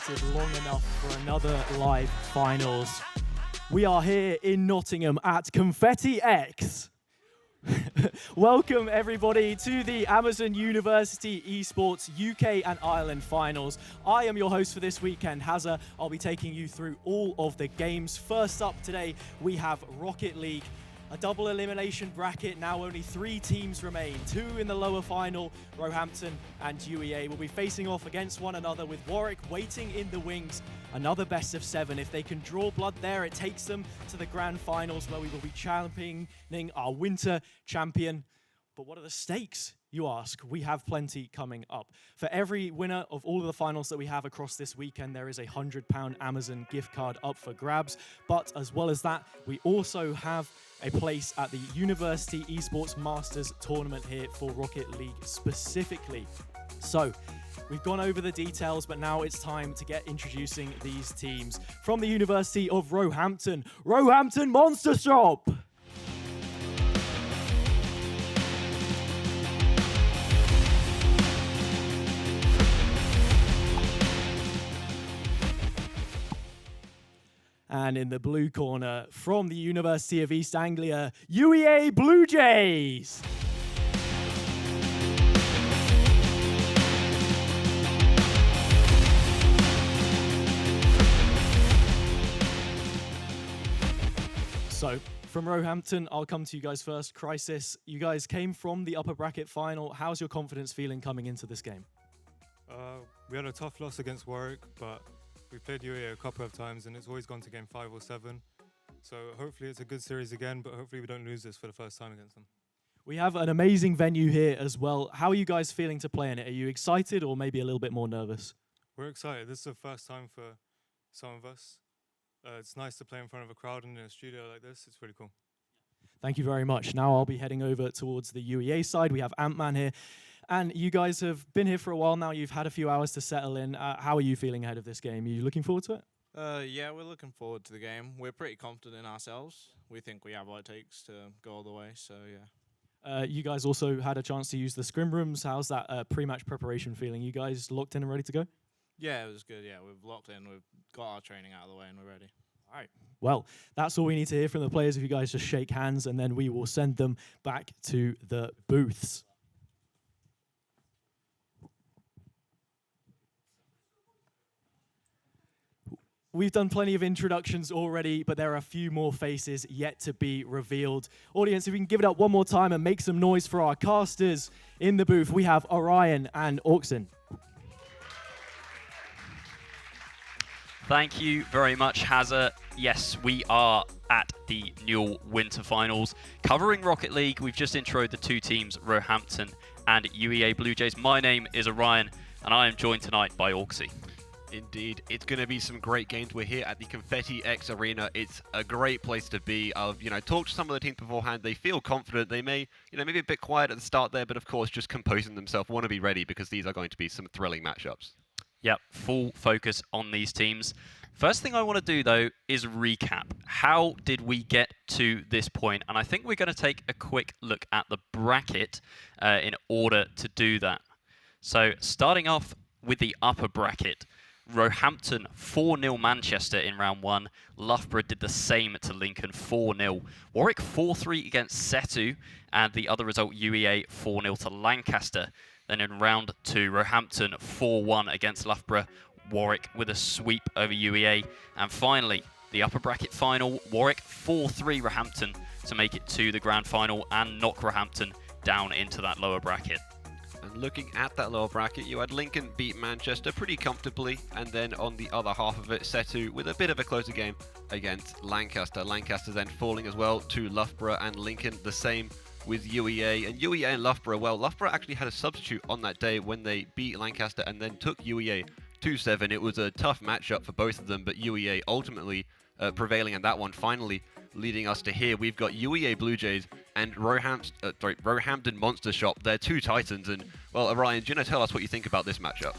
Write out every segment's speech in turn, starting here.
waited long enough for another live finals. We are here in Nottingham at Confetti X. Welcome everybody to the Amazon University Esports UK and Ireland finals. I am your host for this weekend, Hazza. I'll be taking you through all of the games. First up today, we have Rocket League. A double elimination bracket, now only 3 teams remain. 2 in the lower final, Roehampton and UEA will be facing off against one another with Warwick waiting in the wings. Another best of 7. If they can draw blood there, it takes them to the grand finals where we will be championing our winter champion. But what are the stakes, you ask? We have plenty coming up. For every winner of all of the finals that we have across this weekend, there is a £100 Amazon gift card up for grabs. But as well as that, we also have a place at the University Esports Masters tournament here for Rocket League specifically. So we've gone over the details, but now it's time to get introducing these teams. From the University of Roehampton, Roehampton Monster Shop. And in the blue corner, from the University of East Anglia, UEA Blue Jays. So, from Roehampton, I'll come to you guys first. Crisis, you guys came from the upper bracket final. How's your confidence feeling coming into this game? We had a tough loss against Warwick, but we played UEA a couple of times and it's always gone to game 5 or 7. So hopefully it's a good series again, but hopefully we don't lose this for the first time against them. We have an amazing venue here as well. How are you guys feeling to play in it? Are you excited or maybe a little bit more nervous? We're excited. This is the first time for some of us. It's nice to play in front of a crowd and in a studio like this. It's really cool. Thank you very much. Now I'll be heading over towards the UEA side. We have Ant-Man here. And you guys have been here for a while now. You've had a few hours to settle in. How are you feeling ahead of this game? Are you looking forward to it? Yeah, we're looking forward to the game. We're pretty confident in ourselves. We think we have what it takes to go all the way, so yeah. You guys also had a chance to use the scrim rooms. How's that pre-match preparation feeling? You guys locked in and ready to go? Yeah, it was good. Yeah, we've locked in. We've got our training out of the way and we're ready. All right. Well, that's all we need to hear from the players. If you guys just shake hands and then we will send them back to the booths. We've done plenty of introductions already, but there are a few more faces yet to be revealed. Audience, if we can give it up one more time and make some noise for our casters in the booth. We have Orion and Auxin. Thank you very much, Hazza. Yes, we are at the Newell Winter Finals. Covering Rocket League, we've just introed the 2 teams, Roehampton and UEA Blue Jays. My name is Orion, and I am joined tonight by Auxie. Indeed, it's going to be some great games. We're here at the Confetti X Arena. It's a great place to be. I've, talked to some of the teams beforehand. They feel confident. They may, maybe a bit quiet at the start there, but of course, just composing themselves. Want to be ready because these are going to be some thrilling matchups. Yep, full focus on these teams. First thing I want to do, though, is recap. How did we get to this point? And I think we're going to take a quick look at the bracket in order to do that. So, starting off with the upper bracket. Roehampton 4-0 Manchester in round 1. Loughborough did the same to Lincoln 4-0. Warwick 4-3 against Setu, and the other result UEA 4-0 to Lancaster. Then in round 2, Roehampton 4-1 against Loughborough. Warwick with a sweep over UEA. And finally, the upper bracket final, Warwick 4-3 Roehampton to make it to the grand final and knock Roehampton down into that lower bracket. And looking at that lower bracket, you had Lincoln beat Manchester pretty comfortably, and then on the other half of it, Setu with a bit of a closer game against Lancaster. Lancaster then falling as well to Loughborough, and Lincoln the same with UEA. And UEA and Loughborough, well, Loughborough actually had a substitute on that day when they beat Lancaster and then took UEA 2-7. It was a tough matchup for both of them, but UEA ultimately prevailing in that one, finally leading us to here. We've got UEA Blue Jays and Roehampton Monster Shop. They're 2 titans, and, well, Orion, do you want to tell us what you think about this matchup?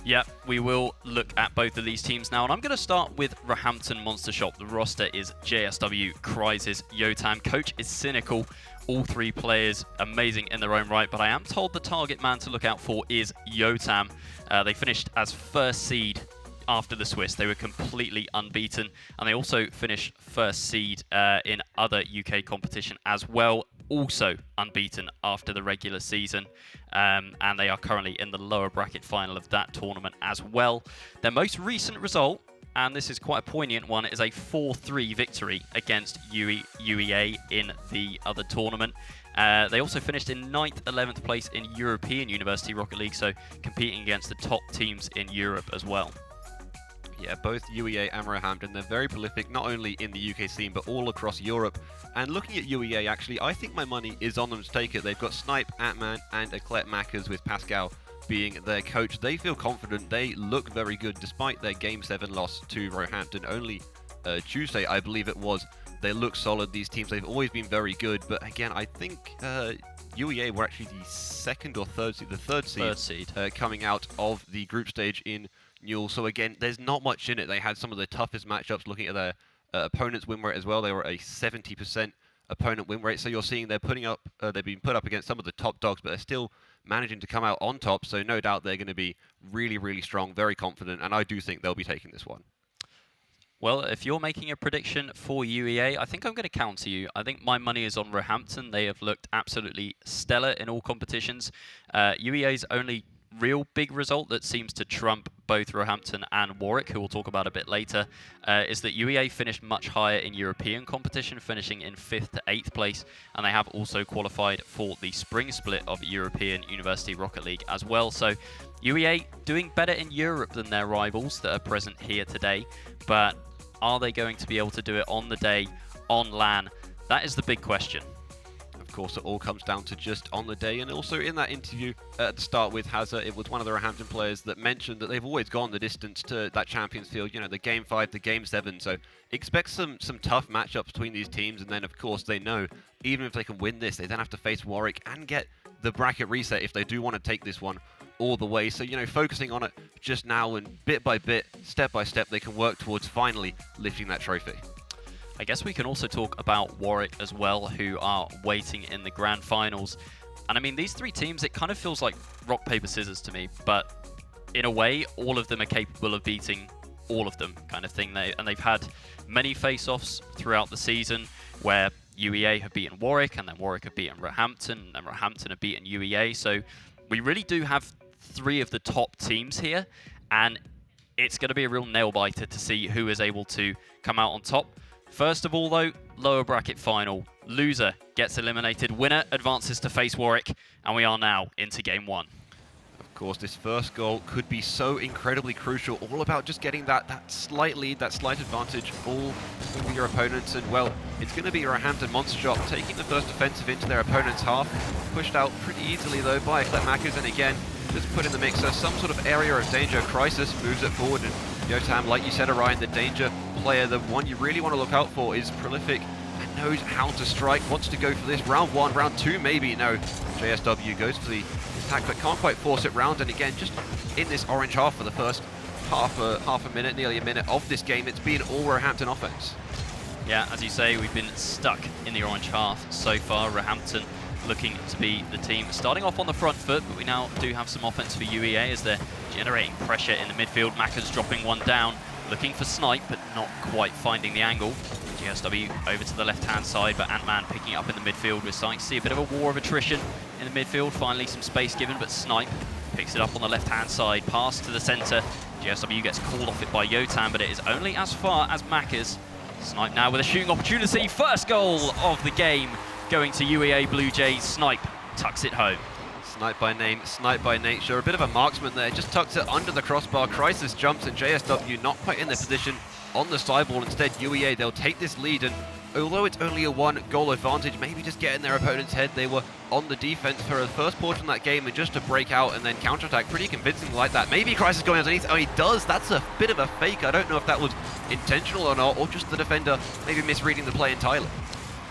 Yeah, we will look at both of these teams now, and I'm going to start with Roehampton Monster Shop. The roster is JSW, Crisis, Yotam. Coach is Cynical. All 3 players amazing in their own right, but I am told the target man to look out for is Yotam. They finished as first seed after the Swiss. They were completely unbeaten, and they also finished first seed in other UK competition as well, also unbeaten after the regular season, and they are currently in the lower bracket final of that tournament as well. Their most recent result, and this is quite a poignant one, is a 4-3 victory against UEA in the other tournament. They also finished in 9th, 11th place in European University Rocket League, so competing against the top teams in Europe as well. Yeah, both UEA and Roehampton, they're very prolific, not only in the UK scene, but all across Europe. And looking at UEA, actually, I think my money is on them to take it. They've got Snipe, Ant-Man, and Eclet Mackers with Pascal being their coach. They feel confident. They look very good, despite their Game 7 loss to Roehampton only Tuesday, I believe it was. They look solid, these teams. They've always been very good. But again, I think UEA were actually the second or third seed, the third seed. Coming out of the group stage in Newell. So again, there's not much in it. They had some of the toughest matchups. Looking at their opponent's win rate as well, they were a 70% opponent win rate. So you're seeing they're putting up, they've been put up against some of the top dogs, but they're still managing to come out on top. So no doubt they're going to be really, really strong, very confident, and I do think they'll be taking this one. Well, if you're making a prediction for UEA, I think I'm going to counter you. I think my money is on Roehampton. They have looked absolutely stellar in all competitions. UEA's only real big result that seems to trump both Roehampton and Warwick, who we'll talk about a bit later, is that UEA finished much higher in European competition, finishing in 5th to 8th place, and they have also qualified for the spring split of European University Rocket League as well. So UEA doing better in Europe than their rivals that are present here today, but are they going to be able to do it on the day, on LAN? That is the big question. Of course, it all comes down to just on the day. And also in that interview at the start with Hazza, it was one of the Roehampton players that mentioned that they've always gone the distance to that Champions Field, you know, the Game 5, the Game 7. So expect some tough matchups between these teams. And then, of course, they know even if they can win this, they then have to face Warwick and get the bracket reset if they do want to take this one all the way. So, you know, focusing on it just now and bit by bit, step by step, they can work towards finally lifting that trophy. I guess we can also talk about Warwick as well, who are waiting in the grand finals. And I mean, these three teams, it kind of feels like rock, paper, scissors to me, but in a way, all of them are capable of beating all of them, kind of thing. And they've had many face-offs throughout the season where UEA have beaten Warwick, and then Warwick have beaten Roehampton, and Roehampton have beaten UEA. So we really do have three of the top teams here, and it's going to be a real nail-biter to see who is able to come out on top. First of all, though, lower bracket final. Loser gets eliminated. Winner advances to face Warwick, and we are now into Game 1. Of course, this first goal could be so incredibly crucial. All about just getting that slight lead, that slight advantage all over your opponents. And, well, it's going to be Roehampton Monster Shop taking the first offensive into their opponent's half. Pushed out pretty easily, though, by Eclet Mackers. And, again, just put in the mixer some sort of area of danger. Crisis moves it forward, and Yotam, like you said, Orion, the danger player, the one you really want to look out for, is prolific and knows how to strike, wants to go for this. Round 1, round 2, maybe. No, JSW goes for the attack, but can't quite force it round. And again, just in this orange half for the first half a minute, nearly a minute of this game, it's been all Roehampton offense. Yeah, as you say, we've been stuck in the orange half so far. Roehampton looking to be the team starting off on the front foot, but we now do have some offense for UEA as they're generating pressure in the midfield. Macca's dropping one down, looking for Snipe, but not quite finding the angle. GSW over to the left-hand side, but Ant-Man picking it up in the midfield. We're starting to see a bit of a war of attrition in the midfield. Finally, some space given, but Snipe picks it up on the left-hand side. Pass to the centre. GSW gets called off it by Yotam, but it is only as far as Macca's. Snipe now with a shooting opportunity. First goal of the game going to UEA Blue Jays. Snipe tucks it home. Snipe by name, Snipe by nature. A bit of a marksman there, just tucks it under the crossbar. Crisis jumps, and JSW not quite in their position on the sideball. Instead, UEA, they'll take this lead, and although it's only a 1-goal advantage, maybe just get in their opponent's head. They were on the defense for the first portion of that game, and just to break out and then counterattack pretty convincing like that. Maybe Crisis going underneath. Oh, he does. That's a bit of a fake. I don't know if that was intentional or not, or just the defender maybe misreading the play entirely.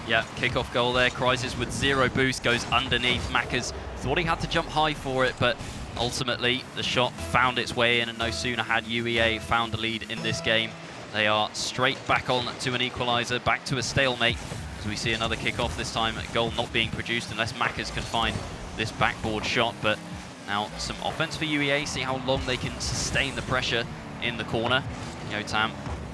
Yeah, kickoff goal there. Crisis with 0 boost goes underneath. Macca's thought he had to jump high for it, but ultimately the shot found its way in, and no sooner had UEA found the lead in this game, they are straight back on to an equaliser, back to a stalemate. As we see another kickoff, this time a goal not being produced unless Macca's can find this backboard shot. But now some offense for UEA, see how long they can sustain the pressure in the corner. Yotam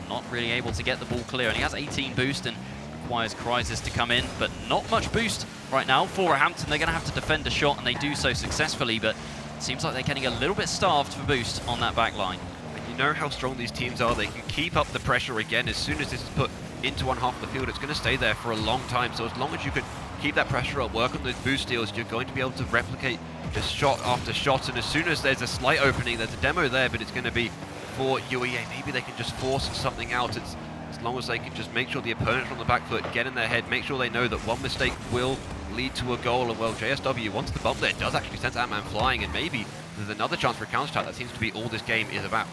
not really able to get the ball clear, and he has 18 boost and requires Crisis to come in, but not much boost right now for Roehampton. They're going to have to defend a shot, and they do so successfully, but it seems like they're getting a little bit starved for boost on that back line. You know how strong these teams are. They can keep up the pressure again. As soon as this is put into one half of the field, it's going to stay there for a long time. So as long as you can keep that pressure up, work on those boost steals, you're going to be able to replicate just shot after shot. And as soon as there's a slight opening, there's a demo there, but it's going to be for UEA. Maybe they can just force something out. It's as long as they can just make sure the opponent's on the back foot, get in their head, make sure they know that one mistake will lead to a goal. And well, JSW, once the bump there, does actually send Ant-Man flying, and maybe there's another chance for a counter-attack. That seems to be all this game is about.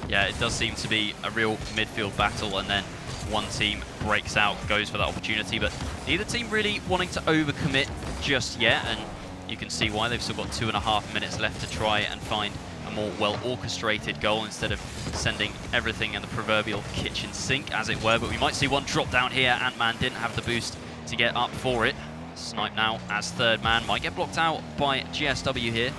Yeah, it does seem to be a real midfield battle, and then one team breaks out, goes for that opportunity, but neither team really wanting to overcommit just yet, and you can see why. They've still got 2.5 minutes left to try and find a more well-orchestrated goal instead of sending everything in the proverbial kitchen sink, as it were. But we might see one drop down here. Ant-Man didn't have the boost to get up for it. Snipe now as third man, might get blocked out by GSW here.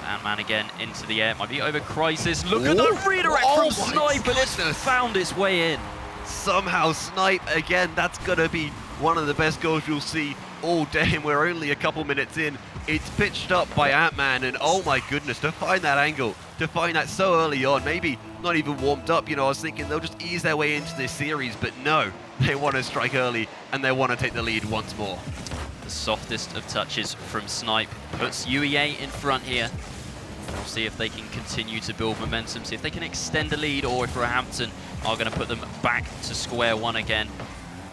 Ant-Man again into the air, might be over Crisis. Look at the redirect from Snipe, and it's found its way in. Somehow Snipe again, that's gonna be one of the best goals you'll see all day, and we're only a couple minutes in. It's pitched up by Ant-Man, and oh my goodness, to find that angle, to find that so early on, maybe not even warmed up. You know, I was thinking they'll just ease their way into this series, but no, they want to strike early and they want to take the lead once more. The softest of touches from Snipe puts UEA in front here. We'll see if they can continue to build momentum, see if they can extend the lead, or if Roehampton are going to put them back to square one again.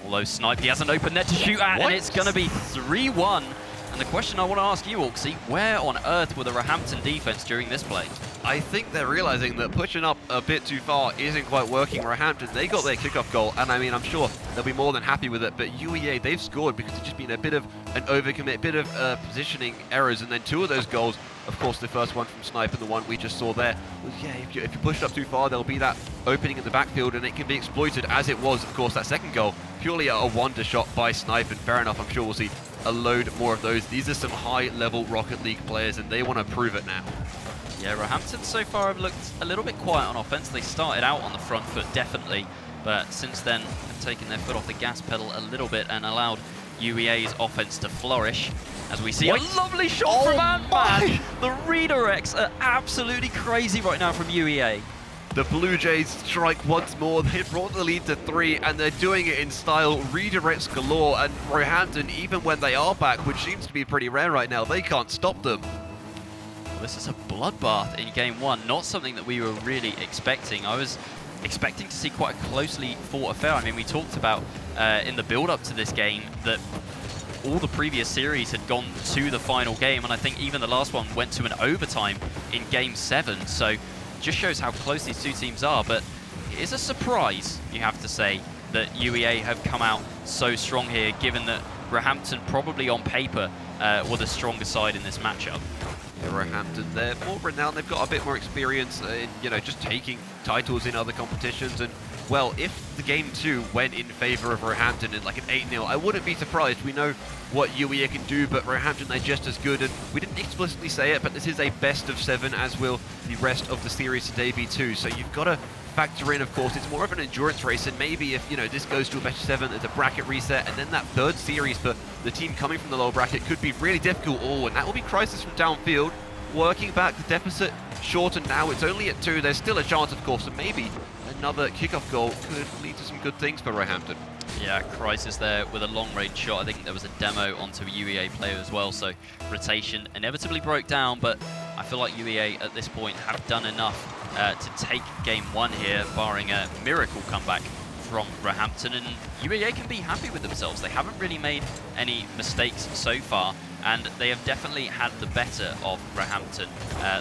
Although Snipe, he has an open net to shoot at, and it's going to be 3-1. And the question I want to ask you, Orksy, where on earth were the Roehampton defense during this play? I think they're realizing that pushing up a bit too far isn't quite working. Roehampton, they got their kickoff goal, and I mean, I'm sure they'll be more than happy with it, but UEA, they've scored because it's just been a bit of an overcommit, a bit of positioning errors, and then two of those goals, of course, the first one from Snipe and the one we just saw there, was, yeah, if you push it up too far, there'll be that opening in the backfield, and it can be exploited, as it was, of course, that second goal, purely a wonder shot by Snipe, and fair enough, I'm sure we'll see a load more of those. These are some high-level Rocket League players, and they want to prove it now. Yeah, Roehampton so far have looked a little bit quiet on offense. They started out on the front foot, definitely, but since then have taken their foot off the gas pedal a little bit and allowed UEA's offense to flourish. As we see a lovely shot from Ant-Man. The redirects are absolutely crazy right now from UEA. The Blue Jays strike once more. They brought the lead to 3, and they're doing it in style. Redirects galore, and Roehampton, even when they are back, which seems to be pretty rare right now, they can't stop them. This is a bloodbath in game one, not something that we were really expecting. I was expecting to see quite a closely fought affair. I mean, we talked about in the build-up to this game that all the previous series had gone to the final game, and I think even the last one went to an overtime in game 7, so just shows how close these two teams are. But it is a surprise, you have to say, that UEA have come out so strong here, given that Roehampton probably on paper were the stronger side in this matchup. Yeah, Roehampton, they're more renowned, they've got a bit more experience in, you know, just taking titles in other competitions, and well, if the game 2 went in favor of Roehampton in like an 8-0, I wouldn't be surprised. We know what UEA can do, but Roehampton, they're just as good, and we didn't explicitly say it, but this is a best of 7, as will the rest of the series today be too, so you've got to factor in, of course, it's more of an endurance race, and maybe if, you know, this goes to a best of 7, there's a bracket reset, and then that third series for the team coming from the lower bracket could be really difficult. Oh, and that will be Crisis from downfield, working back the deficit shortened now. It's only at 2. There's still a chance, of course, and maybe another kickoff goal could lead to some good things for Roehampton. Yeah, Crisis there with a long-range shot. I think there was a demo onto a UEA player as well, so rotation inevitably broke down, but I feel like UEA at this point have done enough to take game 1 here, barring a miracle comeback from Roehampton, and UEA can be happy with themselves. They haven't really made any mistakes so far, and they have definitely had the better of Roehampton.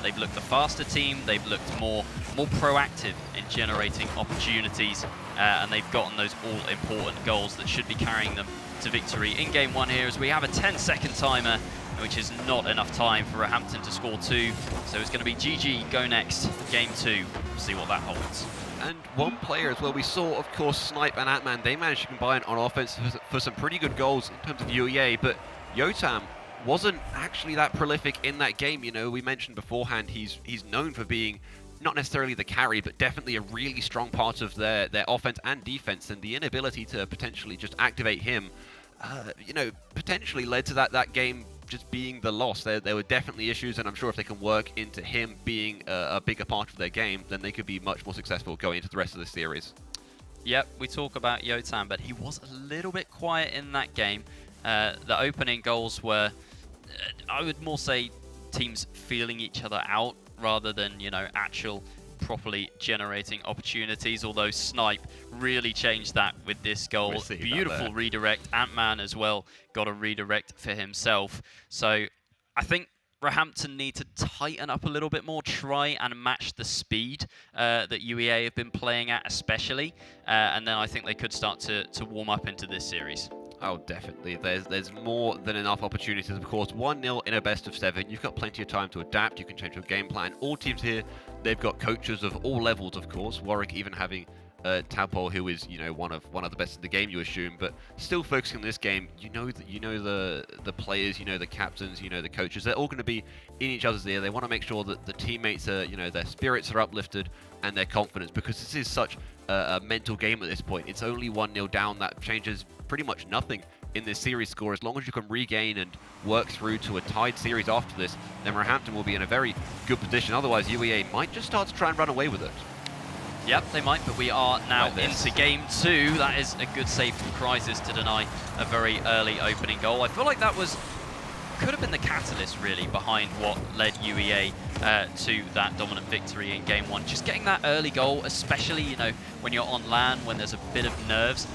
They've looked the faster team, they've looked more proactive in generating opportunities, and they've gotten those all-important goals that should be carrying them to victory in game 1 here, as we have a 10-second timer, which is not enough time for Roehampton to score 2. So it's going to be GG, go next, game 2. See what that holds. And one player as well, we saw, of course, Snipe and Ant-Man, they managed to combine on offense for some pretty good goals in terms of UEA, but Yotam wasn't actually that prolific in that game. You know, we mentioned beforehand he's known for being not necessarily the carry, but definitely a really strong part of their offense and defense, and the inability to potentially just activate him, you know, potentially led to that game just being the loss. There were definitely issues, and I'm sure if they can work into him being a bigger part of their game, then they could be much more successful going into the rest of the series. Yep, we talk about Yotam, but he was a little bit quiet in that game. The opening goals were, I would more say, teams feeling each other out rather than, you know, actual properly generating opportunities, although Snipe really changed that with this goal. Beautiful redirect. Ant-Man as well got a redirect for himself. So I think Roehampton need to tighten up a little bit more, try and match the speed that UEA have been playing at especially, and then I think they could start to warm up into this series. Oh, definitely. There's more than enough opportunities. Of course, 1-0 in a best of 7. You've got plenty of time to adapt. You can change your game plan. All teams here, they've got coaches of all levels, of course. Warwick even having Tadpole, who is, you know, one of the best in the game, you assume, but still focusing on this game. You know the players, you know the captains, you know the coaches. They're all going to be in each other's ear. They want to make sure that the teammates are, you know, their spirits are uplifted and their confidence, because this is such a mental game at this point. It's only 1-0 down. That changes pretty much nothing in this series score. As long as you can regain and work through to a tied series after this, then Roehampton will be in a very good position. Otherwise, UEA might just start to try and run away with it. Yep, they might, but we are now into game 2. That is a good save from Crisis to deny a very early opening goal. I feel like that could have been the catalyst really behind what led UEA to that dominant victory in game 1. Just getting that early goal, especially, you know, when you're on land, when there's a bit of nerves,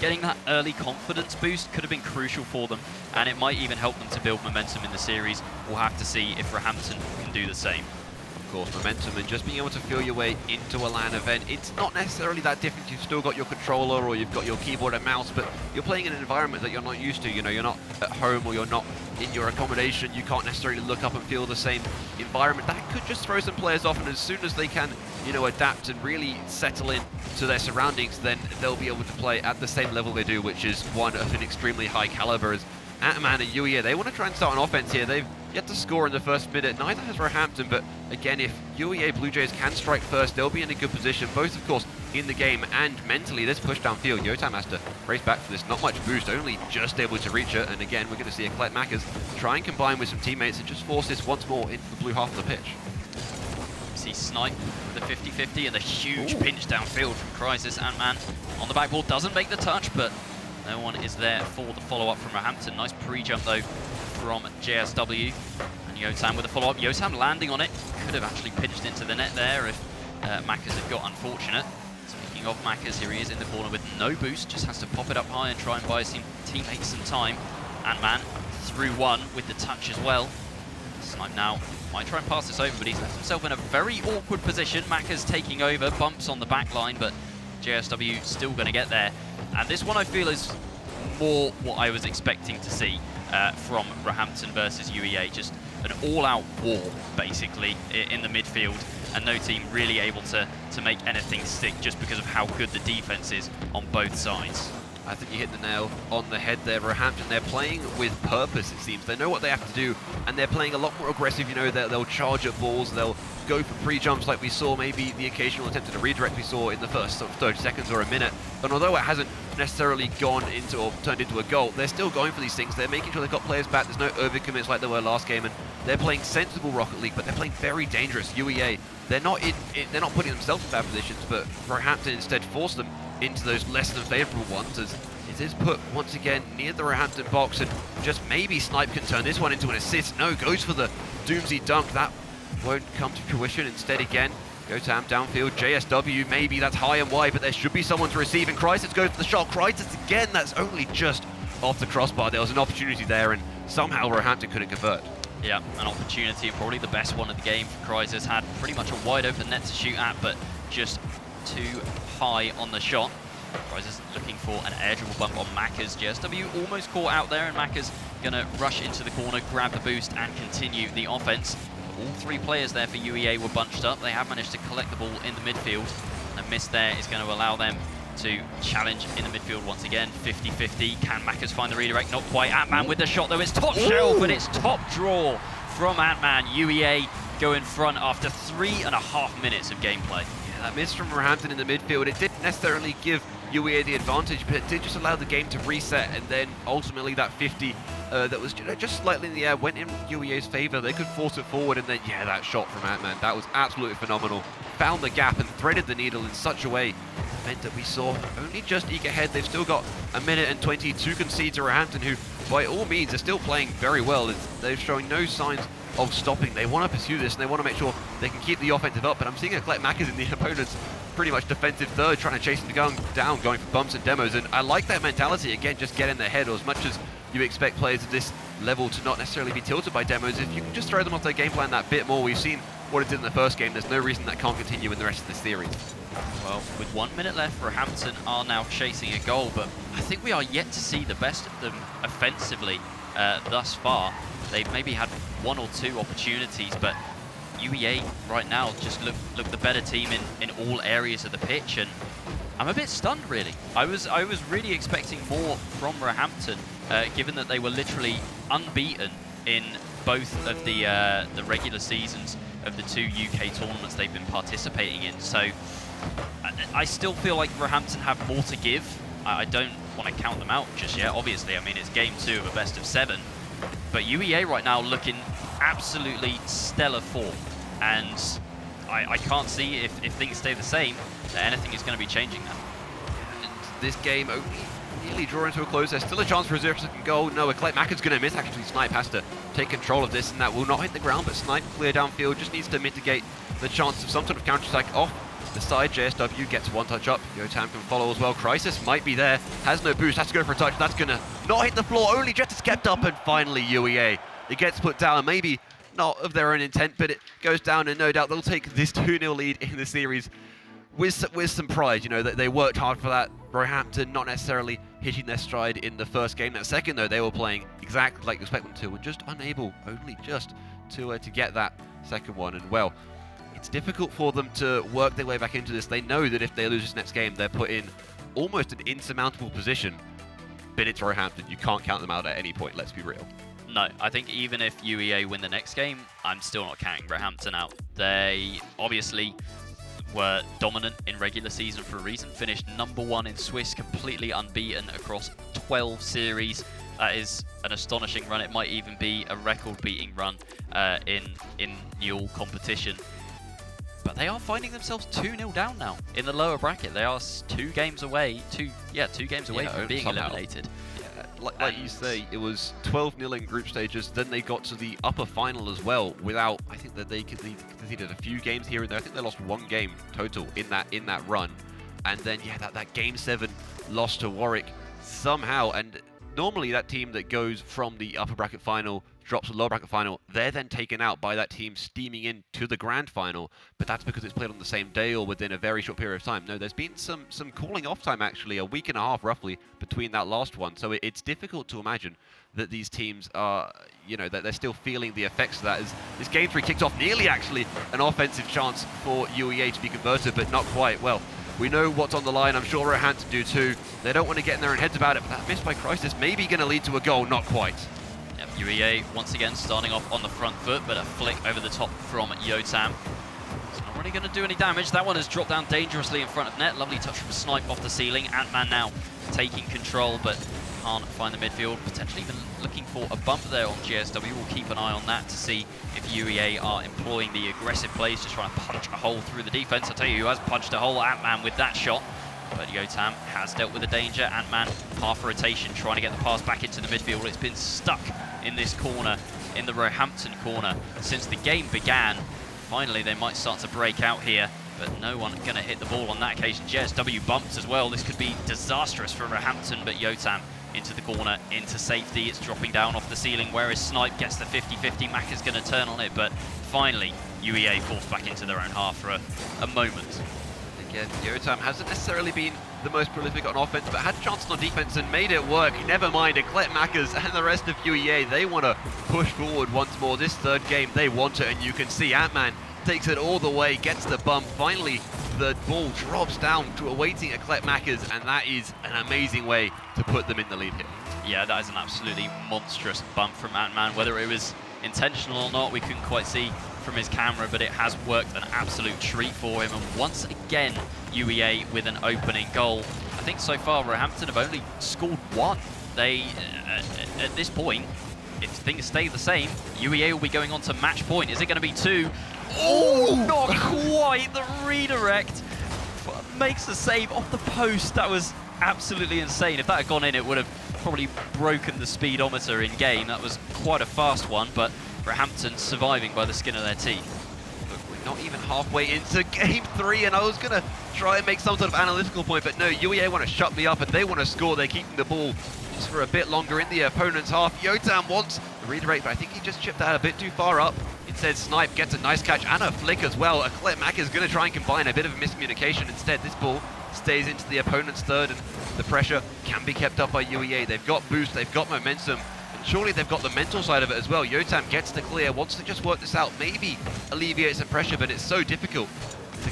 getting that early confidence boost could have been crucial for them, and it might even help them to build momentum in the series. We'll have to see if Roehampton can do the same. Of course, momentum and just being able to feel your way into a LAN event, it's not necessarily that different. You've still got your controller or you've got your keyboard and mouse, but you're playing in an environment that you're not used to. You know, you're not at home or you're not in your accommodation. You can't necessarily look up and feel the same environment. That could just throw some players off, and as soon as they can, you know, adapt and really settle in to their surroundings, then they'll be able to play at the same level they do, which is one of an extremely high caliber. As Ant-Man and UEA, they want to try and start an offense here. They've yet to score in the first minute. Neither has Roehampton, but again, if UEA Blue Jays can strike first, they'll be in a good position, both of course in the game and mentally. This push downfield, Yotam has to race back for this. Not much boost, only just able to reach it. And again, we're going to see a collect Mackers try and combine with some teammates and just force this once more into the blue half of the pitch. See Snipe with the 50-50 and a huge pinch downfield from Crisis. Ant-Man on the backboard doesn't make the touch, but no one is there for the follow-up from Roehampton. Nice pre-jump though from JSW. And Yotam with a follow-up. Yotam landing on it. Could have actually pinched into the net there if Mackers had got unfortunate. Speaking of Mackers, here he is in the corner with no boost. Just has to pop it up high and try and buy his teammates some time. Ant-Man through one with the touch as well. Snipe now might try and pass this over, but he's left himself in a very awkward position. Mackers taking over, bumps on the back line, but JSW still going to get there. And this one I feel is more what I was expecting to see from Roehampton versus UEA. Just an all-out war, basically, in the midfield, and no team really able to make anything stick just because of how good the defense is on both sides. I think you hit the nail on the head there. Roehampton, they're playing with purpose, it seems. They know what they have to do, and they're playing a lot more aggressive. You know, they'll charge at balls, they'll go for pre-jumps like we saw, maybe the occasional attempt at a redirect we saw in the first sort of 30 seconds or a minute. And although it hasn't necessarily gone into or turned into a goal, they're still going for these things. They're making sure they've got players back. There's no overcommits like there were last game, and they're playing sensible Rocket League, but they're playing very dangerous. UEA, they're not putting themselves in bad positions, but Roehampton instead force them into those less than favourable ones, as it is put once again near the Roehampton box, and just maybe Snipe can turn this one into an assist. No, goes for the Doomsy dunk. That won't come to fruition. Instead again, Yotam downfield, JSW, maybe that's high and wide, but there should be someone to receive, and Crisis goes for the shot. Crisis again, that's only just off the crossbar. There was an opportunity there, and somehow Roehampton couldn't convert. Yeah, an opportunity, probably the best one of the game for Crisis. Had pretty much a wide open net to shoot at, but just too high on the shot. Crisis looking for an air dribble bump on Mackers. JSW almost caught out there, and Mackers gonna rush into the corner, grab the boost, and continue the offense. All three players there for UEA were bunched up. They have managed to collect the ball in the midfield. A miss there is going to allow them to challenge in the midfield once again. 50-50. Can Mackers find the redirect? Not quite. Ant-Man with the shot, though. It's top shelf, and it's top draw from Ant-Man. UEA go in front after 3.5 minutes of gameplay. Yeah, that miss from Roehampton in the midfield, it didn't necessarily give UEA the advantage, but it did just allow the game to reset, and then ultimately that 50 that was just slightly in the air went in UEA's favour. They could force it forward, and then, yeah, that shot from Ant-Man, that was absolutely phenomenal. Found the gap and threaded the needle in such a way that meant that we saw only just eke ahead. They've still got 1 minute and 20 to concede to Roehampton, who, by all means, are still playing very well. They're showing no signs of stopping. They want to pursue this, and they want to make sure they can keep the offensive up, but I'm seeing a Collect Mackers in the opponent's pretty much defensive third, trying to chase them down, going for bumps and demos, and I like that mentality. Again, just get in their head, or as much as you expect players at this level to not necessarily be tilted by demos, if you can just throw them off their game plan that bit more. We've seen what it did in the first game. There's no reason that can't continue in the rest of the series. Well, with 1 minute left, Roehampton are now chasing a goal, but I think we are yet to see the best of them offensively thus far. They've maybe had 1 or 2 opportunities, but UEA right now just look the better team in all areas of the pitch, and I'm a bit stunned, really. I was really expecting more from Roehampton, given that they were literally unbeaten in both of the regular seasons of the 2 UK tournaments they've been participating in. So I still feel like Roehampton have more to give. I don't want to count them out just yet, obviously. I mean, it's game 2 of a best of 7. But UEA right now looking absolutely stellar form. And I can't see, if things stay the same, that anything is going to be changing now. And this game only nearly drawing to a close. There's still a chance for a 0-second goal. No, Collect Macker's going to miss. Actually, Snipe has to take control of this, and that will not hit the ground, but Snipe clear downfield, just needs to mitigate the chance of some sort of counter-attack off the side. JSW gets 1 touch up. Yotam can follow as well. Crisis might be there. Has no boost. Has to go for a touch. That's going to not hit the floor. Only just has kept up, and finally UEA. It gets put down. Maybe not of their own intent, but it goes down, and no doubt they'll take this 2-0 lead in the series with some pride. You know, that they worked hard for that. Roehampton not necessarily hitting their stride in the first game. That second, though, they were playing exactly like you expect them to, and just unable, only just, to get that second one. And, well, it's difficult for them to work their way back into this. They know that if they lose this next game, they're put in almost an insurmountable position, but it's Roehampton. You can't count them out at any point, let's be real. No, I think even if UEA win the next game, I'm still not counting Roehampton out. They obviously were dominant in regular season for a reason, finished #1 in Swiss, completely unbeaten across 12 series. That is an astonishing run. It might even be a record-beating run in Newell competition. But they are finding themselves 2-0 down now in the lower bracket. They are 2 games away, two games away from being eliminated. Like you say, it was 12-0 in group stages, then they got to the upper final as well without, I think that they conceded a few games here and there. I think they lost 1 game total in that run. And then, yeah, that game 7 loss to Warwick somehow. And normally that team that goes from the upper bracket final drops to the lower bracket final, they're then taken out by that team steaming in to the grand final, but that's because it's played on the same day or within a very short period of time. No, there's been some cooling off time, actually, a week and a half roughly between that last one, so it's difficult to imagine that these teams are, you know, that they're still feeling the effects of that. As this game 3 kicked off, nearly actually an offensive chance for UEA to be converted, but not quite. Well, we know what's on the line. I'm sure Roehampton do too. They don't want to get in their own heads about it, but that miss by Crisis may be going to lead to a goal. Not quite. Yep, UEA once again starting off on the front foot, but a flick over the top from Yotam. It's not really going to do any damage. That one has dropped down dangerously in front of net. Lovely touch from Snipe off the ceiling. Ant-Man now taking control, but can't find the midfield. Potentially even looking for a bump there on GSW. We'll keep an eye on that to see if UEA are employing the aggressive plays to try and punch a hole through the defense. I'll tell you who has punched a hole, Ant-Man with that shot. But Yotam has dealt with the danger. Ant-Man, half rotation, trying to get the pass back into the midfield. It's been stuck in this corner, in the Roehampton corner, since the game began. Finally, they might start to break out here, but no one going to hit the ball on that occasion. JSW bumped as well. This could be disastrous for Roehampton, but Yotam into the corner, into safety. It's dropping down off the ceiling, whereas Snipe gets the 50-50. Mack is going to turn on it, but finally, UEA forced back into their own half for a moment. Again, Yotam hasn't necessarily been the most prolific on offense, but had chances on defense and made it work. Never mind, Eclet Mackers and the rest of UEA, they want to push forward once more. This third game, they want it, and you can see Ant-Man takes it all the way, gets the bump. Finally, the ball drops down to awaiting Eclet Mackers, and that is an amazing way to put them in the lead here. Yeah, that is an absolutely monstrous bump from Ant-Man. Whether it was intentional or not, we couldn't quite see from his camera, but it has worked an absolute treat for him. And once again, UEA with an opening goal. I think so far, Roehampton have only scored one. They, at this point, if things stay the same, UEA will be going on to match point. Is it going to be 2? Oh, not quite. The redirect makes the save off the post. That was absolutely insane. If that had gone in, it would have probably broken the speedometer in game. That was quite a fast one, but Roehampton surviving by the skin of their teeth. We're not even halfway into game 3, and I was going to try and make some sort of analytical point, but no, UEA want to shut me up, and they want to score. They're keeping the ball just for a bit longer in the opponent's half. Yotam wants the redirect, but I think he just chipped that a bit too far up. Instead, Snipe gets a nice catch and a flick as well. Mack is going to try and combine a bit of a miscommunication. Instead, this ball stays into the opponent's third, and the pressure can be kept up by UEA. They've got boost, they've got momentum, and surely they've got the mental side of it as well. Yotam gets the clear, wants to just work this out, maybe alleviate some pressure, but it's so difficult.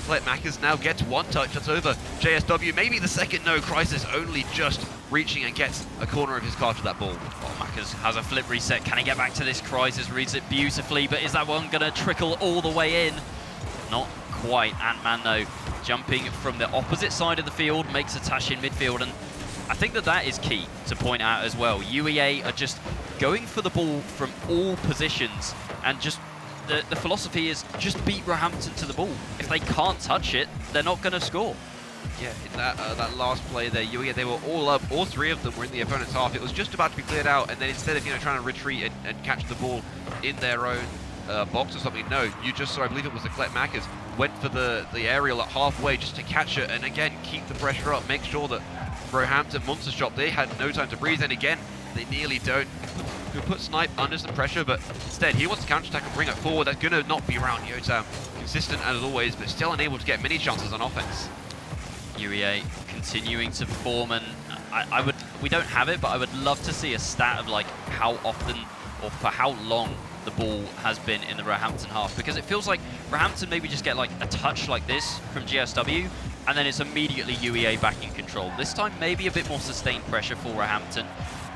Mackers now gets one touch, that's over. JSW, maybe the second, no, Crisis only just reaching and gets a corner of his car to that ball. Oh, Mackers has a flip reset. Can he get back to this? Crisis reads it beautifully, but is that one going to trickle all the way in? Not quite. Ant-Man, though, jumping from the opposite side of the field, makes a touch in midfield, and I think that is key to point out as well. UEA are just going for the ball from all positions, and just the philosophy is just beat Roehampton to the ball. If they can't touch it, they're not going to score. Yeah, in that last play there, UEA, they were all up. All three of them were in the opponent's half. It was just about to be cleared out, and then instead of trying to retreat and catch the ball in their own box or something, no, you just saw, I believe it was the Mackers, went for the aerial at halfway just to catch it, and again keep the pressure up, make sure that Roehampton Monster Shop, they had no time to breathe, and again they nearly don't. Could put Snipe under some pressure, but instead he wants to counter-attack and bring it forward. That's going to not be around Yotam. Consistent as always, but still unable to get many chances on offense. UEA continuing to perform, and we don't have it, but I would love to see a stat of like how often or for how long the ball has been in the Roehampton half, because it feels like Roehampton maybe just get like a touch like this from GSW, and then it's immediately UEA back in control. This time maybe a bit more sustained pressure for Roehampton,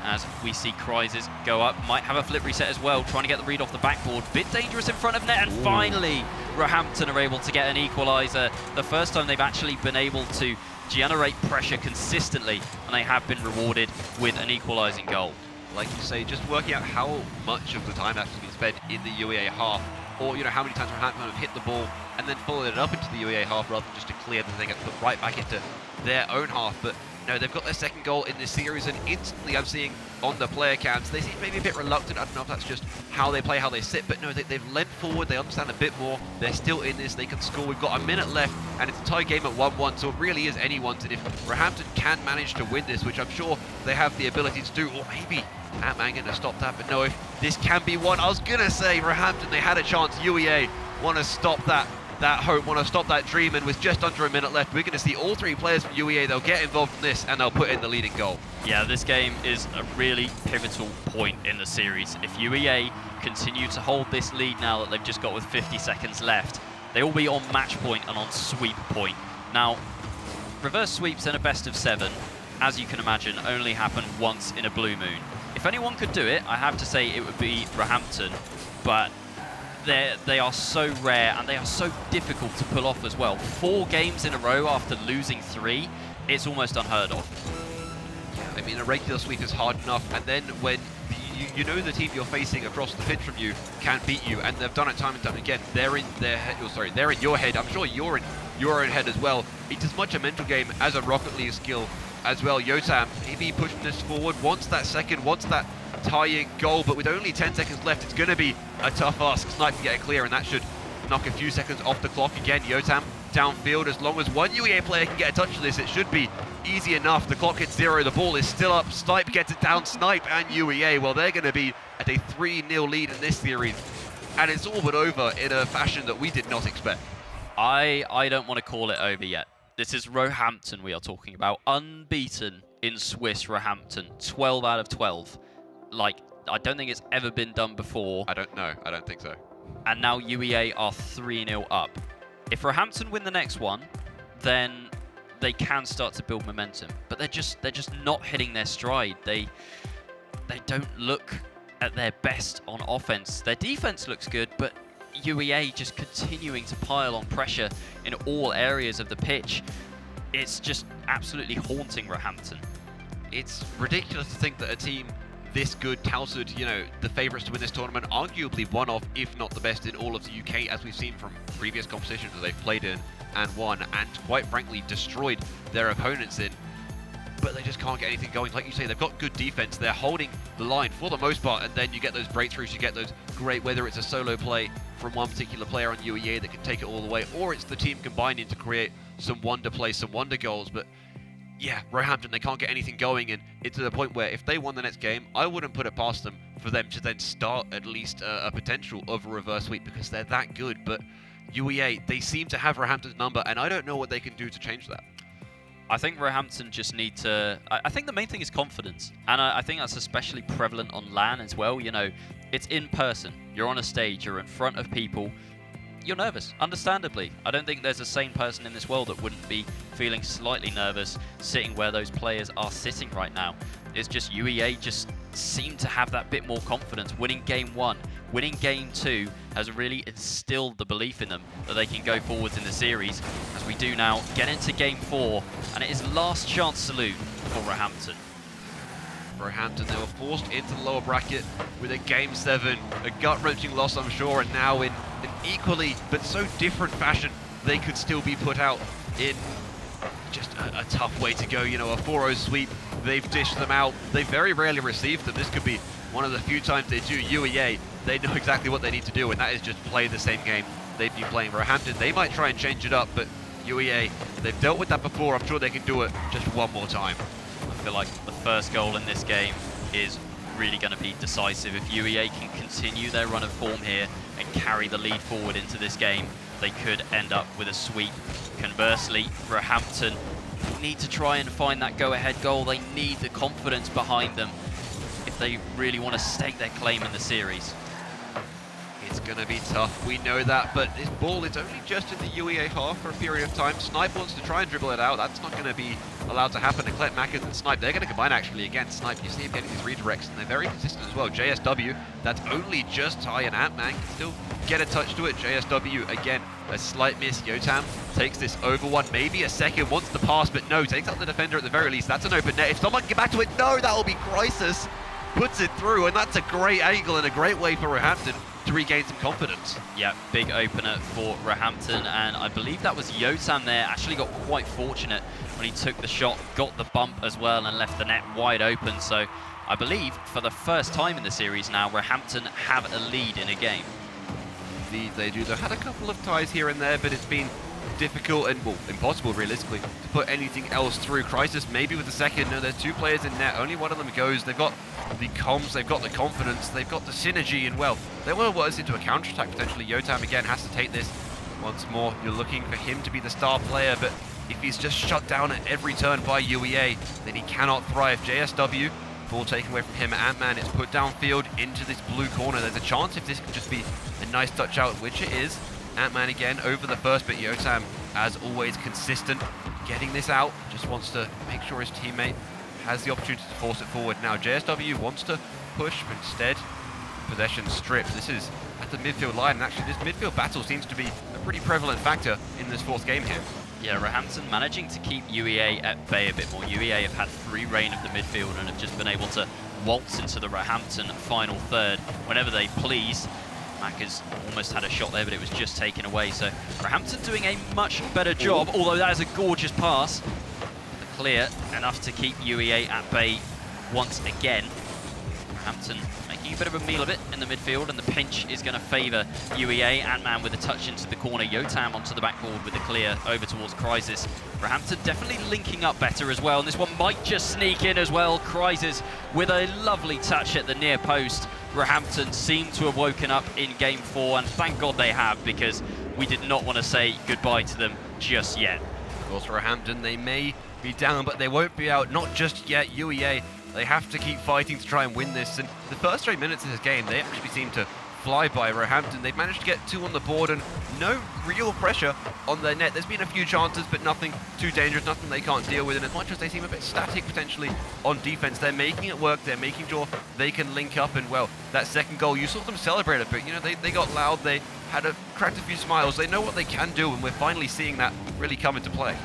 as we see Crisis go up, might have a flip reset as well, trying to get the read off the backboard. Bit dangerous in front of net, and finally Roehampton are able to get an equaliser. The first time they've actually been able to generate pressure consistently, and they have been rewarded with an equalising goal. Like you say, just working out how much of the time actually been spent in the UEA half, or how many times Roehampton have hit the ball and then followed it up into the UEA half rather than just to clear the thing and put right back into their own half. But no, they've got their second goal in this series, and instantly I'm seeing on the player cams, they seem maybe a bit reluctant. I don't know if that's just how they play, how they sit, but no, they've leant forward, they understand a bit more, they're still in this, they can score. We've got a minute left, and it's a tie game at 1-1, so it really is anyone's, and if Roehampton can manage to win this, which I'm sure they have the ability to do, or maybe Ant-Man going to stop that, but no, if this can be one, I was going to say Roehampton, they had a chance. UEA want to stop that hope, want to stop that dream, and with just under a minute left, we're going to see all three players from UEA, they'll get involved in this, and they'll put in the leading goal. Yeah, this game is a really pivotal point in the series. If UEA continue to hold this lead now that they've just got with 50 seconds left, they will be on match point and on sweep point. Now, reverse sweeps in a best of 7, as you can imagine, only happen once in a blue moon. If anyone could do it, I have to say it would be Roehampton, but they are so rare and they are so difficult to pull off as well. 4 games in a row after losing 3, it's almost unheard of. Yeah, I mean, a regular sweep is hard enough, and then when you know the team you're facing across the pitch from you can beat you, and they've done it time and time again. They're in their head, they're in your head. I'm sure you're in your own head as well. It's as much a mental game as a Rocket League skill as well. Yotam, maybe pushing this forward, wants that second, wants that tying goal, but with only 10 seconds left, it's going to be a tough ask. Snipe can get it clear, and that should knock a few seconds off the clock again. Yotam downfield, as long as one UEA player can get a touch of this, it should be easy enough. The clock hits 0, the ball is still up, Snipe gets it down. Snipe and UEA, well, they're going to be at a 3-0 lead in this series, and it's all but over in a fashion that we did not expect. I don't want to call it over yet. This is Roehampton we are talking about, unbeaten in Swiss. Roehampton, 12 out of 12. Like, I don't think it's ever been done before. I don't know. I don't think so. And now UEA are 3-0 up. If Roehampton win the next one, then they can start to build momentum. But they're just not hitting their stride. They don't look at their best on offense. Their defense looks good, but UEA just continuing to pile on pressure in all areas of the pitch. It's just absolutely haunting Roehampton. It's ridiculous to think that a team this good, touted, you know, the favourites to win this tournament, arguably one of, if not the best in all of the UK, as we've seen from previous competitions that they've played in and won, and quite frankly destroyed their opponents in. But they just can't get anything going. Like you say, they've got good defense. They're holding the line for the most part, and then you get those breakthroughs, you get those great, whether it's a solo play from one particular player on UEA that can take it all the way, or it's the team combining to create some wonder plays, some wonder goals. But yeah, Roehampton, they can't get anything going, and it's to the point where if they won the next game, I wouldn't put it past them for them to then start at least a potential of a reverse sweep, because they're that good. But UEA, they seem to have Roehampton's number, and I don't know what they can do to change that. I think Roehampton just need to... I think the main thing is confidence. And I think that's especially prevalent on LAN as well. You know, it's in person. You're on a stage. You're in front of people. You're nervous, understandably. I don't think there's a sane person in this world that wouldn't be feeling slightly nervous sitting where those players are sitting right now. It's just UEA just seem to have that bit more confidence. Winning game 1, winning game 2 has really instilled the belief in them that they can go forwards in the series, as we do now get into game 4, and it is last chance salute for Roehampton. Roehampton, they were forced into the lower bracket with a game 7, a gut-wrenching loss, I'm sure, and now in an equally but so different fashion, they could still be put out in just a tough way to go. You know, a 4-0 sweep, they've dished them out. They very rarely receive them. This could be one of the few times they do. UEA, they know exactly what they need to do, and that is just play the same game they've been playing. Roehampton, they might try and change it up, but UEA, they've dealt with that before. I'm sure they can do it just one more time. I feel like the first goal in this game is really going to be decisive. If UEA can continue their run of form here and carry the lead forward into this game, they could end up with a sweep. Conversely, Roehampton need to try and find that go-ahead goal. They need the confidence behind them if they really want to stake their claim in the series. It's going to be tough, we know that, but this ball is only just in the UEA half for a period of time. Snipe wants to try and dribble it out. That's not going to be allowed to happen. Eclet Mackers and Snipe, they're going to combine actually against Snipe. You see him getting these redirects, and they're very consistent as well. JSW, that's only just high, and Ant-Man can still get a touch to it. JSW, again, a slight miss. Yotam takes this over one, maybe a second, wants the pass, but no, takes out the defender at the very least. That's an open net. If someone can get back to it, no, that'll be Crisis. Puts it through, and that's a great angle and a great way for Roehampton to regain some confidence. Yeah, big opener for Roehampton, and I believe that was Yotam there. Actually got quite fortunate when he took the shot, got the bump as well, and left the net wide open. So I believe for the first time in the series now, Roehampton have a lead in a game. Indeed they do. They've had a couple of ties here and there, but it's been difficult and, well, impossible realistically to put anything else through. Crisis maybe with the second. No, there's two players in net, only one of them goes. They've got the comms, they've got the confidence, they've got the synergy, and well, they want to work this into a counter-attack potentially. Yotam again has to take this once more. You're looking for him to be the star player, but if he's just shut down at every turn by UEA, then he cannot thrive. JSW, ball taken away from him. Ant-Man is put downfield into this blue corner. There's a chance if this could just be a nice touch out, which it is. Ant-Man again over the first, but Yotam, as always, consistent, getting this out. Just wants to make sure his teammate has the opportunity to force it forward. Now JSW wants to push, but instead possession stripped. This is at the midfield line, and actually this midfield battle seems to be a pretty prevalent factor in this fourth game here. Yeah, Roehampton managing to keep UEA at bay a bit more. UEA have had free reign of the midfield and have just been able to waltz into the Roehampton final third whenever they please. Mackers almost had a shot there, but it was just taken away. So Roehampton doing a much better job, although that is a gorgeous pass. The clear enough to keep UEA at bay once again. Roehampton making a bit of a meal of it in the midfield, and the pinch is going to favour UEA. Ant-Man with a touch into the corner. Yotam onto the backboard with the clear over towards Crisis. Roehampton definitely linking up better as well, and this one might just sneak in as well. Crisis with a lovely touch at the near post. Roehampton seem to have woken up in game 4, and thank God they have, because we did not want to say goodbye to them just yet. Of course, Roehampton, they may be down, but they won't be out, not just yet. UEA, they have to keep fighting to try and win this, and the first 3 minutes of this game, they actually seem to fly by Roehampton. They've managed to get 2 on the board and no real pressure on their net. There's been a few chances, but nothing too dangerous, nothing they can't deal with. And as much as they seem a bit static potentially on defense, they're making it work. They're making sure they can link up. And well, that second goal, you saw them celebrate a bit. You know, they got loud. They had cracked a few smiles. They know what they can do, and we're finally seeing that really come into play.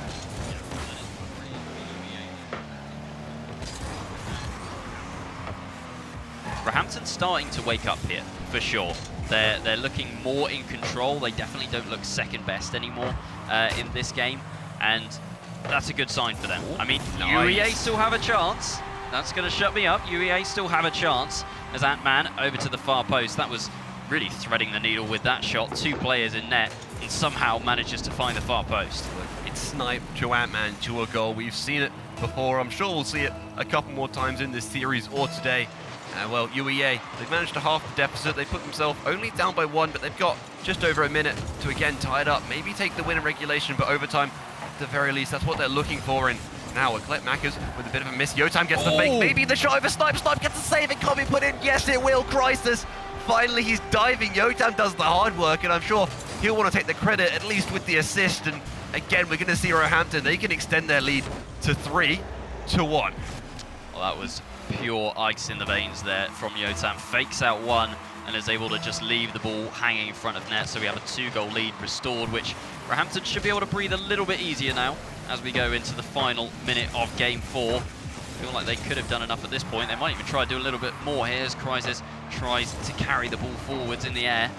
Roehampton's starting to wake up here, for sure. They're looking more in control. They definitely don't look second best anymore in this game, and that's a good sign for them. I mean, Nice. UEA still have a chance. That's going to shut me up. UEA still have a chance as Ant-Man over to the far post. That was really threading the needle with that shot. 2 players in net and somehow manages to find the far post. It's sniped to Ant-Man to a goal. We've seen it before. I'm sure we'll see it a couple more times in this series or today. Well, UEA, they've managed to half the deficit. They put themselves only down by 1, but they've got just over a minute to again tie it up. Maybe take the win in regulation, but overtime, at the very least, that's what they're looking for. And now, Eclet Mackers with a bit of a miss. Yotam gets the fake. Maybe the shot over Snipe. Snipe gets the save. It can't be put in. Yes, it will. Crisis. Finally, he's diving. Yotam does the hard work, and I'm sure he'll want to take the credit, at least with the assist. And again, we're going to see Roehampton. They can extend their lead to 3-1. Well, that was pure ice in the veins there from Yotam. Fakes out 1 and is able to just leave the ball hanging in front of net. So we have a 2-goal lead restored, which Roehampton should be able to breathe a little bit easier now as we go into the final minute of game 4. I feel like they could have done enough at this point. They might even try to do a little bit more here as Crisis tries to carry the ball forwards in the air.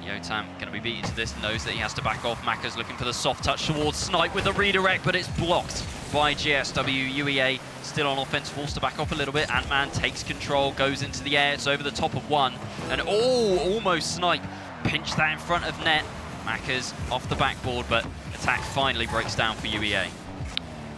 Yotam going to be beaten to this, knows that he has to back off. Macca's looking for the soft touch towards Snipe with the redirect, but it's blocked by GSW. UEA still on offense, forced to back off a little bit. Ant-Man takes control, goes into the air. It's over the top of 1. And almost Snipe pinched that in front of net. Macca's off the backboard, but attack finally breaks down for UEA.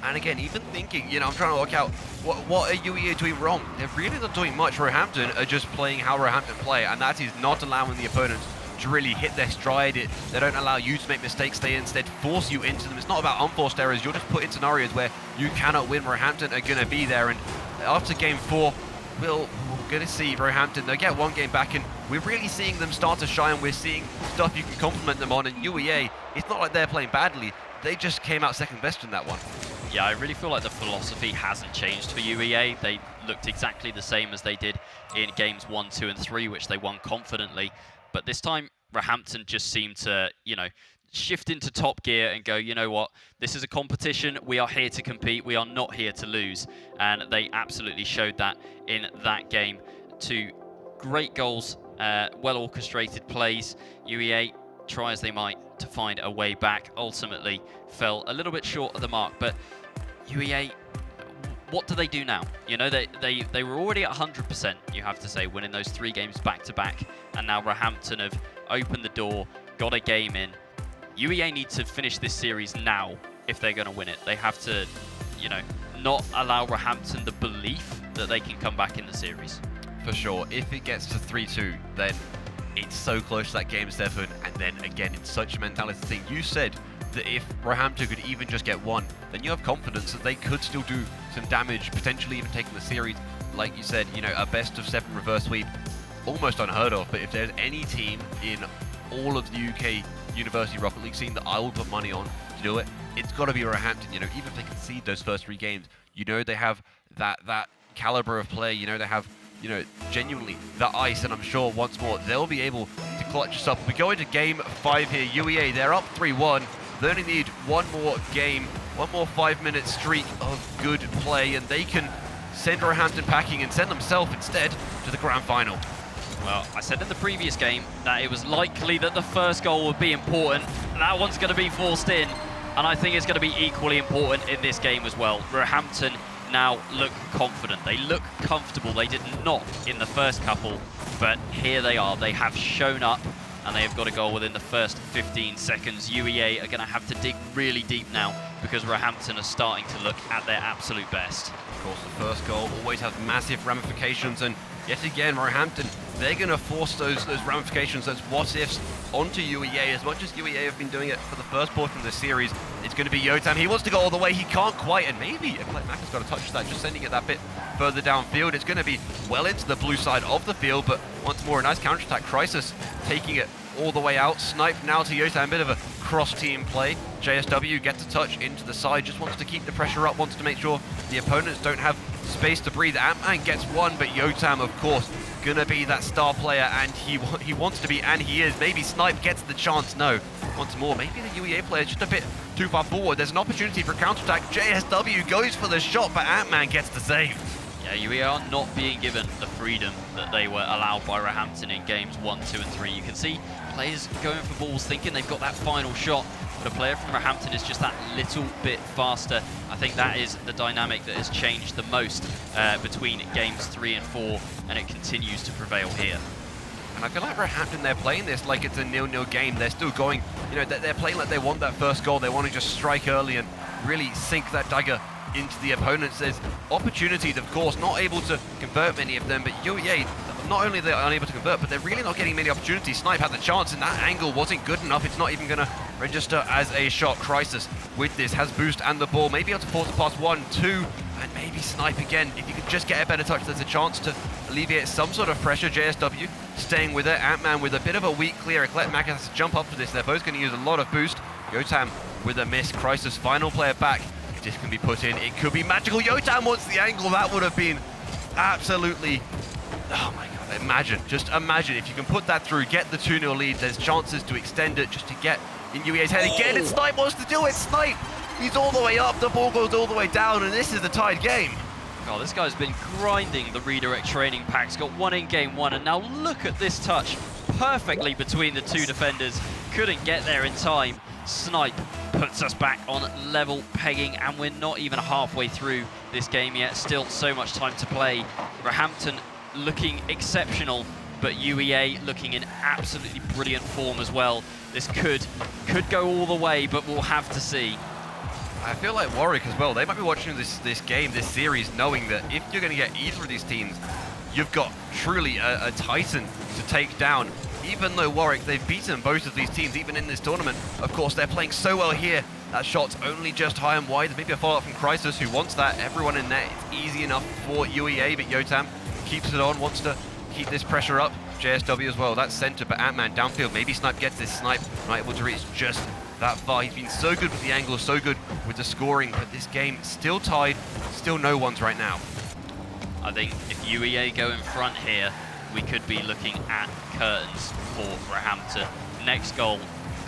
And again, even thinking, you know, I'm trying to work out what are UEA doing wrong. They're really not doing much. Roehampton are just playing how Roehampton play, and that is not allowing the opponents to really hit their stride. They don't allow you to make mistakes. They instead force you into them. It's not about unforced errors. You're just put in scenarios where you cannot win. Roehampton are going to be there. And after game 4, we're going to see Roehampton. They'll get 1 game back, and we're really seeing them start to shine. We're seeing stuff you can compliment them on. And UEA, it's not like they're playing badly. They just came out second best in that one. Yeah, I really feel like the philosophy hasn't changed for UEA. They looked exactly the same as they did in games 1, 2, and 3, which they won confidently. But this time, Roehampton just seemed to, you know, shift into top gear and go, you know what, this is a competition. We are here to compete. We are not here to lose. And they absolutely showed that in that game. 2 great goals, well-orchestrated plays. UEA, try as they might to find a way back, ultimately fell a little bit short of the mark. But UEA, what do they do now? You know, they were already at 100%, you have to say, winning those 3 games back-to-back. And now Roehampton have opened the door, got a game in. UEA need to finish this series now if they're going to win it. They have to, you know, not allow Roehampton the belief that they can come back in the series. For sure. If it gets to 3-2, then it's so close to that game 7. And then again, it's such a mentality thing. You said that if Roehampton could even just get 1, then you have confidence that they could still do some damage, potentially even taking the series. Like you said, you know, a best of 7 reverse sweep, almost unheard of. But if there's any team in all of the UK University Rocket League scene that I will put money on to do it, it's got to be Roehampton. You know, even if they concede those first 3 games, you know they have that caliber of play. You know they have, you know, genuinely the ice, and I'm sure once more they'll be able to clutch us up. We go into game 5 here. UEA, they're up 3-1. They only need 1 more game, 1 more 5-minute streak of good play, and they can send Roehampton packing and send themselves instead to the grand final. Well, I said in the previous game that it was likely that the first goal would be important. That one's going to be forced in, and I think it's going to be equally important in this game as well. Roehampton now look confident. They look comfortable. They did not in the first couple, but here they are. They have shown up, and they have got a goal within the first 15 seconds. UEA are going to have to dig really deep now because Roehampton are starting to look at their absolute best. Of course, the first goal always has massive ramifications, and yet again, Roehampton, they're going to force those ramifications, those what-ifs onto UEA. As much as UEA have been doing it for the first portion of the series, it's going to be Yotam. He wants to go all the way. He can't quite, and maybe Eclet Mack has got a touch that, just sending it that bit further downfield. It's going to be well into the blue side of the field, but once more, a nice counter-attack. Crisis taking it all the way out. Snipe now to Yotam, a bit of a cross-team play. JSW gets a touch into the side, just wants to keep the pressure up, wants to make sure the opponents don't have space to breathe. Ant-Man gets one, but Yotam, of course, gonna be that star player, and he wants to be, and he is. Maybe Snipe gets the chance. No. Once more, maybe the UEA player just a bit too far forward. There's an opportunity for a counter-attack. JSW goes for the shot, but Ant-Man gets the save. Yeah, UE are not being given the freedom that they were allowed by Roehampton in games 1, 2, and 3. You can see players going for balls, thinking they've got that final shot, but a player from Roehampton is just that little bit faster. I think that is the dynamic that has changed the most between games 3 and 4, and it continues to prevail here. And I feel like Roehampton, they're playing this like it's a 0-0 game. They're still going, you know, they're playing like they want that first goal. They want to just strike early and really sink that dagger into the opponents. There's opportunities, of course, not able to convert many of them, but UEA, not only they're unable to convert, but they're really not getting many opportunities. Snipe had the chance, and that angle wasn't good enough. It's not even going to register as a shot. Crisis with this has boost and the ball, maybe able to force it past 1, 2, and maybe Snipe again. If you could just get a better touch, there's a chance to alleviate some sort of pressure. JSW staying with it. Ant-Man with a bit of a weak clear. Eclecmac has to jump up for this. They're both going to use a lot of boost. Yotam with a miss. Crisis, final player back. If this can be put in, it could be magical. Yotam wants the angle. That would have been absolutely... Oh my god, imagine. Just imagine if you can put that through, get the 2-0 lead. There's chances to extend it just to get in UEA's head again. And Snipe wants to do it. Snipe, he's all the way up. The ball goes all the way down, and this is the tied game. Oh, this guy's been grinding the redirect training packs. Got one in game 1, and now look at this touch. Perfectly between the two defenders. Couldn't get there in time. Snipe puts us back on level pegging, and we're not even halfway through this game yet. Still so much time to play. Roehampton looking exceptional, but UEA looking in absolutely brilliant form as well. This could go all the way, but we'll have to see. I feel like Warwick as well. They might be watching this game, this series, knowing that if you're going to get either of these teams, you've got truly a titan to take down. Even though Warwick, they've beaten both of these teams, even in this tournament. Of course, they're playing so well here. That shot's only just high and wide. Maybe a follow-up from Crisis, who wants that. Everyone in there, it's easy enough for UEA, but Yotam keeps it on, wants to keep this pressure up. JSW as well, that's center, but Ant-Man downfield. Maybe Snipe gets this. Snipe not able to reach just that far. He's been so good with the angle, so good with the scoring, but this game still tied, still no one's right now. I think if UEA go in front here, we could be looking at curtains for Roehampton. Next goal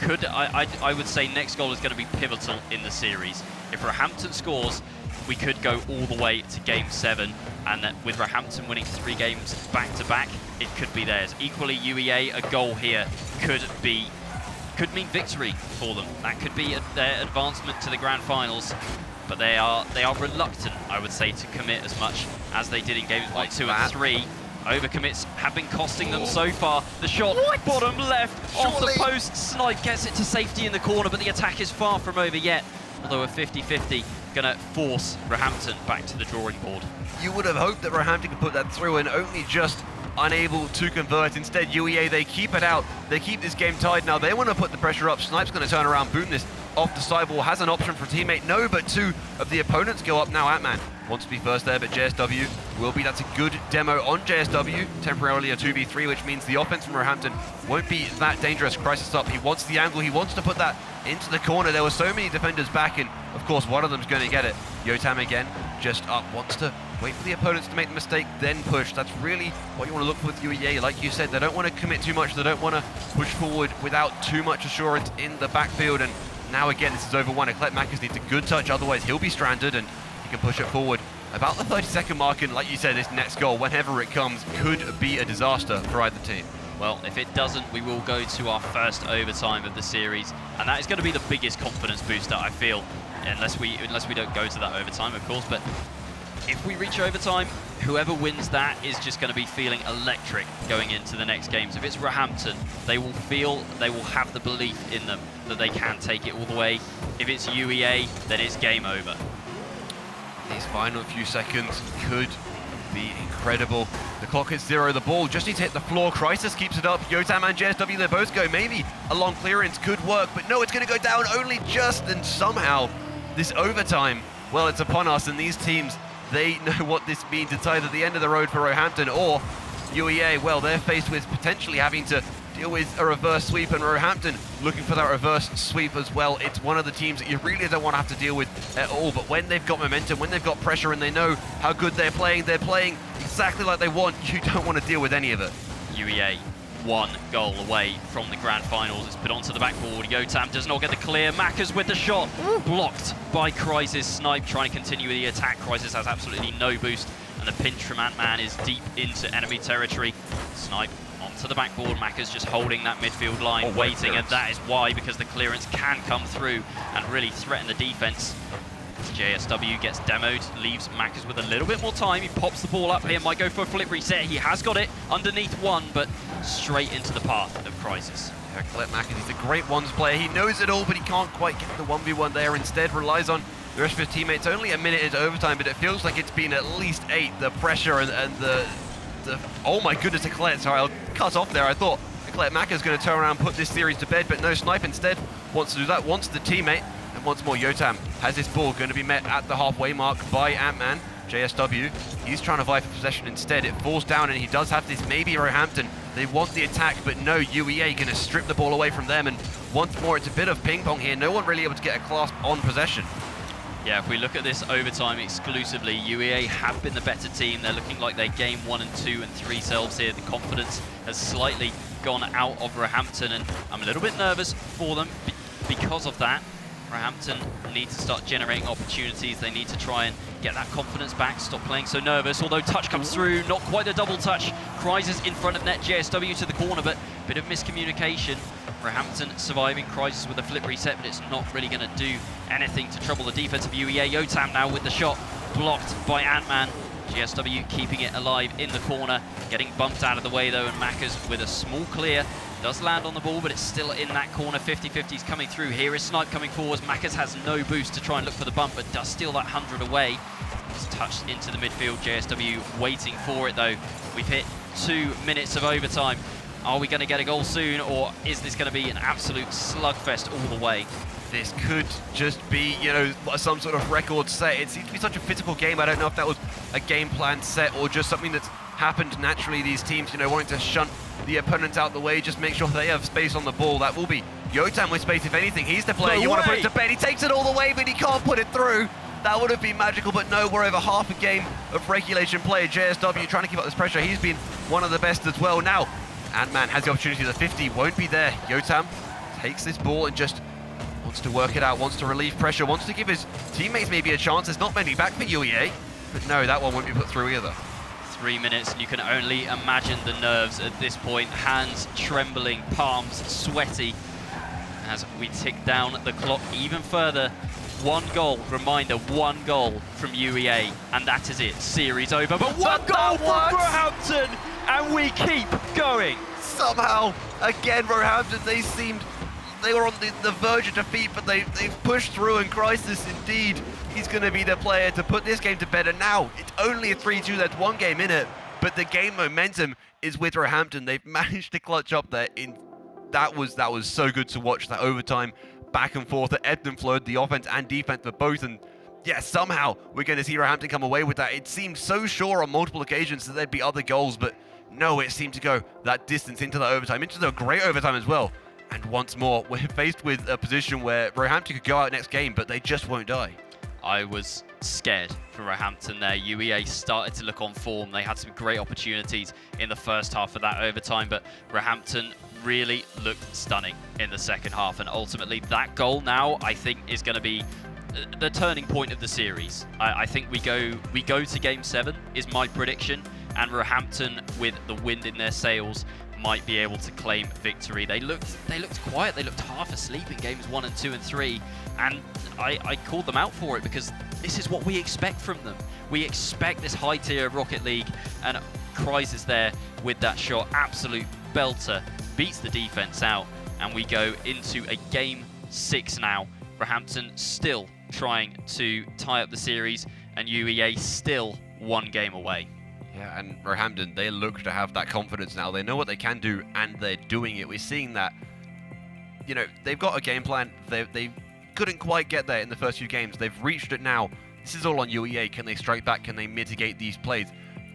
could, I would say next goal is going to be pivotal in the series. If Roehampton scores, we could go all the way to game 7, and with Roehampton winning 3 games back-to-back, it could be theirs. Equally, UEA, a goal here could mean victory for them. That could be their advancement to the grand finals, but they are reluctant, I would say, to commit as much as they did in games 1, 2, and 3. Overcommits have been costing them so far. The shot, bottom left, off the post. Snipe gets it to safety in the corner, but the attack is far from over yet. Although a 50-50 gonna force Roehampton back to the drawing board. You would have hoped that Roehampton could put that through, and only just unable to convert. Instead, UEA, they keep it out. They keep this game tied now. They want to put the pressure up. Snipe's going to turn around, boom this off the sideball. Has an option for a teammate. No, but 2 of the opponents go up now. Ant-Man wants to be first there, but JSW will be. That's a good demo on JSW. Temporarily a 2v3, which means the offense from Roehampton won't be that dangerous. Crisis up. He wants the angle. He wants to put that into the corner. There were so many defenders back, and of course, one of them's going to get it. Yotam again, just up. Wants to wait for the opponents to make the mistake, then push. That's really what you want to look for with UEA. Like you said, they don't want to commit too much. They don't want to push forward without too much assurance in the backfield. And now again, this is over 1. Eclecmac needs a good touch, otherwise he'll be stranded, and he can push it forward about the 30-second mark. And like you said, this next goal, whenever it comes, could be a disaster for either team. Well, if it doesn't, we will go to our first overtime of the series, and that is going to be the biggest confidence booster, I feel, unless we don't go to that overtime, of course. But if we reach overtime, whoever wins that is just going to be feeling electric going into the next games. If it's Roehampton, they will have the belief in them that they can take it all the way. If it's UEA, then it's game over. These final few seconds could be incredible. The clock hits 0. The ball just needs to hit the floor. Crisis keeps it up. Yotam and JSW, they both go. Maybe a long clearance could work, but no, it's going to go down only just. And somehow this overtime, well, it's upon us. And these teams, they know what this means. It's either the end of the road for Roehampton or UEA. Well, they're faced with potentially having to deal with a reverse sweep, and Roehampton looking for that reverse sweep as well. It's one of the teams that you really don't want to have to deal with at all, but when they've got momentum, when they've got pressure and they know how good they're playing exactly like they want, you don't want to deal with any of it. UEA 1 goal away from the grand finals. It's put onto the backboard. Yotam does not get the clear. Mackers with the shot, blocked by Krysis. Snipe trying to continue with the attack. Krysis has absolutely no boost, and the pinch from Ant-Man is deep into enemy territory. Snipe onto the backboard. Mackers just holding that midfield line, waiting, and that is why, because the clearance can come through and really threaten the defense. JSW gets demoed, leaves Mackers with a little bit more time. He pops the ball up here, might go for a flip reset. He has got it underneath one, but straight into the path of Krysis. Yeah, Colette Mackers, he's a great ones player. He knows it all, but he can't quite get the 1v1 there. Instead, relies on the rest of his teammates. Only a minute into overtime, but it feels like it's been at least 8. The pressure and the oh my goodness, Colette. Sorry, I'll cut off there. I thought Colette Mackers going to turn around and put this series to bed, but no, Snipe instead wants to do that, wants the teammate. And once more, Yotam has this ball, going to be met at the halfway mark by Ant-Man. JSW, he's trying to vie for possession instead. It falls down, and he does have this, maybe Roehampton. They want the attack, but no, UEA going to strip the ball away from them. And once more, it's a bit of ping pong here. No one really able to get a clasp on possession. Yeah, if we look at this overtime exclusively, UEA have been the better team. They're looking like their game 1 and 2 and 3 selves here. The confidence has slightly gone out of Roehampton, and I'm a little bit nervous for them because of that. Roehampton need to start generating opportunities. They need to try and get that confidence back, stop playing so nervous. Although touch comes through, not quite a double touch. Krysis in front of net, JSW to the corner, but a bit of miscommunication. Roehampton surviving, Krysis with a flip reset, but it's not really going to do anything to trouble the defense of UEA. Yotam now with the shot, blocked by Ant-Man. GSW keeping it alive in the corner, getting bumped out of the way though, and Mackers with a small clear. Does land on the ball, but it's still in that corner. 50-50's coming through. Here is Snipe coming forwards. Mackers has no boost to try and look for the bump, but does steal that 100 away. It's touched into the midfield. JSW waiting for it though. We've hit 2 minutes of overtime. Are we going to get a goal soon, or is this going to be an absolute slugfest all the way? This could just be, you know, some sort of record set. It seems to be such a physical game. I don't know if that was a game plan set or just something that's happened naturally. These teams, you know, wanting to shunt the opponents out the way, just make sure they have space on the ball. That will be Yotam with space, if anything. He's the player you want to put it to bed. He takes it all the way, but he can't put it through. That would have been magical, but no, we're over half a game of regulation play. JSW trying to keep up this pressure. He's been one of the best as well. Now, Ant-Man has the opportunity. The 50 won't be there. Yotam takes this ball and just wants to work it out, wants to relieve pressure, wants to give his teammates maybe a chance. There's not many back for UEA, but no, that one won't be put through either. 3 minutes, and you can only imagine the nerves at this point. Hands trembling, palms sweaty as we tick down the clock even further. 1 goal, reminder, 1 goal from UEA, and that is it. Series over, but 1 goal from Roehampton, and we keep going. Somehow, again, Roehampton, they were on the verge of defeat, but they've pushed through, and Krysis, indeed, he's going to be the player to put this game to bed. And now, it's only a 3-2, that's 1 game in it, but the game momentum is with Roehampton. They've managed to clutch up there. That was so good to watch, that overtime back and forth, that ebbed and flowed, the offense and defense for both. And yeah, somehow we're going to see Roehampton come away with that. It seemed so sure on multiple occasions that there'd be other goals, but no, it seemed to go that distance into the overtime, into the great overtime as well. And once more, we're faced with a position where Roehampton could go out next game, but they just won't die. I was scared for Roehampton there. UEA started to look on form. They had some great opportunities in the first half of that overtime, but Roehampton really looked stunning in the second half. And ultimately, that goal now, I think, is going to be the turning point of the series. I think we go to Game 7, is my prediction, and Roehampton, with the wind in their sails, might be able to claim victory. They looked quiet. They looked half asleep in games 1 and 2 and 3, and I called them out for it because this is what we expect from them. We expect this high tier of Rocket League, and Krysis there with that shot, absolute belter, beats the defense out, and we go into a Game 6 now. Roehampton still trying to tie up the series, and UEA still 1 game away. Yeah, and Roehampton, they look to have that confidence now. They know what they can do, and they're doing it. We're seeing that, you know, they've got a game plan. They couldn't quite get there in the first few games. They've reached it now. This is all on UEA. Can they strike back? Can they mitigate these plays?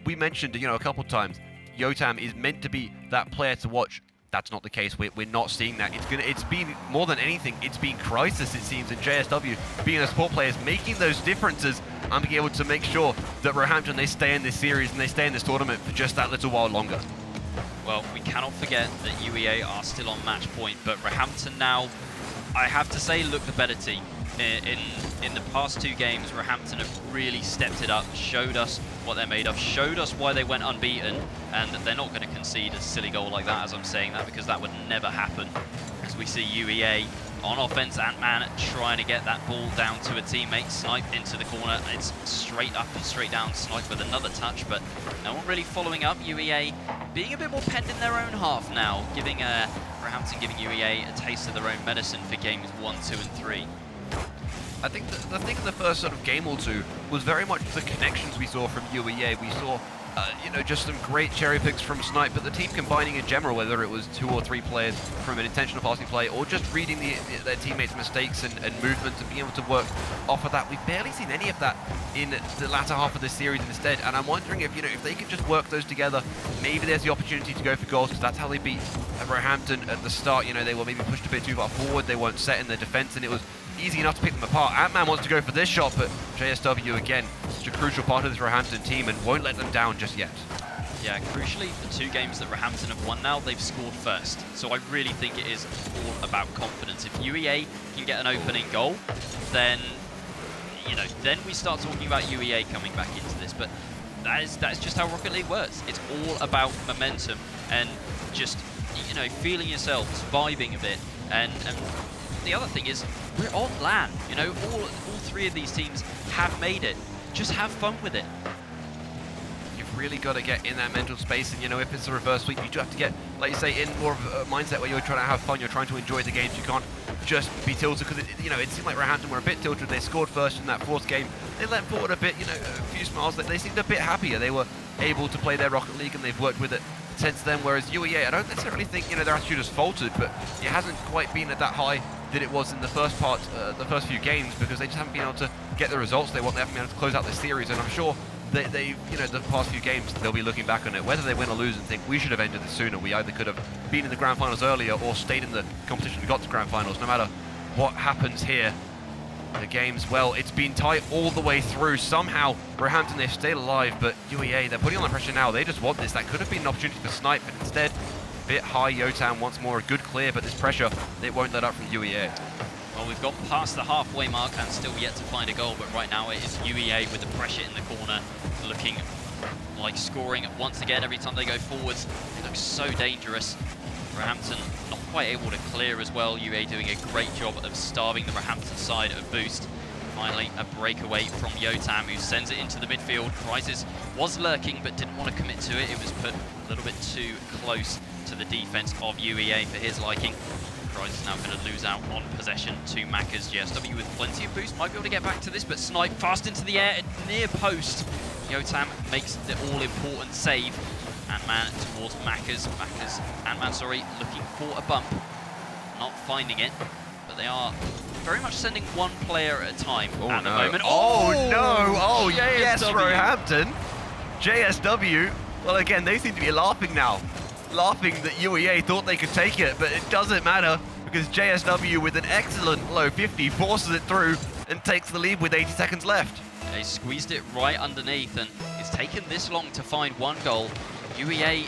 We mentioned, a couple times, Yotam is meant to be that player to watch. That's not the case. We're not seeing that. It's been more than anything. It's been Crisis, it seems, and JSW being a support players making those differences and being able to make sure that Roehampton, they stay in this series and they stay in this tournament for just that little while longer. Well, we cannot forget that UEA are still on match point, but Roehampton now, I have to say, look the better team. In the past 2 games, Roehampton have really stepped it up, showed us what they're made of, showed us why they went unbeaten, and they're not going to concede a silly goal like that as I'm saying that, because that would never happen. As we see UEA on offense, Ant-Man trying to get that ball down to a teammate, Snipe into the corner, it's straight up and straight down, Snipe with another touch, but no one really following up. UEA being a bit more penned in their own half now, Roehampton giving UEA a taste of their own medicine for games 1, 2 and 3. I think the thing in the first sort of game or two was very much the connections we saw from UEA. We saw, just some great cherry picks from Snipe, but the team combining in general, whether it was 2 or 3 players from an intentional passing play or just reading their teammates' mistakes and movements and being able to work off of that. We've barely seen any of that in the latter half of this series instead, and I'm wondering if, if they could just work those together, maybe there's the opportunity to go for goals, because that's how they beat Roehampton at the start. They were maybe pushed a bit too far forward, they weren't set in their defense, and it was easy enough to pick them apart. Ant-Man wants to go for this shot, but JSW again, such a crucial part of this Roehampton team and won't let them down just yet. Yeah, crucially, the 2 games that Roehampton have won now, they've scored first. So I really think it is all about confidence. If UEA can get an opening goal, then, then we start talking about UEA coming back into this. But that is just how Rocket League works. It's all about momentum and just, feeling yourselves, vibing a bit. And the other thing is, we're on LAN. All 3 of these teams have made it. Just have fun with it. You've really got to get in that mental space, and if it's a reverse sweep, you do have to get, like you say, in more of a mindset where you're trying to have fun, you're trying to enjoy the games. You can't just be tilted, because it seemed like Roehampton were a bit tilted. They scored first in that 4th game. They leant forward a bit, a few smiles. They seemed a bit happier. They were able to play their Rocket League, and they've worked with it since then. Whereas UEA, I don't necessarily think their attitude has faltered, but it hasn't quite been at that high that it was in the first part, the first few games, because they just haven't been able to get the results they want. They haven't been able to close out this series, and I'm sure they've, the past few games, they'll be looking back on it, whether they win or lose, and think we should have ended this sooner. We either could have been in the grand finals earlier or stayed in the competition and got to grand finals. No matter what happens here, the games, well, it's been tight all the way through. Somehow, Roehampton, they've stayed alive, but UEA, they're putting on the pressure now. They just want this. That could have been an opportunity for Snipe, but instead, bit high. Yotam once more, a good clear, but this pressure, they won't let up from UEA. Well, we've got past the halfway mark and still yet to find a goal, but right now it is UEA with the pressure in the corner, looking like scoring once again every time they go forwards. It looks so dangerous. Roehampton not quite able to clear as well. UEA doing a great job of starving the Roehampton side of boost. Finally, a breakaway from Yotam, who sends it into the midfield. Crisis was lurking, but didn't want to commit to it. It was put a little bit too close to the defense of UEA for his liking. Crisis now going to lose out on possession to Mackers. JSW with plenty of boost, might be able to get back to this, but Snipe fast into the air, near post. Yotam makes the all-important save. Ant-Man towards Mackers. Ant-Man, looking for a bump. Not finding it, but they are very much sending one player at a time at the moment. Oh no! Oh JSW. Yes, Roehampton. JSW, well again, they seem to be laughing now. Laughing that UEA thought they could take it, but it doesn't matter, because JSW with an excellent low 50 forces it through and takes the lead with 80 seconds left. They squeezed it right underneath, and it's taken this long to find one goal. UEA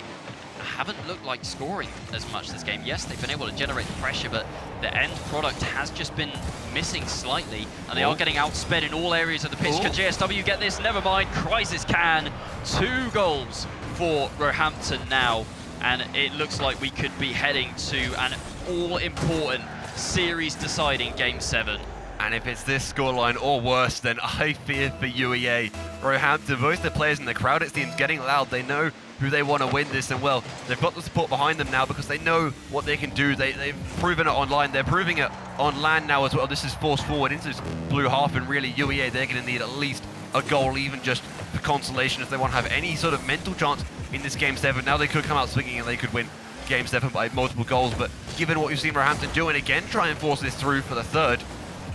haven't looked like scoring as much this game. Yes, they've been able to generate the pressure, but the end product has just been missing slightly, and they are getting outsped in all areas of the pitch. Can JSW get this? Never mind, Crisis can. 2 goals for Roehampton now, and it looks like we could be heading to an all-important series-deciding Game 7. And if it's this scoreline or worse, then I fear for UEA. Roehampton, both the players in the crowd, it seems, getting loud. They know who they want to win this, and well, they've got the support behind them now because they know what they can do. They've proven it online. They're proving it on LAN now as well. This is forced forward into this blue half, and really UEA, they're going to need at least a goal, even just for consolation, if they want to have any sort of mental chance in this Game 7. Now they could come out swinging and they could win Game 7 by multiple goals, but given what you've seen Roehampton do, and again try and force this through for the 3rd,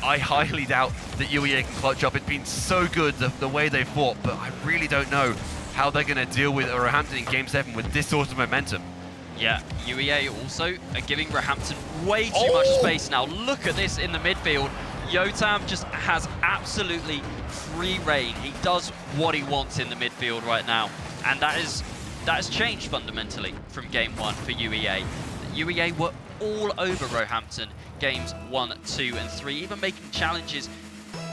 I highly doubt that UEA can clutch up. It's been so good the way they fought, but I really don't know how they're going to deal with Roehampton in Game 7 with this sort of momentum. Yeah, UEA also are giving Roehampton way too much space now. Look at this in the midfield. Yotam just has absolutely free reign. He does what he wants in the midfield right now. And that has changed fundamentally from Game 1 for UEA. UEA were all over Roehampton games 1, 2 and 3, even making challenges,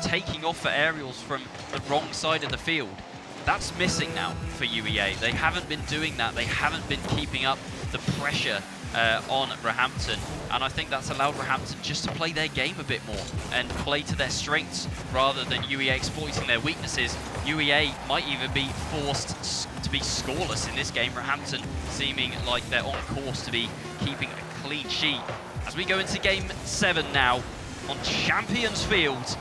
taking off for aerials from the wrong side of the field. That's missing now for UEA. They haven't been doing that. They haven't been keeping up the pressure on Roehampton, and I think that's allowed Roehampton just to play their game a bit more and play to their strengths rather than UEA exploiting their weaknesses. UEA might even be forced to be scoreless in this game. Roehampton seeming like they're on course to be keeping a clean sheet. As we go into Game 7 now on Champions Field.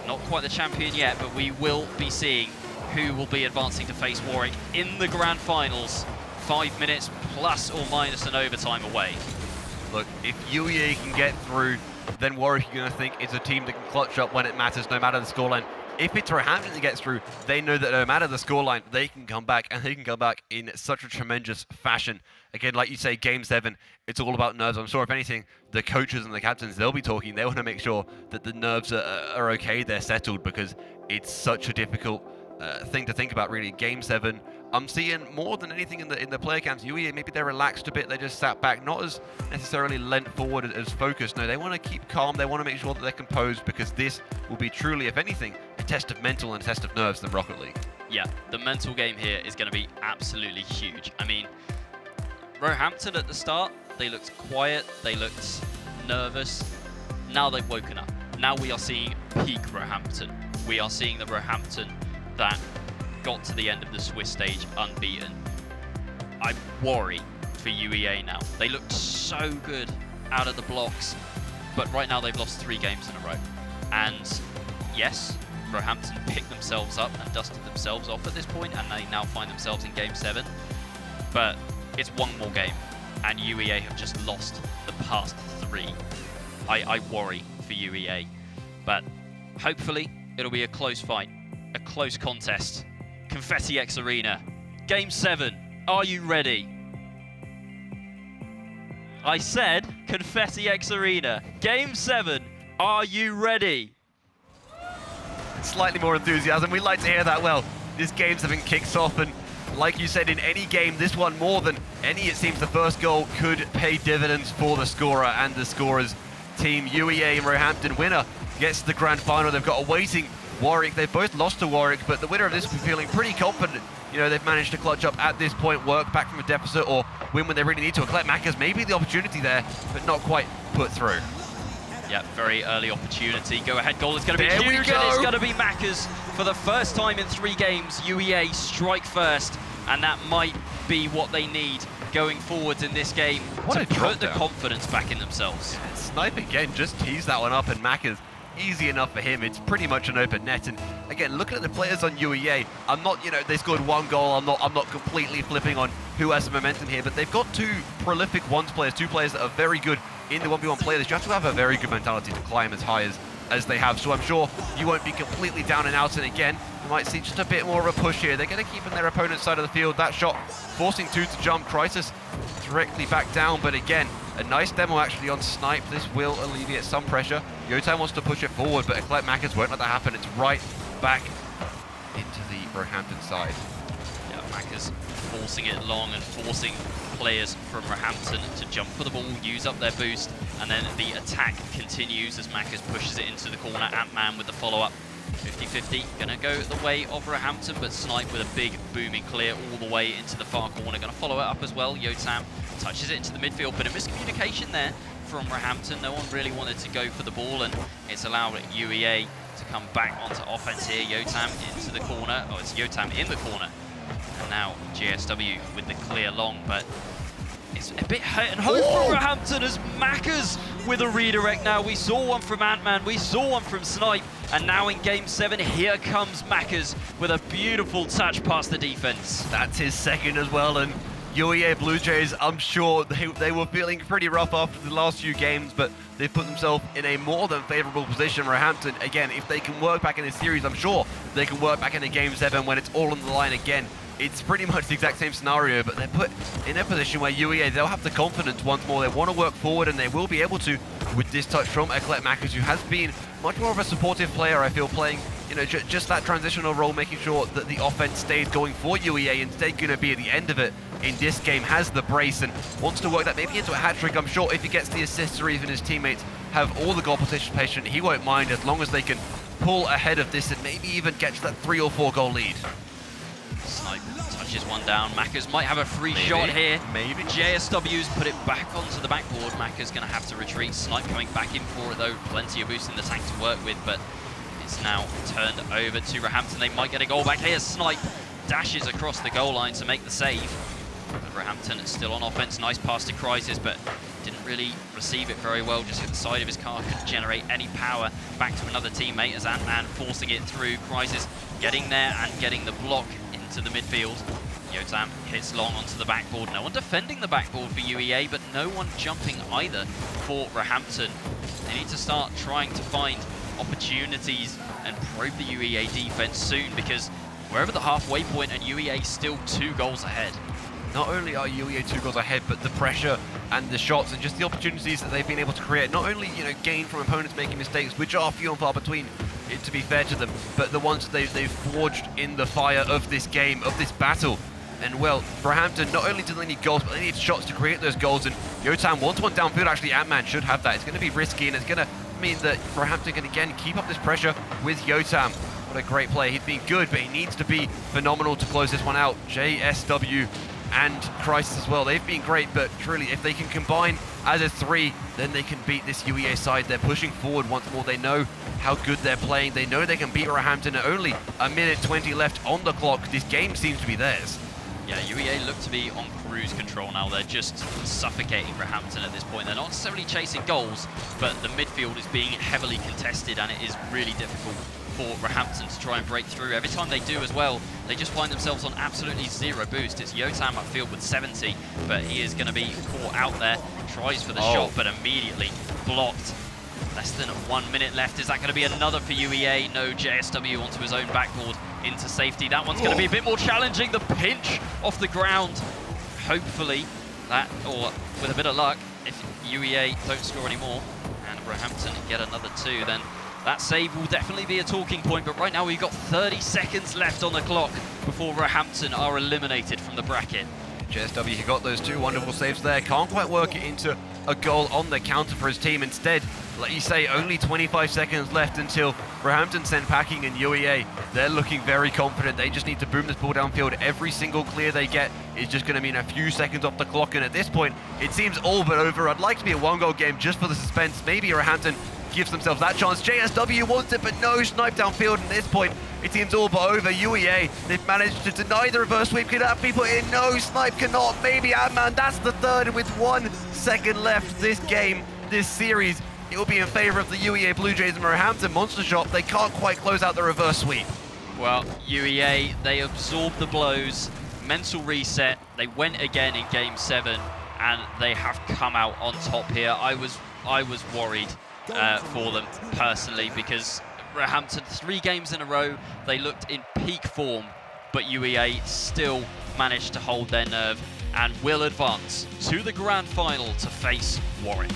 Not quite the champion yet, but we will be seeing who will be advancing to face Warwick in the grand finals. 5 minutes plus or minus an overtime away. Look, if UEA can get through, then Warwick are going to think it's a team that can clutch up when it matters, no matter the scoreline. If it's Roehampton that gets through, they know that no matter the scoreline, they can come back, and they can come back in such a tremendous fashion. Again, like you say, Game 7, it's all about nerves. I'm sure, if anything, the coaches and the captains, they'll be talking. They want to make sure that the nerves are okay, they're settled, because it's such a difficult thing to think about, really. Game 7, I'm seeing more than anything in the player camps. UEA, maybe they're relaxed a bit. They just sat back, not as necessarily leant forward as focused. No, they want to keep calm. They want to make sure that they're composed, because this will be truly, if anything, a test of mental and a test of nerves than Rocket League. Yeah, the mental game here is going to be absolutely huge. I mean, Roehampton at the start, they looked quiet, they looked nervous. Now they've woken up. Now we are seeing peak Roehampton. We are seeing the Roehampton that got to the end of the Swiss stage unbeaten. I worry for UEA now. They looked so good out of the blocks, but right now they've lost 3 games in a row. And yes, Roehampton picked themselves up and dusted themselves off at this point, and they now find themselves in Game 7. But it's one more game, and UEA have just lost the past 3. I worry for UEA, but hopefully it'll be a close fight, a close contest. Confetti X Arena, Game 7, are you ready? I said Confetti X Arena, Game 7, are you ready? Slightly more enthusiasm, we like to hear that. Well, this game's having kicks off, and like you said, in any game, this one more than any, it seems the first goal could pay dividends for the scorer and the scorer's team. UEA and Roehampton, winner gets to the grand final. They've got a waiting Warwick. They've both lost to Warwick, but the winner of this will be feeling pretty confident. You know, they've managed to clutch up at this point, work back from a deficit, or win when they really need to. And collect Macca's maybe the opportunity there, but not quite put through. Yeah, very early opportunity. Go ahead goal is going to be There we huge, go. and it's going to be Macca's for the first time in 3 games. UEA strike first, and that might be what they need going forwards in this game What a to drop put the down. confidence back in themselves. Snipe again, just tease that one up, and Macca's easy enough for him. It's pretty much an open net. And again, looking at the players on UEA, I'm not, you know, they scored 1 goal. I'm not completely flipping on who has the momentum here, but they've got 2 prolific ones players, 2 players that are very good in the 1v1 play. You have to have a very good mentality to climb as high as they have. So I'm sure you won't be completely down and out. And again, you might see just a bit more of a push here. They're going to keep in their opponent's side of the field. That shot forcing 2 to jump. Crisis directly back down, but again, a nice demo actually on Snipe. This will alleviate some pressure. Yotam wants to push it forward, but Eclat Macca's won't let that happen. It's right back into the Roehampton side. Yeah, Macca's forcing it long and forcing players from Roehampton to jump for the ball, use up their boost, and then the attack continues as Macca's pushes it into the corner. Ant-Man with the follow-up. 50-50, gonna go the way of Roehampton, but Snipe with a big booming clear all the way into the far corner. Gonna follow it up as well. Yotam touches it into the midfield, but a miscommunication there from Roehampton. No one really wanted to go for the ball, and it's allowed UEA to come back onto offense here. Yotam into the corner. Oh, it's Yotam in the corner. And now GSW with the clear long, but it's a bit hurt and hope from Roehampton as Macca's with a redirect now. We saw one from Ant-Man, we saw one from Snipe, and now in Game 7, here comes Macca's with a beautiful touch past the defense. That's his second as well, and UEA Blue Jays, I'm sure they were feeling pretty rough after the last few games, but they've put themselves in a more than favourable position. Roehampton, again, if they can work back in this series, I'm sure they can work back into Game 7 when it's all on the line again. It's pretty much the exact same scenario, but they're put in a position where UEA, they'll have the confidence once more. They want to work forward, and they will be able to with this touch from Eclat Mackers, who has been much more of a supportive player, I feel, playing just that transitional role, making sure that the offense stays going for UEA. Instead, going to be at the end of it in this game, has the brace and wants to work that maybe into a hat-trick. I'm sure if he gets the assist or even his teammates have all the goal participation, he won't mind as long as they can pull ahead of this and maybe even get to that 3 or 4 goal lead. Snipe touches one down. Mackers might have a free shot here. Maybe. JSW's put it back onto the backboard. Mackers going to have to retreat. Snipe coming back in for it though. Plenty of boost in the tank to work with, but it's now turned over to Roehampton. They might get a goal back here. Snipe dashes across the goal line to make the save. But Roehampton is still on offense. Nice pass to Crisis, but didn't really receive it very well. Just hit the side of his car. Couldn't generate any power back to another teammate as Ant-Man forcing it through. Crisis getting there and getting the block into the midfield. Yotam hits long onto the backboard. No one defending the backboard for UEA, but no one jumping either for Roehampton. They need to start trying to find opportunities and probe the UEA defense soon, because we're over the halfway point and UEA still 2 goals ahead. Not only are UEA 2 goals ahead, but the pressure and the shots and just the opportunities that they've been able to create, not only gain from opponents making mistakes, which are few and far between, to be fair to them, but the ones that they've forged in the fire of this game, of this battle. And well, for Roehampton, not only do they need goals, but they need shots to create those goals. And Yotam wants one downfield. Actually, Ant-Man should have that. It's going to be risky, and it's going to mean that Roehampton can again keep up this pressure with Yotam. What a great play. He's been good, but he needs to be phenomenal to close this one out. JSW and Crisis as well. They've been great, but truly, if they can combine as a 3, then they can beat this UEA side. They're pushing forward once more. They know how good they're playing. They know they can beat Roehampton at only 1:20 left on the clock. This game seems to be theirs. Yeah, UEA look to be on cruise control now. They're just suffocating Roehampton at this point. They're not necessarily chasing goals, but the midfield is being heavily contested, and it is really difficult for Roehampton to try and break through. Every time they do as well, they just find themselves on absolutely 0 boost. It's Yotam upfield with 70, but he is going to be caught out there. Tries for the shot, but immediately blocked. Less than 1 minute left. Is that going to be another for UEA? No, JSW onto his own backboard into safety. That one's going to be a bit more challenging. The pinch off the ground. Hopefully that, or with a bit of luck, if UEA don't score anymore and Roehampton get another 2, then that save will definitely be a talking point. But right now we've got 30 seconds left on the clock before Roehampton are eliminated from the bracket. JSW, he got those 2 wonderful saves there. Can't quite work it into a goal on the counter for his team. Instead, like you say, only 25 seconds left until Roehampton send packing, and UEA, they're looking very confident. They just need to boom this ball downfield. Every single clear they get is just going to mean a few seconds off the clock, and at this point, it seems all but over. I'd like to be a 1-goal game just for the suspense. Maybe Roehampton gives themselves that chance. JSW wants it, but no snipe downfield. At this point, it seems all but over. UEA, they've managed to deny the reverse sweep. Could that be put in? No, snipe cannot. Maybe Ant-Man, that's the 3rd, and with 1 second left this game, this series, it will be in favor of the UEA Blue Jays and Roehampton Monster Shop. They can't quite close out the reverse sweep. Well, UEA, they absorbed the blows, mental reset. They went again in Game 7, and they have come out on top here. I was worried for them personally, because Roehampton 3 games in a row, they looked in peak form, but UEA still managed to hold their nerve and will advance to the grand final to face Warwick.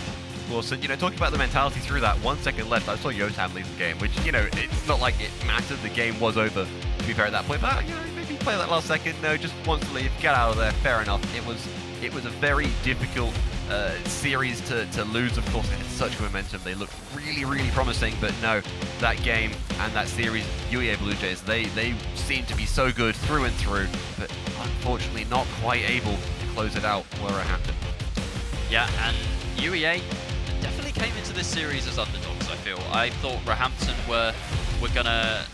Wilson, talking about the mentality through that 1 second left, I saw Yotam leave the game, which, it's not like it mattered. The game was over, to be fair, at that point. But, maybe play that last second. No, just wants to leave, get out of there. Fair enough. It was a very difficult series to lose. Of course, it had such momentum. They looked really, really promising, but no, that game and that series, UEA Blue Jays, they seem to be so good through and through, but unfortunately not quite able to close it out where Roehampton. Yeah, and UEA definitely came into this series as underdogs, I feel. I thought Roehampton were going to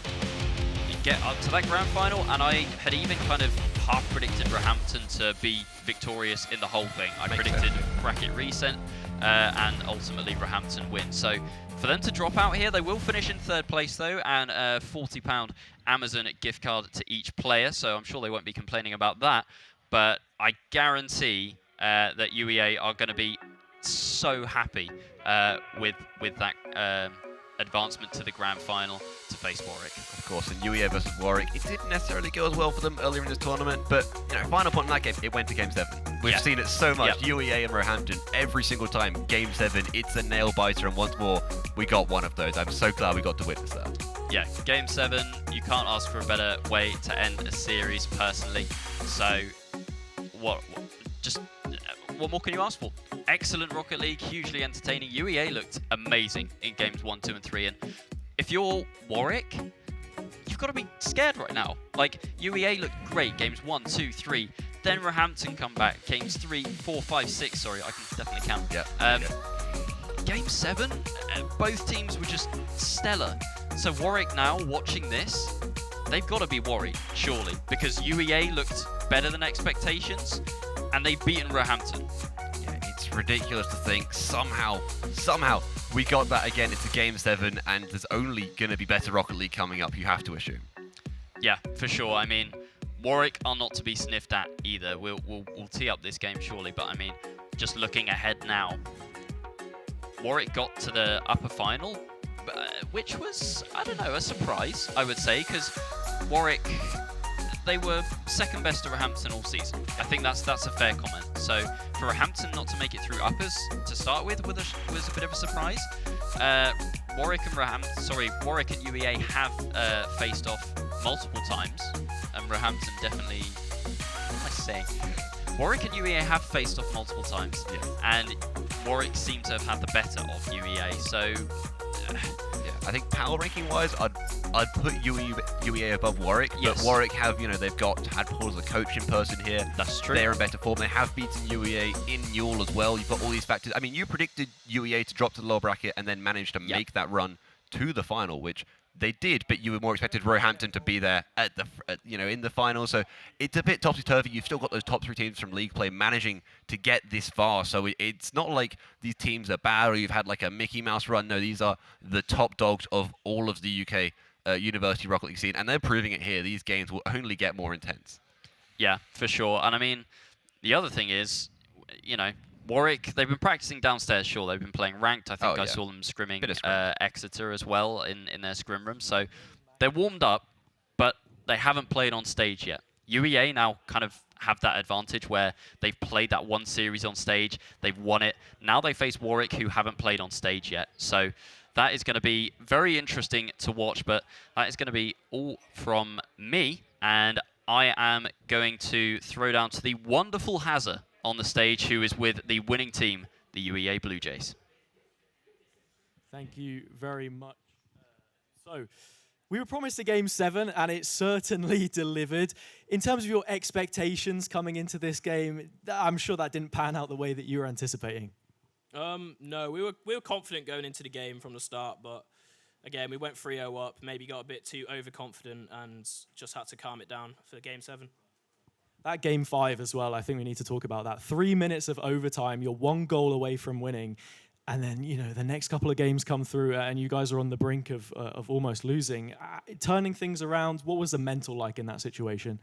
get up to that grand final, and I had even kind of half predicted Roehampton to be victorious in the whole thing. I predicted bracket reset and ultimately Roehampton win. So for them to drop out here, they will finish in 3rd place though, and a £40 Amazon gift card to each player, so I'm sure they won't be complaining about that. but I guarantee that UEA are going to be so happy with that advancement to the grand final to face Warwick. Of course, in UEA versus Warwick, it didn't necessarily go as well for them earlier in this tournament, but final point in that game, it went to Game 7. We've seen it so much. UEA and Roehampton, every single time, Game 7, it's a nail biter, and once more, we got one of those. I'm so glad we got to witness that. Yeah, Game 7, you can't ask for a better way to end a series, personally. So, what more can you ask for? Excellent Rocket League, hugely entertaining. UEA looked amazing in games 1, 2, and 3, and if you're Warwick, you've got to be scared right now. Like, UEA looked great games 1, 2, 3. Then Roehampton come back games 3, 4, 5, 6. Sorry, I can definitely count. Yeah. Game 7, both teams were just stellar. So Warwick now, watching this, they've got to be worried, surely, because UEA looked better than expectations, and they've beaten Roehampton. Yeah, it's ridiculous to think somehow we got that again into Game 7, and there's only going to be better Rocket League coming up, you have to assume. Yeah, for sure. I mean, Warwick are not to be sniffed at either. We'll tee up this game surely, but I mean, just looking ahead now, Warwick got to the upper final, which was, I don't know, a surprise, I would say, because Warwick, they were second best to Roehampton all season. I think that's a fair comment. So for Roehampton not to make it through uppers to start with was a bit of a surprise. Warwick and UEA have faced off multiple times, and Roehampton definitely. What am I saying? Warwick and UEA have faced off multiple times, and Warwick seem to have had the better of UEA. So. I think power ranking wise, I'd put UEA above Warwick, but Warwick have, they've had Paul as a coaching person here. That's true. They're in better form. They have beaten UEA in Newell as well. You've got all these factors. I mean, you predicted UEA to drop to the lower bracket and then manage to make that run to the final, which they did, but you were more expected Roehampton to be there in the final. So it's a bit topsy-turvy. You've still got those top 3 teams from league play managing to get this far. So it's not like these teams are bad or you've had like a Mickey Mouse run. No, these are the top dogs of all of the UK University Rocket League scene, and they're proving it here. These games will only get more intense. Yeah, for sure. And I mean, the other thing is, Warwick, they've been practicing downstairs, sure. They've been playing ranked. I think I saw them scrimming Exeter as well in their scrim room. So they're warmed up, but they haven't played on stage yet. UEA now kind of have that advantage where they've played that one series on stage. They've won it. Now they face Warwick, who haven't played on stage yet. So that is going to be very interesting to watch, but that is going to be all from me. And I am going to throw down to the wonderful Hazza on the stage, who is with the winning team, the UEA Blue Jays. Thank you very much. So, we were promised a Game 7, and it certainly delivered. In terms of your expectations coming into this game, I'm sure that didn't pan out the way that you were anticipating. No, we were confident going into the game from the start, but again, we went 3-0 up, maybe got a bit too overconfident, and just had to calm it down for Game 7. That Game 5 as well, I think we need to talk about that. 3 minutes of overtime, you're 1 goal away from winning. And then, the next couple of games come through and you guys are on the brink of almost losing. Turning things around, what was the mental like in that situation?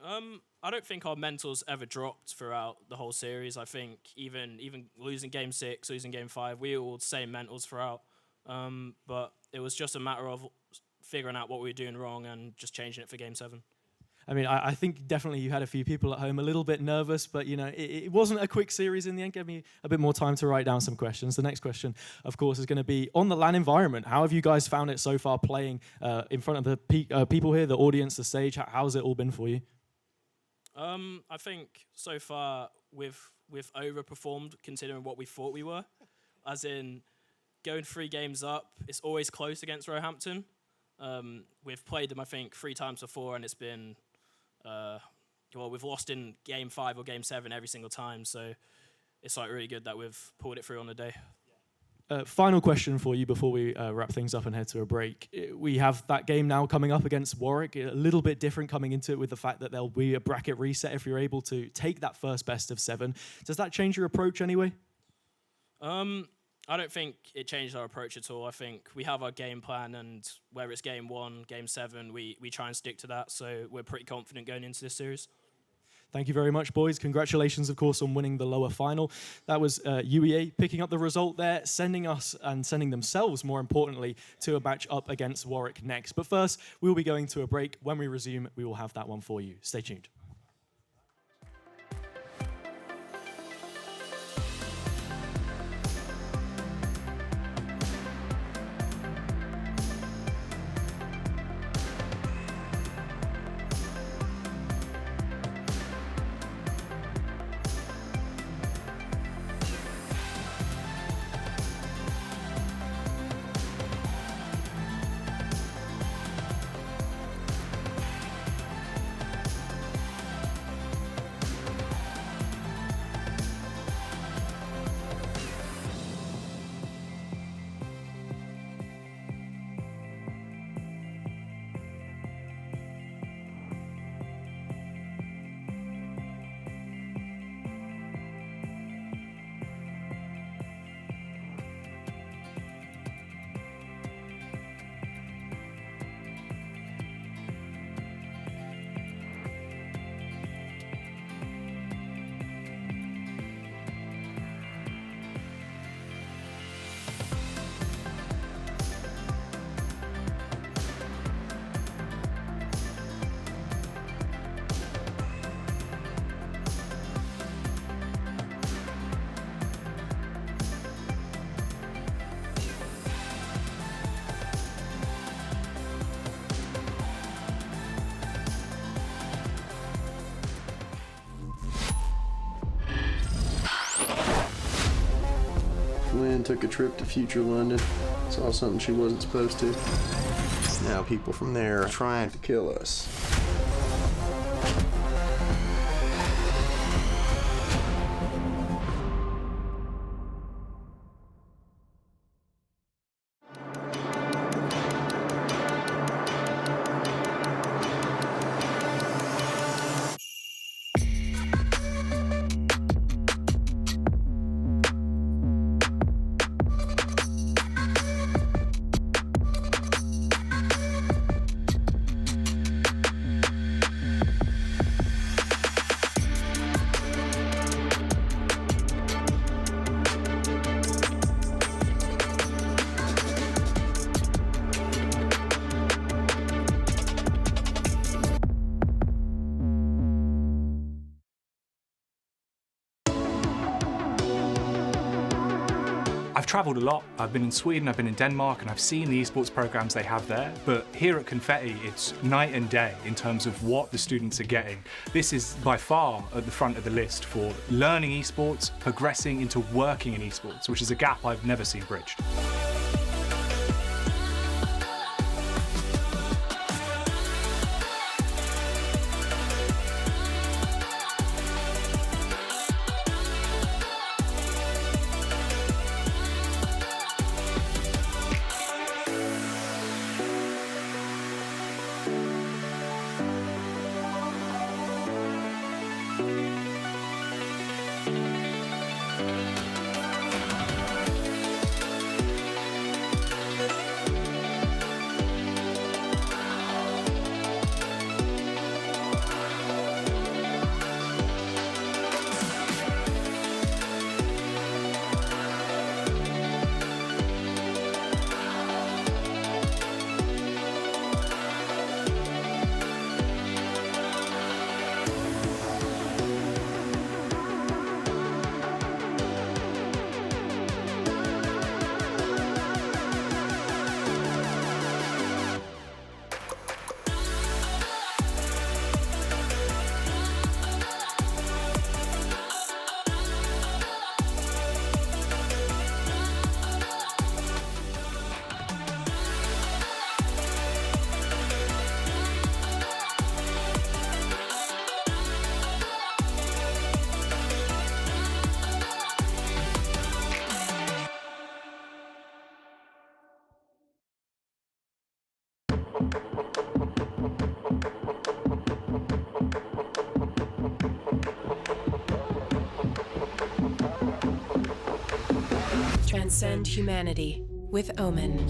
I don't think our mentals ever dropped throughout the whole series. I think even losing Game 6, losing Game 5, we were all the same mentals throughout. But it was just a matter of figuring out what we were doing wrong and just changing it for Game 7. I mean, I think definitely you had a few people at home a little bit nervous, but, it wasn't a quick series in the end. Gave me a bit more time to write down some questions. The next question, of course, is going to be on the LAN environment. How have you guys found it so far playing in front of the people here, the audience, the stage? How's it all been for you? I think so far we've overperformed considering what we thought we were. As in, going 3 games up, it's always close against Roehampton. We've played them, I think, 3 times before, and it's been... we've lost in Game 5 or Game 7 every single time, so it's really good that we've pulled it through on the day. Final question for you before we wrap things up and head to a break. We have that game now coming up against Warwick, a little bit different coming into it with the fact that there'll be a bracket reset if you're able to take that first best of 7. Does that change your approach anyway? I don't think it changed our approach at all. I think we have our game plan, and whether it's Game 1, Game 7, we try and stick to that, so we're pretty confident going into this series. Thank you very much, boys. Congratulations, of course, on winning the lower final. That was UEA picking up the result there, sending us and sending themselves, more importantly, to a match up against Warwick next. But first, we'll be going to a break. When we resume, we will have that one for you. Stay tuned. Lynn took a trip to future London, saw something she wasn't supposed to. Now people from there are trying to kill us. I've travelled a lot. I've been in Sweden, I've been in Denmark, and I've seen the esports programs they have there. But here at Confetti, it's night and day in terms of what the students are getting. This is by far at the front of the list for learning esports, progressing into working in esports, which is a gap I've never seen bridged. Transcend humanity with Omen.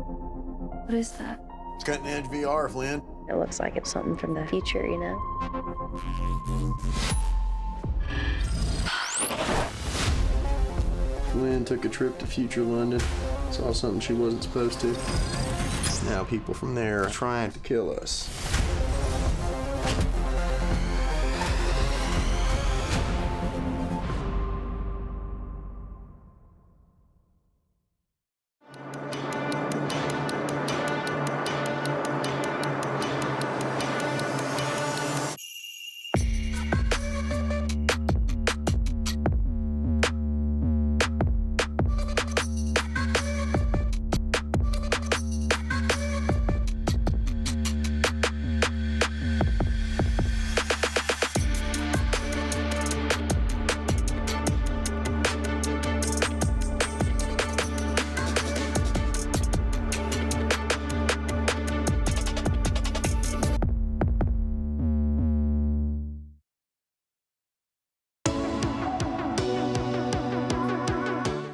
What is that? It's cutting edge VR, Flynn. It looks like it's something from the future, you know? Flynn took a trip to future London. Saw something she wasn't supposed to. Now people from there are trying to kill us.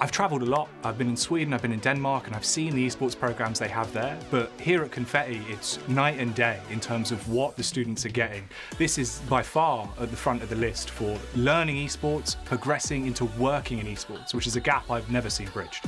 I've travelled a lot. I've been in Sweden, I've been in Denmark, and I've seen the esports programs they have there. But here at Confetti, it's night and day in terms of what the students are getting. This is by far at the front of the list for learning esports, progressing into working in esports, which is a gap I've never seen bridged.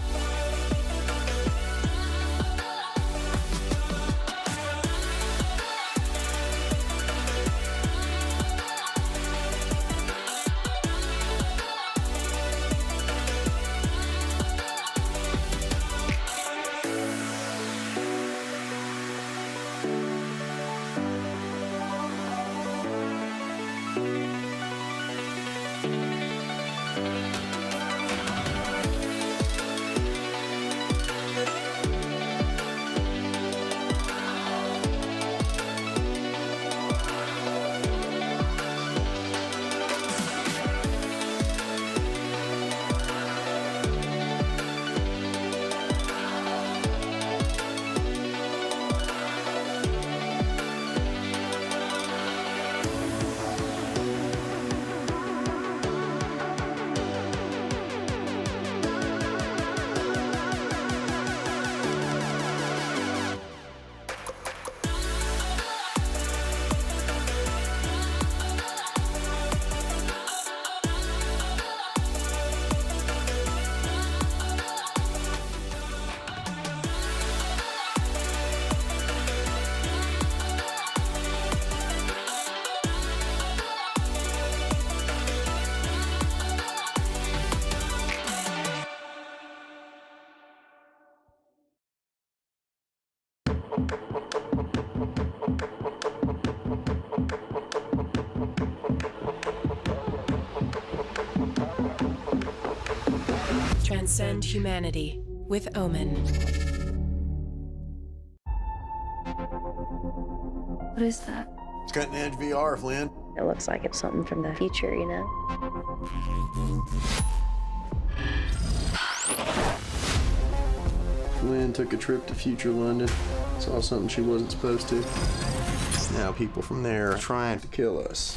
Transcend humanity with Omen. What is that? It's cutting edge VR, Flynn. It looks like it's something from the future, you know? Flynn took a trip to future London. Saw something she wasn't supposed to. Now people from there are trying to kill us.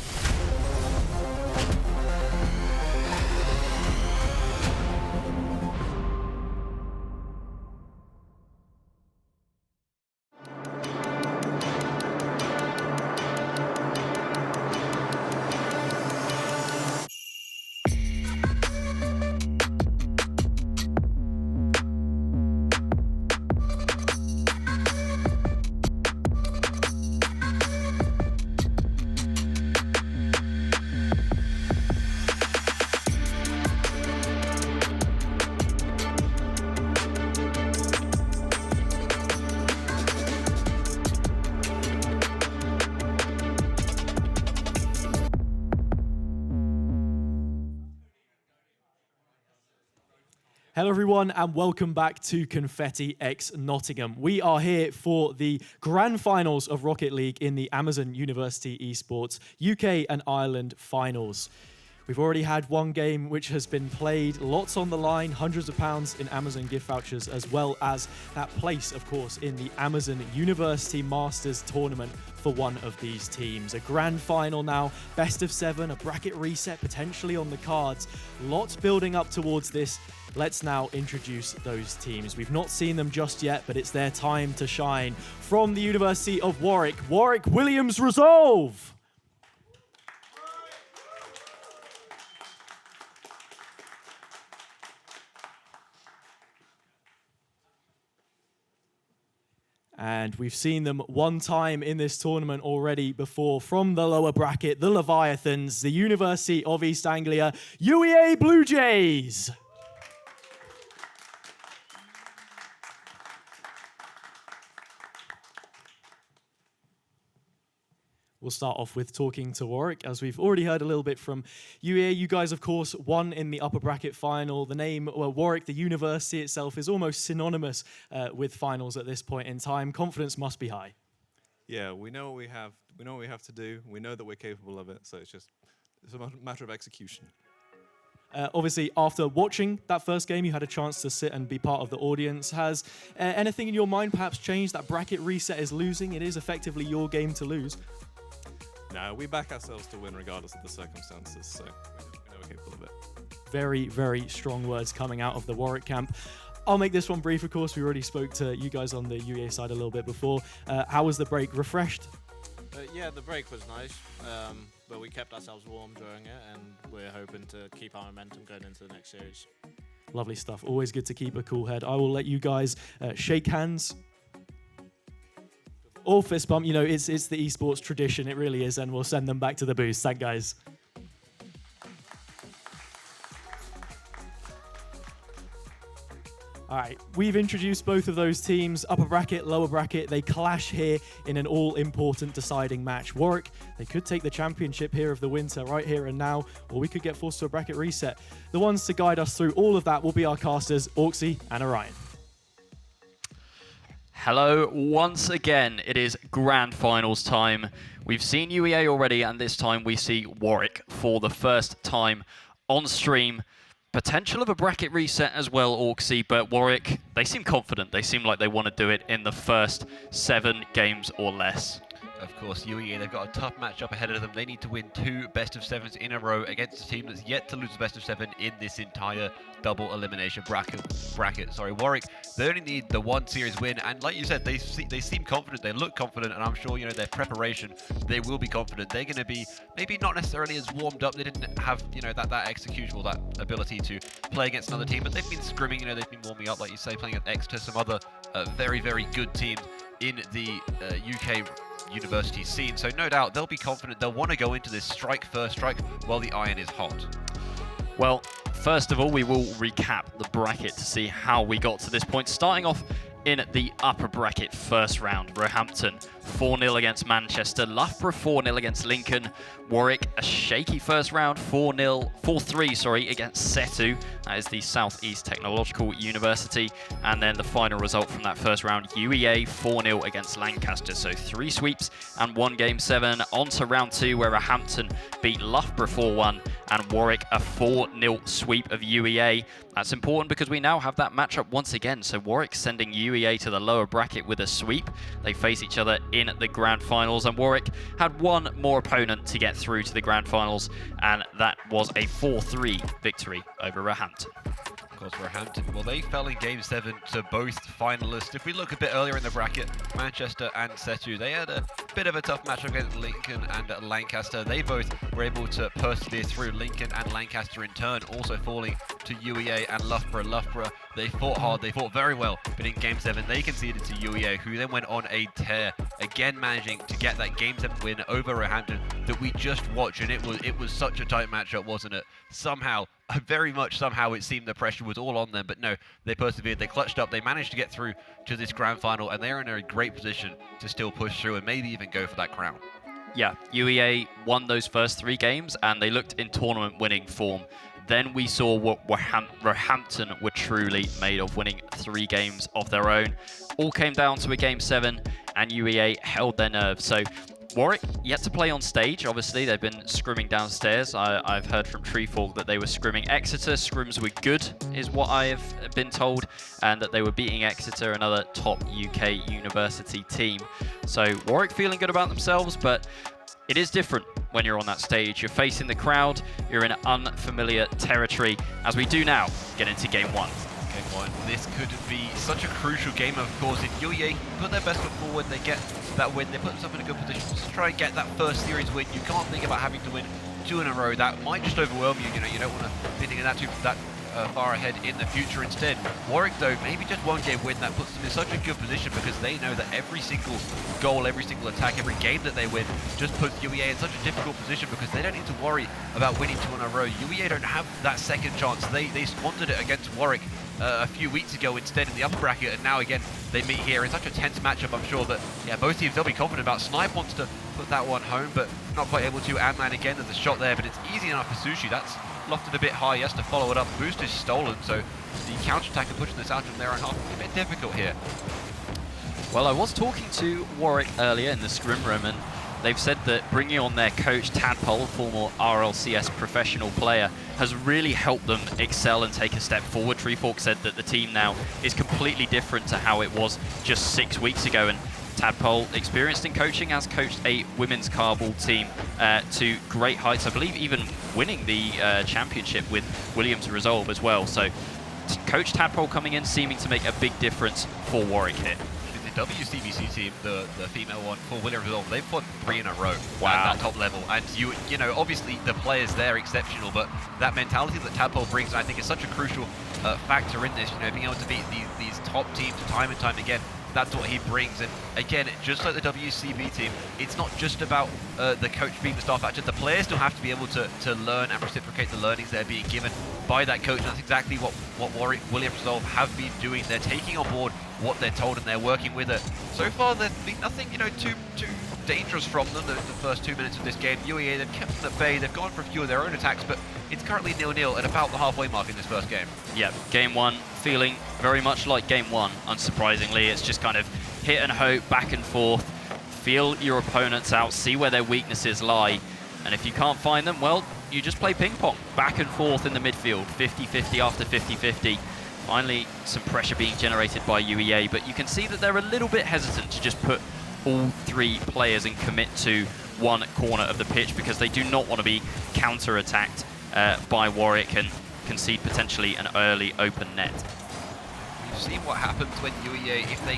Hello everyone and welcome back to Confetti X Nottingham. We are here for the grand finals of Rocket League in the Amazon University Esports UK and Ireland finals. We've already had one game which has been played, lots on the line, hundreds of pounds in Amazon gift vouchers, as well as that place, of course, in the Amazon University Masters tournament for one of these teams. A grand final now, best of 7, a bracket reset potentially on the cards. Lots building up towards this. Let's now introduce those teams. We've not seen them just yet, but it's their time to shine. From the University of Warwick, Warwick Williams Resolve. And we've seen them one time in this tournament already before. From the lower bracket, the Leviathans, the University of East Anglia, UEA Blue Jays. We'll start off with talking to Warwick, as we've already heard a little bit from UEA. You guys, of course, won in the upper bracket final. The name, well, Warwick, the university itself, is almost synonymous with finals at this point in time. Confidence must be high. Yeah, we know what we have. We know what we have to do. We know that we're capable of it. So it's a matter of execution. Obviously, after watching that first game, you had a chance to sit and be part of the audience. Has anything in your mind perhaps changed? That bracket reset is losing. It is effectively your game to lose. No, we back ourselves to win regardless of the circumstances, so we know we're capable of it. Very, very strong words coming out of the Warwick camp. I'll make this one brief, of course. We already spoke to you guys on the UEA side a little bit before. How was the break? Refreshed? Yeah, the break was nice, but we kept ourselves warm during it, and we're hoping to keep our momentum going into the next series. Lovely stuff. Always good to keep a cool head. I will let you guys shake hands. Or fist bump, you know, it's the esports tradition, it really is, and we'll send them back to the booth. Thank guys. All right, we've introduced both of those teams, upper bracket, lower bracket. They clash here in an all-important deciding match. Warwick, they could take the championship here of the winter right here and now, or we could get forced to a bracket reset. The ones to guide us through all of that will be our casters, Orksy and Orion. Hello, once again, it is grand finals time. We've seen UEA already, and this time we see Warwick for the first time on stream. Potential of a bracket reset as well, Orksy, but Warwick, they seem confident. They seem like they want to do it in the first 7 games or less. Of course, UE, they've got a tough matchup ahead of them. They need to win 2 best-of-7s in a row against a team that's yet to lose a best-of-7 in this entire double elimination bracket. Warwick, they only need the 1 series win, and like you said, they seem confident, they look confident, and I'm sure, you know, their preparation, they will be confident. They're going to be maybe not necessarily as warmed up. They didn't have, you know, that execution, that ability to play against another team, but they've been scrimming, you know, they've been warming up, like you say, playing at Exeter, some other very, very good teams in the UK university scene, so no doubt they'll be confident. They'll want to go into this strike first, strike while the iron is hot. Well, first of all, we will recap the bracket to see how we got to this point. Starting off in the upper bracket first round, Roehampton 4-0 against Manchester, Loughborough 4-0 against Lincoln, Warwick a shaky first round 4-3 against Setu, that is the South East Technological University, and then the final result from that first round, UEA 4-0 against Lancaster. So 3 sweeps and 1 game 7. On to round 2 where Roehampton beat Loughborough 4-1 and Warwick a 4-0 sweep of UEA. That's important because we now have that matchup once again. So Warwick sending UEA to the lower bracket with a sweep. They face each other in the grand finals, and Warwick had 1 more opponent to get through to the grand finals, and that was a 4-3 victory over Roehampton. Of course, Roehampton, well, they fell in Game 7 to both finalists. If we look a bit earlier in the bracket, Manchester and Setu, they had a bit of a tough matchup against Lincoln and Lancaster. They both were able to persevere through. Lincoln and Lancaster in turn also falling to UEA and Loughborough. Loughborough, they fought hard, they fought very well, but in Game 7 they conceded to UEA, who then went on a tear, again managing to get that Game 7 win over Roehampton that we just watched, and it was such a tight matchup, wasn't it? Somehow, very much somehow, it seemed the pressure was all on them, but no, they persevered, they clutched up, they managed to get through to this grand final, and they're in a great position to still push through and maybe even go for that crown. Yeah, UEA won those first 3 games, and they looked in tournament winning form. Then we saw what Roehampton were truly made of, winning 3 games of their own. All came down to a Game 7, and UEA held their nerve. So Warwick yet to play on stage. Obviously, they've been scrimming downstairs. I've heard from Treefork that they were scrimming Exeter. Scrims were good, is what I have been told, and that they were beating Exeter, another top UK university team. So Warwick feeling good about themselves, but it is different when you're on that stage. You're facing the crowd, you're in unfamiliar territory, as we do now get into game one. Game one. This could be such a crucial game, of course. If UEA put their best foot forward, they get that win, they put themselves in a good position to try and get that first series win. You can't think about having to win 2 in a row. That might just overwhelm you. You know, you don't want to be thinking that far ahead in the future. Instead, Warwick, though, maybe just 1 game win, that puts them in such a good position because they know that every single goal, every single attack, every game that they win just puts UEA in such a difficult position because they don't need to worry about winning 2 in a row. UEA don't have that second chance. They squandered it against Warwick a few weeks ago instead in the upper bracket, and now again they meet here in such a tense matchup. I'm sure that both teams they'll be confident about. Snipe wants to put that one home, but not quite able to. Ant-Man again, there's a shot there, but it's easy enough for Sushi. That's lofted a bit high. He has to follow it up. Boost is stolen, so the counter-attack and pushing this out of their own half is a bit difficult here. Well, I was talking to Warwick earlier in the scrim room, and they've said that bringing on their coach, Tadpole, former RLCS professional player, has really helped them excel and take a step forward. Treefork said that the team now is completely different to how it was just 6 weeks ago, and Tadpole, experienced in coaching, has coached a women's carball team to great heights. I believe even winning the championship with Williams Resolve as well. So Coach Tadpole coming in, seeming to make a big difference for Warwick here. The WCBC team, the female one for Williams Resolve, they've won 3 in a row wow. at that top level. And you know, obviously the players there are exceptional, but that mentality that Tadpole brings, I think, is such a crucial factor in this. You know, being able to beat these top teams time and time again. That's what he brings. And again, just like the WCB team, it's not just about the coach being the star factor. The players still have to be able to learn and reciprocate the learnings they're being given by that coach. And that's exactly what Williams Resolve have been doing. They're taking on board what they're told and they're working with it. So far, there's been nothing, too dangerous from them the first 2 minutes of this game. UEA, they've kept them at bay. They've gone for a few of their own attacks, but it's currently 0-0 at about the halfway mark in this first game. Yeah, game one feeling very much like game one, unsurprisingly. It's just kind of hit and hope, back and forth, feel your opponents out, see where their weaknesses lie, and if you can't find them, well, you just play ping pong, back and forth in the midfield, 50-50 after 50-50. Finally, some pressure being generated by UEA, but you can see that they're a little bit hesitant to just put all 3 players and commit to one corner of the pitch because they do not want to be counter-attacked by Warwick and concede potentially an early open net. We've seen what happens when UEA, if they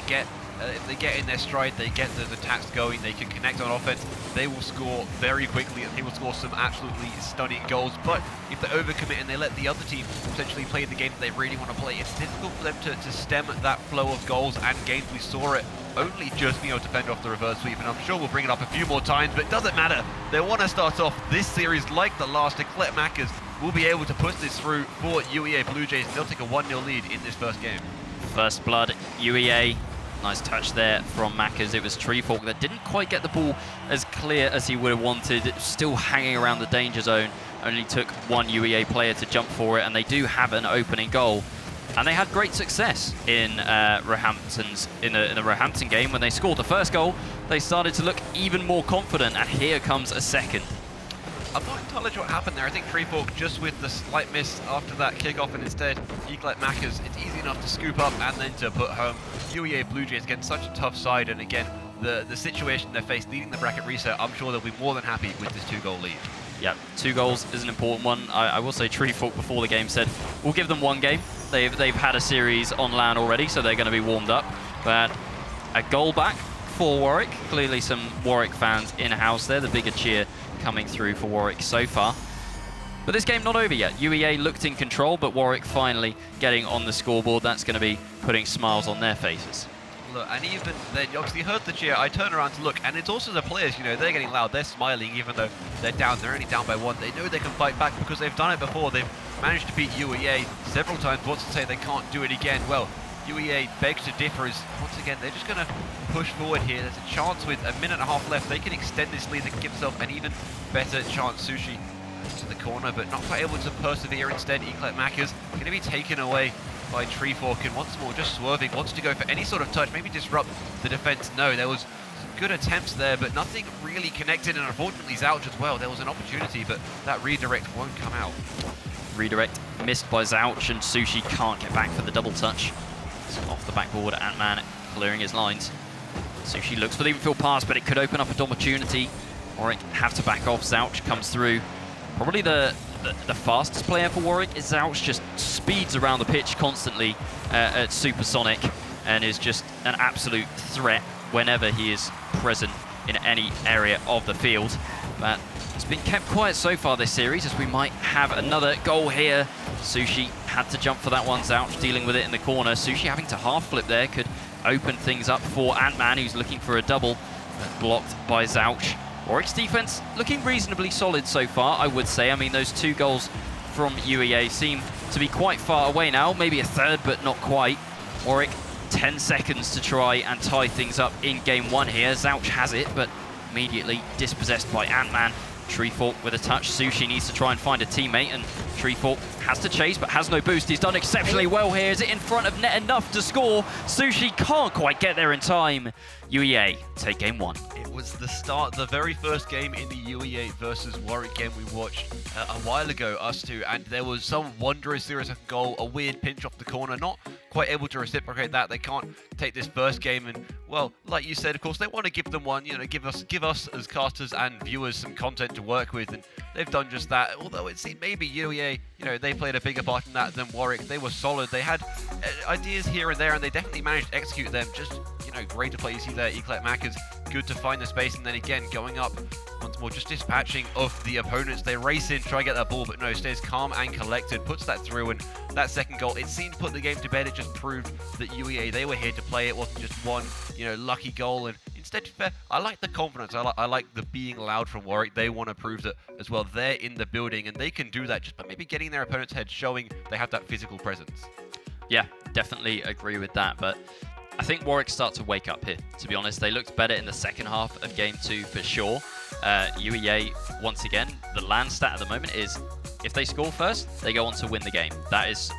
get in their stride, they get the attacks going, they can connect on offense, they will score very quickly and they will score some absolutely stunning goals. But if they overcommit and they let the other team potentially play the game that they really want to play, it's difficult for them to stem that flow of goals and games. We saw it only just being able to fend off the reverse sweep, and I'm sure we'll bring it up a few more times, but it doesn't matter. They want to start off this series like the last. Eclet Mackers will be able to push this through for UEA Blue Jays. They'll take a 1-0 lead in this first game. First blood, UEA. Nice touch there from Mackers. It was Treefork that didn't quite get the ball as clear as he would have wanted. Still hanging around the danger zone. Only took one UEA player to jump for it, and they do have an opening goal. And they had great success in the Roehampton game. When they scored the first goal, they started to look even more confident, and here comes a second. I'm not entirely sure what happened there. I think Treefork just with the slight miss after that kickoff, and instead Eclet Mackers, it's easy enough to scoop up and then to put home. UEA Blue Jays against such a tough side, and again, the situation they face leading the bracket reset, I'm sure they'll be more than happy with this 2-goal lead. Yeah, 2 goals is an important one. I will say Treefork before the game said, we'll give them 1 game. They've had a series on LAN already, so they're going to be warmed up. But a goal back for Warwick. Clearly some Warwick fans in-house there. The bigger cheer coming through for Warwick so far. But this game not over yet. UEA looked in control, but Warwick finally getting on the scoreboard. That's going to be putting smiles on their faces. Look, and even then, you obviously heard the cheer. I turn around to look, and it's also the players, they're getting loud. They're smiling, even though they're down. They're only down by 1. They know they can fight back because they've done it before. They've managed to beat UEA several times. What's to say they can't do it again? Well, UEA begs to differ as, once again, they're just going to push forward here. There's a chance with a minute and a half left. They can extend this lead. They can give themselves an even better chance. Sushi to the corner, but not quite able to persevere. Instead, Eclet Mackers going to be taken away by Treefork, and once more just swerving, wants to go for any sort of touch, maybe disrupt the defense. No, there was some good attempts there, but nothing really connected, and unfortunately Zouch as well. There was an opportunity, but that redirect won't come out. Redirect missed by Zouch, and Sushi can't get back for the double touch. It's off the backboard, Ant-Man clearing his lines. Sushi looks for the infield pass, but it could open up an opportunity. Warwick have to back off. Zouch comes through. Probably the fastest player for Warwick is Zouch, just speeds around the pitch constantly at Supersonic, and is just an absolute threat whenever he is present in any area of the field. But it's been kept quiet so far this series, as we might have another goal here. Sushi had to jump for that one. Zouch dealing with it in the corner. Sushi having to half flip there could open things up for Ant-Man, who's looking for a double, but blocked by Zouch. Warwick's defense looking reasonably solid so far, I would say. I mean, those 2 goals from UEA seem to be quite far away now. Maybe a third, but not quite. Warwick, 10 seconds to try and tie things up in game 1 here. Zouch has it, but immediately dispossessed by Ant-Man. Treefork with a touch. Sushi needs to try and find a teammate, and Treefork has to chase, but has no boost. He's done exceptionally well here. Is it in front of net enough to score? Sushi can't quite get there in time. UEA take game 1. It was the start, the very first game in the UEA versus Warwick game we watched a while ago, us two, and there was some wondrous 0-second goal, a weird pinch off the corner, not quite able to reciprocate that. They can't take this first game, and well, like you said, of course, they want to give them one, you know, give us as casters and viewers some content to work with, and they've done just that. Although it seemed maybe UEA, you know, they played a bigger part in that than Warwick. They were solid. They had ideas here and there, and they definitely managed to execute them. Just, you know, great to play. You see there, Eclat Mac is good to find the space, and then again going up once more, just dispatching of the opponents. They race in, try to get that ball, but no, stays calm and collected, puts that through, and that second goal, it seemed to put the game to bed. It just proved that UEA, they were here to play. It wasn't just one, you know, lucky goal, and instead, I like the confidence. I like the being loud from Warwick. They want to prove that as well. They're in the building, and they can do that just by maybe getting their opponent's head, showing they have that physical presence. Yeah, definitely agree with that, but I think Warwick start to wake up here, to be honest. They looked better in the second half of game 2 for sure. UEA, once again, the land stat at the moment is if they score first, they go on to win the game. That is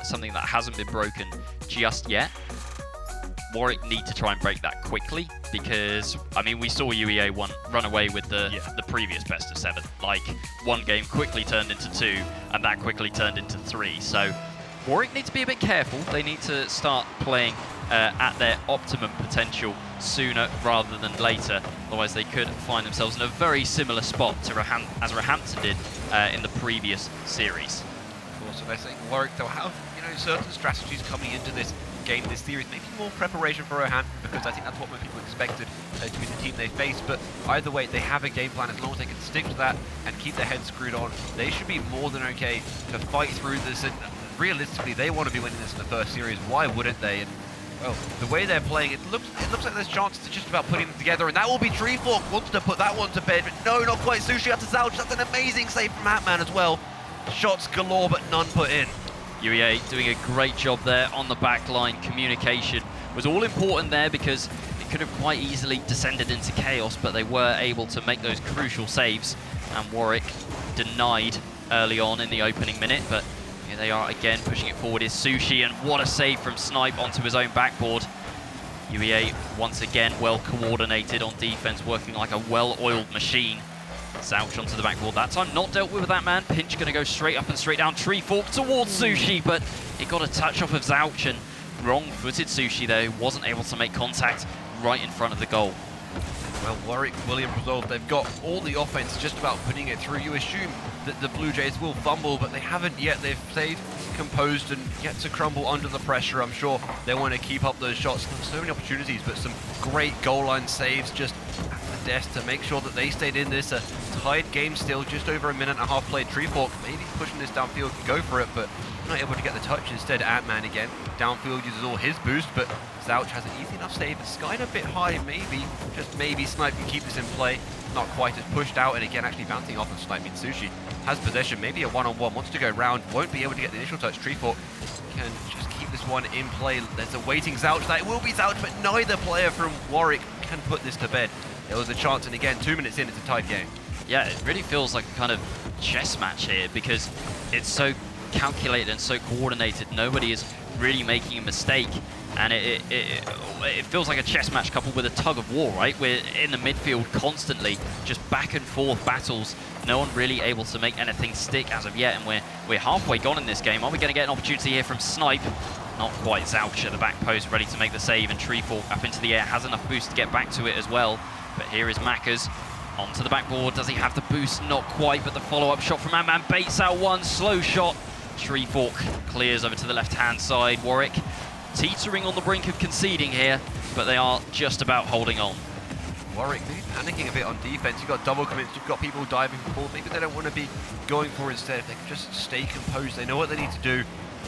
something that hasn't been broken just yet. Warwick need to try and break that quickly, because, I mean, we saw UEA run away with the previous best of 7. Like, one game quickly turned into 2, and that quickly turned into 3. So Warwick need to be a bit careful. They need to start playing at their optimum potential sooner rather than later. Otherwise, they could find themselves in a very similar spot to as Roehampton did in the previous series. Of course, so they're saying Warwick, they'll have, you know, certain strategies coming into this game, this series, maybe more preparation for Roehampton, because I think that's what most people expected to be the team they face. But either way, they have a game plan. As long as they can stick to that and keep their heads screwed on, they should be more than okay to fight through this. And realistically, they want to be winning this in the first series. Why wouldn't they? And well, the way they're playing, it looks like there's chances to just about putting them together, and that will be Treefork wants to put that one to bed, but no, not quite. Sushi up to Zouch. That's an amazing save from Ant-Man as well. Shots galore, but none put in. UEA doing a great job there on the back line. Communication was all important there, because it could have quite easily descended into chaos, but they were able to make those crucial saves, and Warwick denied early on in the opening minute, but here they are again. Pushing it forward is Sushi, and what a save from Snipe onto his own backboard. UEA once again well coordinated on defense, working like a well-oiled machine. Zouch onto the backboard, that time not dealt with that man. Pinch going to go straight up and straight down. Treefork towards Sushi, but it got a touch off of Zouch, and wrong-footed Sushi there, who wasn't able to make contact right in front of the goal. Well, Warwick, Williams resolved. They've got all the offense just about putting it through. You assume that the Blue Jays will fumble, but they haven't yet. They've stayed composed and yet to crumble under the pressure. I'm sure they want to keep up those shots. There's so many opportunities, but some great goal line saves just at the desk to make sure that they stayed in this. A tied game still, just over a minute and a half played. Treefork maybe pushing this downfield, can go for it, but not able to get the touch. Instead, Ant-Man again. Downfield uses all his boost, but Zouch has an easy enough save. It's skied a bit high, maybe. Just maybe Snipe can keep this in play. Not quite as pushed out, and again, actually bouncing off of Snipe means Sushi has possession. Maybe a one-on-one. Wants to go round. Won't be able to get the initial touch. Treefork can just keep this one in play. There's a waiting Zouch. That will be Zouch, but neither player from Warwick can put this to bed. There was a chance, and again, 2 minutes in, it's a tied game. Yeah, it really feels like a kind of chess match here, because it's so calculated and so coordinated. Nobody is really making a mistake. And it feels like a chess match coupled with a tug of war, right? We're in the midfield constantly, just back and forth battles. No one really able to make anything stick as of yet, and we're halfway gone in this game. Are we going to get an opportunity here from Snipe? Not quite. Zouch at the back post, ready to make the save, and Treefork up into the air, has enough boost to get back to it as well. But here is Mackers onto the backboard. Does he have the boost? Not quite, but the follow-up shot from Ant-Man baits out one. Slow shot. Treefork clears over to the left-hand side. Warwick teetering on the brink of conceding here, but they are just about holding on. Warwick, maybe panicking a bit on defense. You've got double commits, you've got people diving forward. Maybe they don't want to be going for it instead. If they can just stay composed, they know what they need to do.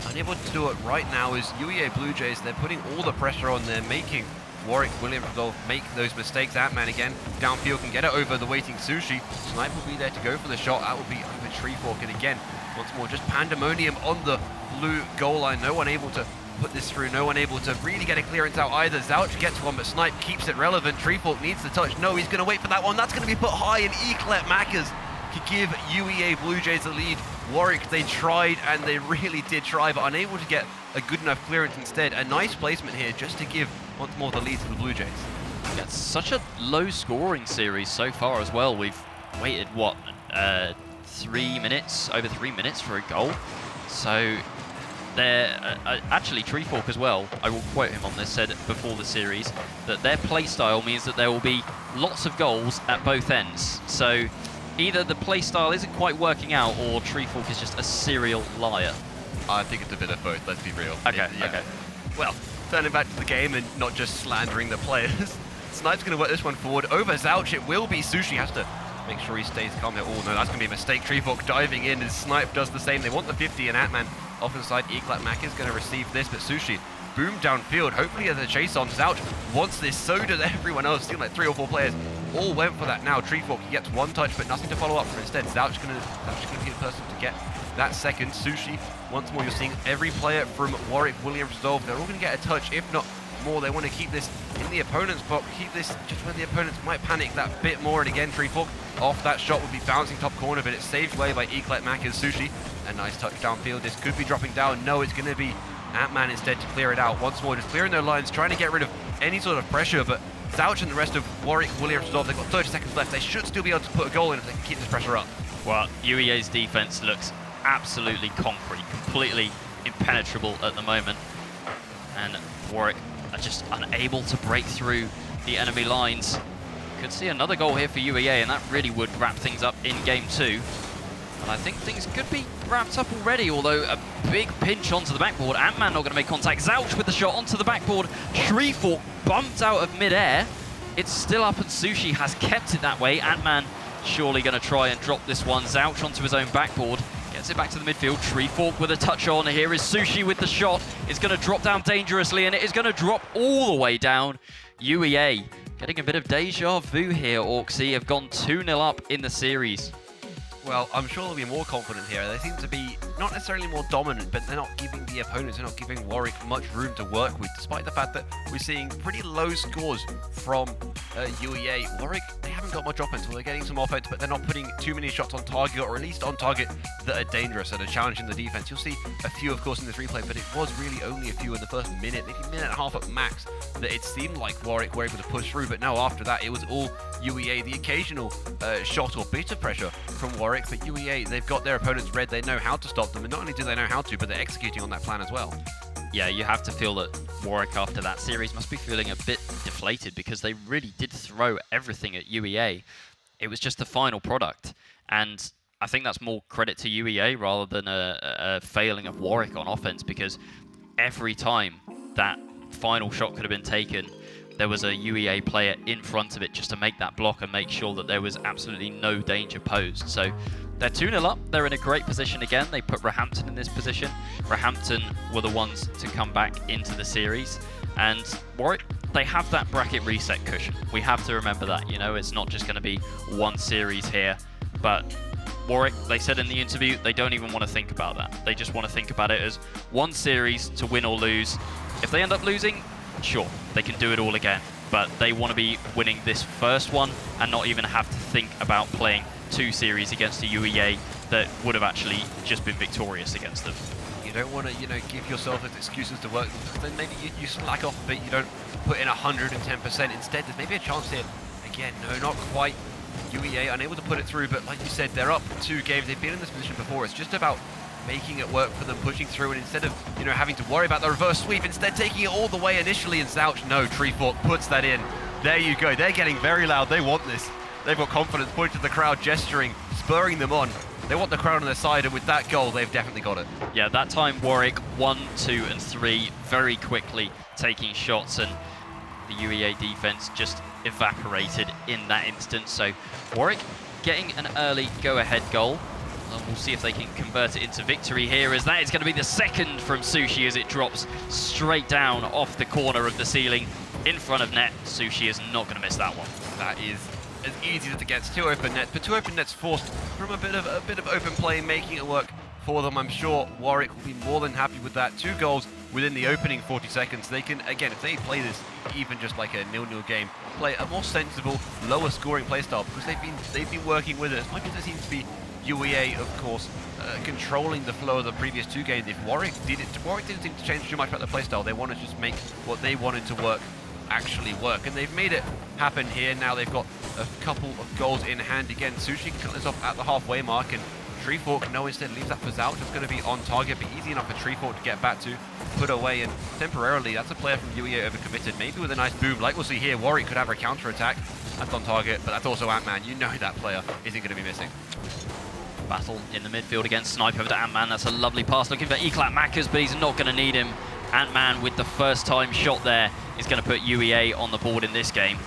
Unable to do it right now is UEA Blue Jays. They're putting all the pressure on. They're making Warwick Williams make those mistakes. Ant-Man again downfield can get it over the waiting Sushi. Snipe will be there to go for the shot. That will be over Treefork, and again, once more, just pandemonium on the blue goal line. No one able to put this through, no one able to really get a clearance out either. Zouch gets one, but Snipe keeps it relevant. Treefork needs the touch. No, he's going to wait for that one. That's going to be put high, and Eclat Mackers could give UEA Blue Jays the lead. Warwick, they tried, and they really did try, but unable to get a good enough clearance instead. A nice placement here just to give once more the lead to the Blue Jays. Yeah, it's such a low scoring series so far as well. We've waited, what, 3 minutes, over 3 minutes for a goal. So they're actually Treefork as well, I will quote him on this, said before the series that their play style means that there will be lots of goals at both ends. So either the play style isn't quite working out, or Treefork is just a serial liar. I think it's a bit of both, let's be real. Okay, okay. Well, turning back to the game and not just slandering the players. Snipe's going to work this one forward. Over Zouch, it will be Sushi. Has to make sure he stays calm here. Oh, no, that's going to be a mistake. Treefork diving in, and Snipe does the same. They want the 50, and Ant-Man off inside. Eclat Mack is going to receive this, but Sushi boom downfield. Hopefully there's a chase on. Zouch wants this, so does everyone else. Seems like 3 or 4 players all went for that now. Treefork, he gets one touch, but nothing to follow up for instead. Zouch going to be the person to get that second. Sushi, once more, you're seeing every player from Warwick Williams resolve. They're all going to get a touch, if not more. They want to keep this in the opponent's box, keep this just where the opponents might panic that bit more. And again, Treefork off that shot would be bouncing top corner, but it's saved away by Eclat Mack and Sushi. A nice touch downfield. This could be dropping down. No, it's going to be Ant-Man instead to clear it out. Once more, just clearing their lines, trying to get rid of any sort of pressure, but Zouch and the rest of Warwick Williams resolve. They've got 30 seconds left. They should still be able to put a goal in if they can keep this pressure up. Well, UEA's defense looks absolutely concrete, completely impenetrable at the moment, and Warwick are just unable to break through the enemy lines. Could see another goal here for UEA, and that really would wrap things up in game 2. And I think things could be wrapped up already, although a big pinch onto the backboard. Ant-Man not going to make contact. Zouch with the shot onto the backboard. Treefork bumped out of mid-air. It's still up, and Sushi has kept it that way. Ant-Man surely going to try and drop this one. Zouch onto his own backboard. Gets it back to the midfield. Treefork with a touch on. Here is Sushi with the shot. It's going to drop down dangerously, and it is going to drop all the way down. UEA getting a bit of deja vu here. Orksy have gone 2-0 up in the series. Well, I'm sure they'll be more confident here. They seem to be not necessarily more dominant, but they're not giving the opponents, they're not giving Warwick much room to work with, despite the fact that we're seeing pretty low scores from UEA. Warwick, they haven't got much offense. Well, they're getting some offense, but they're not putting too many shots on target, or at least on target that are dangerous, that are challenging the defense. You'll see a few, of course, in this replay, but it was really only a few in the first minute, maybe minute and a half at max, that it seemed like Warwick were able to push through, but now after that, it was all UEA. The occasional shot or bit of pressure from Warwick, but UEA, they've got their opponents read. They know how to stop them, and not only do they know how to, but they're executing on that plan as well. Yeah, you have to feel that Warwick after that series must be feeling a bit deflated, because they really did throw everything at UEA. It was just the final product, and I think that's more credit to UEA rather than a failing of Warwick on offense, because every time that final shot could have been taken, there was a UEA player in front of it just to make that block and make sure that there was absolutely no danger posed. So they're 2-0 up. They're in a great position again. They put Roehampton in this position. Roehampton were the ones to come back into the series. And Warwick, they have that bracket reset cushion. We have to remember that. You know, it's not just going to be one series here. But Warwick, they said in the interview, they don't even want to think about that. They just want to think about it as one series to win or lose. If they end up losing, sure, they can do it all again, but they want to be winning this first one and not even have to think about playing 2 series against a UEA that would have actually just been victorious against them. You don't want to, give yourself excuses to work. Then maybe you slack off a bit. You don't put in 110%. Instead, there's maybe a chance here. Again, no, not quite. UEA unable to put it through, but like you said, they're up 2 games. They've been in this position before. It's just about making it work for them, pushing through, and instead of, having to worry about the reverse sweep, instead taking it all the way initially, and Zouch, no, Treefork puts that in. There you go. They're getting very loud. They want this. They've got confidence, pointing to the crowd, gesturing, spurring them on. They want the crowd on their side, and with that goal, they've definitely got it. Yeah, that time Warwick 1, 2, and 3 very quickly taking shots, and the UEA defense just evaporated in that instance. So Warwick getting an early go-ahead goal. And we'll see if they can convert it into victory here, as that is going to be the second from Sushi as it drops straight down off the corner of the ceiling in front of net. Sushi is not going to miss that one. That is as easy as it gets. 2 open nets, but 2 open nets forced from a bit of open play, making it work for them. I'm sure Warwick will be more than happy with that. 2 goals within the opening 40 seconds. They can, again, if they play this even just like a 0-0 game, play a more sensible, lower scoring playstyle, because they've been working with it. As much as it seems to be UEA, of course, controlling the flow of the previous 2 games. If Warwick didn't seem to change too much about their playstyle. They want to just make what they wanted to work actually work, and they've made it happen here. Now they've got a couple of goals in hand again. Sushi can cut this off at the halfway mark, and Treefork, no, instead leaves that for Zouch. It's going to be on target, but easy enough for Treefork to get back to, put away, and temporarily that's a player from UEA overcommitted. Maybe with a nice boom, like we'll see here, Warwick could have a counter-attack. That's on target, but that's also Ant-Man. You know that player isn't going to be missing. Battle in the midfield against Snipe over to Ant-Man. That's a lovely pass looking for Eclat Mackers, but he's not going to need him. Ant-Man with the first time shot there is going to put UEA on the board in this game.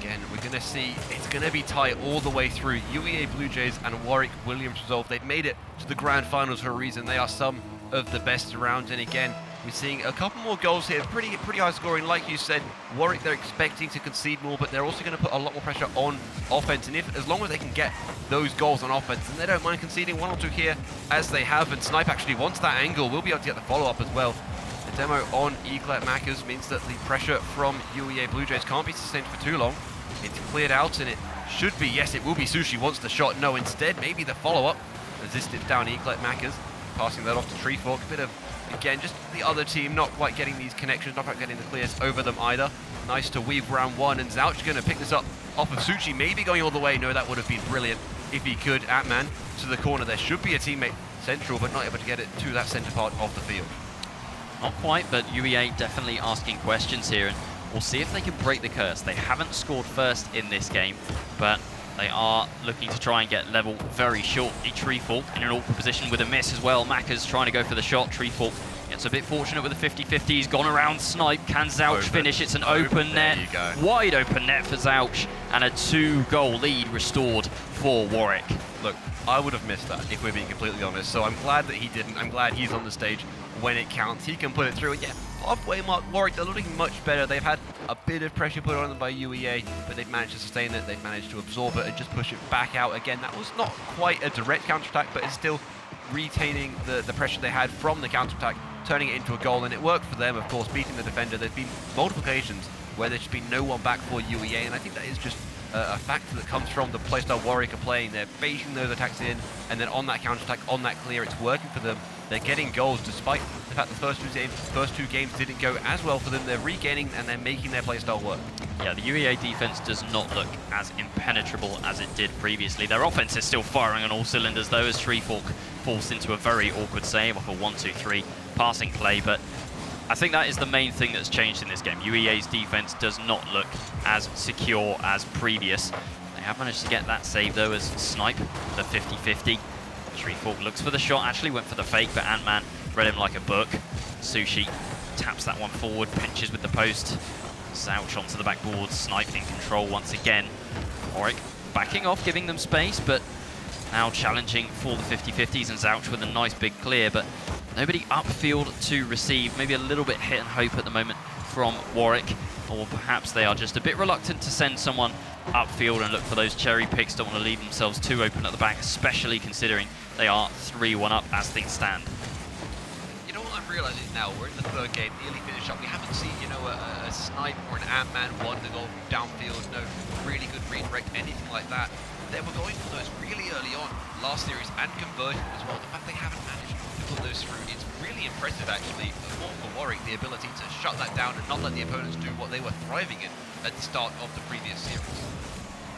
Again, we're going to see it's going to be tight all the way through. UEA Blue Jays and Warwick Williams resolve. They've made it to the grand finals for a reason. They are some of the best around, and again, we're seeing a couple more goals here, pretty high scoring. Like you said, Warwick, they're expecting to concede more, but they're also going to put a lot more pressure on offense. And as long as they can get those goals on offense, then they don't mind conceding 1 or 2 here, as they have. And Snipe actually wants that angle. We'll be able to get the follow-up as well. The demo on Eclat Mackers means that the pressure from UEA Blue Jays can't be sustained for too long. It's cleared out, and it should be, yes, it will be Sushi wants the shot. No, instead, maybe the follow-up. Resisted down Eclat Mackers, passing that off to Treefork. A bit of, again, just the other team not quite getting these connections, not quite getting the clears over them either. Nice to weave round 1, and Zouch going to pick this up off of Sushi, maybe going all the way. No, that would have been brilliant if he could. Ant-Man to the corner. There should be a teammate central, but not able to get it to that centre part of the field. Not quite, but UEA definitely asking questions here, and we'll see if they can break the curse. They haven't scored first in this game, but they are looking to try and get level very shortly. Treefork in an awkward position with a miss as well. Macca's trying to go for the shot. Treefork gets a bit fortunate with the 50-50. He's gone around Snipe. Can Zouch finish? It's an open net. Wide open net for Zouch, and a 2-goal lead restored for Warwick. Look, I would have missed that if we're being completely honest, so I'm glad that he didn't. I'm glad he's on the stage when it counts. He can put it through, and yeah, halfway mark, Warwick, they're looking much better. They've had a bit of pressure put on them by UEA, but they've managed to sustain it. They've managed to absorb it and just push it back out again. That was not quite a direct counter-attack, but it's still retaining the pressure they had from the counter-attack, turning it into a goal, and it worked for them, of course, beating the defender. There's been multiple occasions where there's been no one back for UEA, and I think that is just a factor that comes from the playstyle Warwick are playing. They're phasing those attacks in, and then on that counter-attack, on that clear, it's working for them. They're getting goals despite the fact the first two games didn't go as well for them. They're regaining and they're making their playstyle work. Yeah, the UEA defense does not look as impenetrable as it did previously. Their offense is still firing on all cylinders, though, as Treefork falls into a very awkward save off a 1-2-3 passing play. But I think that is the main thing that's changed in this game. UEA's defense does not look as secure as previous. They have managed to get that save, though, as Snipe, the 50-50. Treefork looks for the shot, actually went for the fake, but Ant-Man read him like a book. Sushi taps that one forward, pinches with the post. Zouch onto the backboard, Snipe in control once again. Warwick backing off, giving them space, but now challenging for the 50-50s, and Zouch with a nice big clear, but nobody upfield to receive. Maybe a little bit hit and hope at the moment from Warwick, or perhaps they are just a bit reluctant to send someone upfield and look for those cherry picks. Don't want to leave themselves too open at the back, especially considering they are 3-1 up as things stand. You know what I'm realizing now? We're in the third game, nearly finished up. We haven't seen, you know, a Snipe or an Ant-Man won the goal from downfield. No really good redirect, anything like that. They were going for those really early on. on last series and conversion as well. The fact they haven't managed to put those through, it's really impressive actually for Warwick, the ability to shut that down and not let the opponents do what they were thriving in at the start of the previous series.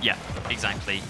Yeah, exactly.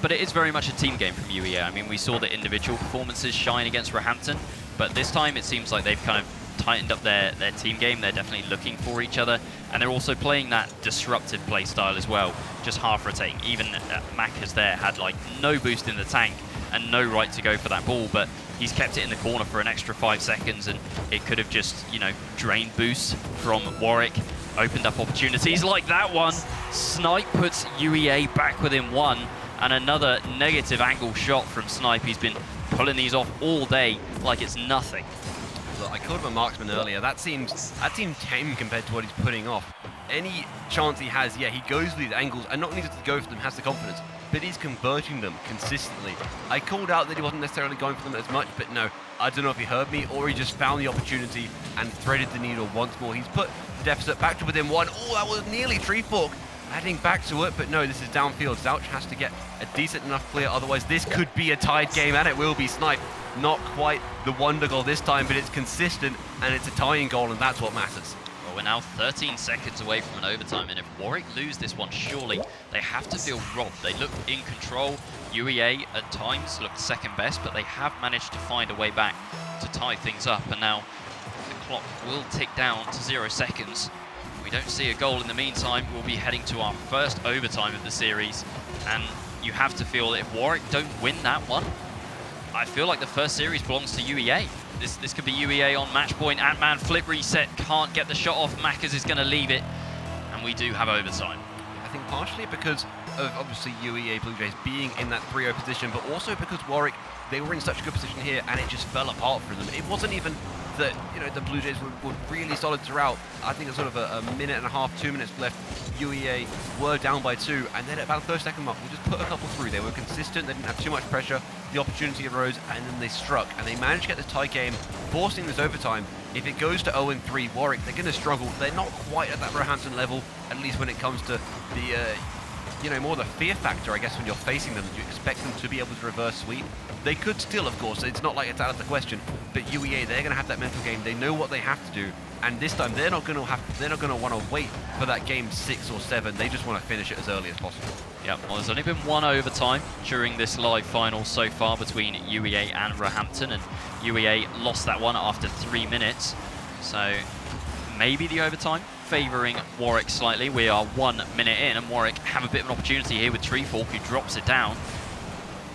But it is very much a team game from UEA. I mean, we saw the individual performances shine against Roehampton, but this time it seems like they've kind of tightened up their team game. They're definitely looking for each other, and they're also playing that disruptive play style as well, just half rotating. Even Macca's there had like no boost in the tank and no right to go for that ball, but he's kept it in the corner for an extra 5 seconds, and it could have just, you know, drained boost from Warwick, opened up opportunities like that one. Snipe puts UEA back within 1, and another negative angle shot from Snipe. He's been pulling these off all day like it's nothing. Look, I called him a marksman earlier. That seems tame compared to what he's putting off. Any chance he has, yeah, he goes for these angles, and not only does he go for them, has the confidence, but he's converting them consistently. I called out that he wasn't necessarily going for them as much, but no, I don't know if he heard me or he just found the opportunity and threaded the needle once more. He's put the deficit back to within 1. Oh, that was nearly tree fork. Adding back to it, but no, this is downfield. Zouch has to get a decent enough clear, otherwise this could be a tied game, and it will be. Snipe. Not quite the wonder goal this time, but it's consistent, and it's a tying goal, and that's what matters. Well, we're now 13 seconds away from an overtime, and if Warwick lose this one, surely they have to feel robbed. They looked in control. UEA at times looked second best, but they have managed to find a way back to tie things up, and now the clock will tick down to 0 seconds. We don't see a goal in the meantime. We'll be heading to our first overtime of the series, and you have to feel that if Warwick don't win that one, I feel like the first series belongs to UEA. This could be UEA on match point. Ant-Man flip reset, can't get the shot off. Macca's is going to leave it, and we do have overtime. I think partially because of obviously UEA Blue Jays being in that 3-0 position, but also because Warwick, they were in such a good position here, and it just fell apart for them. It wasn't even that, you know, the Blue Jays were really solid throughout. I think it's sort of a minute and a half, 2 minutes left. UEA were down by 2, and then at about the 30-second mark, we just put a couple through. They were consistent, they didn't have too much pressure, the opportunity arose, and then they struck, and they managed to get this tie game, forcing this overtime. If it goes to 0-3, Warwick, they're going to struggle. They're not quite at that Roehampton level, at least when it comes to the, you know, more the fear factor, I guess, when you're facing them. You expect them to be able to reverse sweep. They could still, of course, it's not like it's out of the question, but UEA, they're going to have that mental game. They know what they have to do, and this time they're not going to want to wait for that game 6 or 7. They just want to finish it as early as possible. Yeah, well, there's only been one overtime during this live final so far between UEA and Roehampton, and UEA lost that one after 3 minutes. So maybe the overtime favouring Warwick slightly. We are 1 minute in, and Warwick have a bit of an opportunity here with Treefork, who drops it down.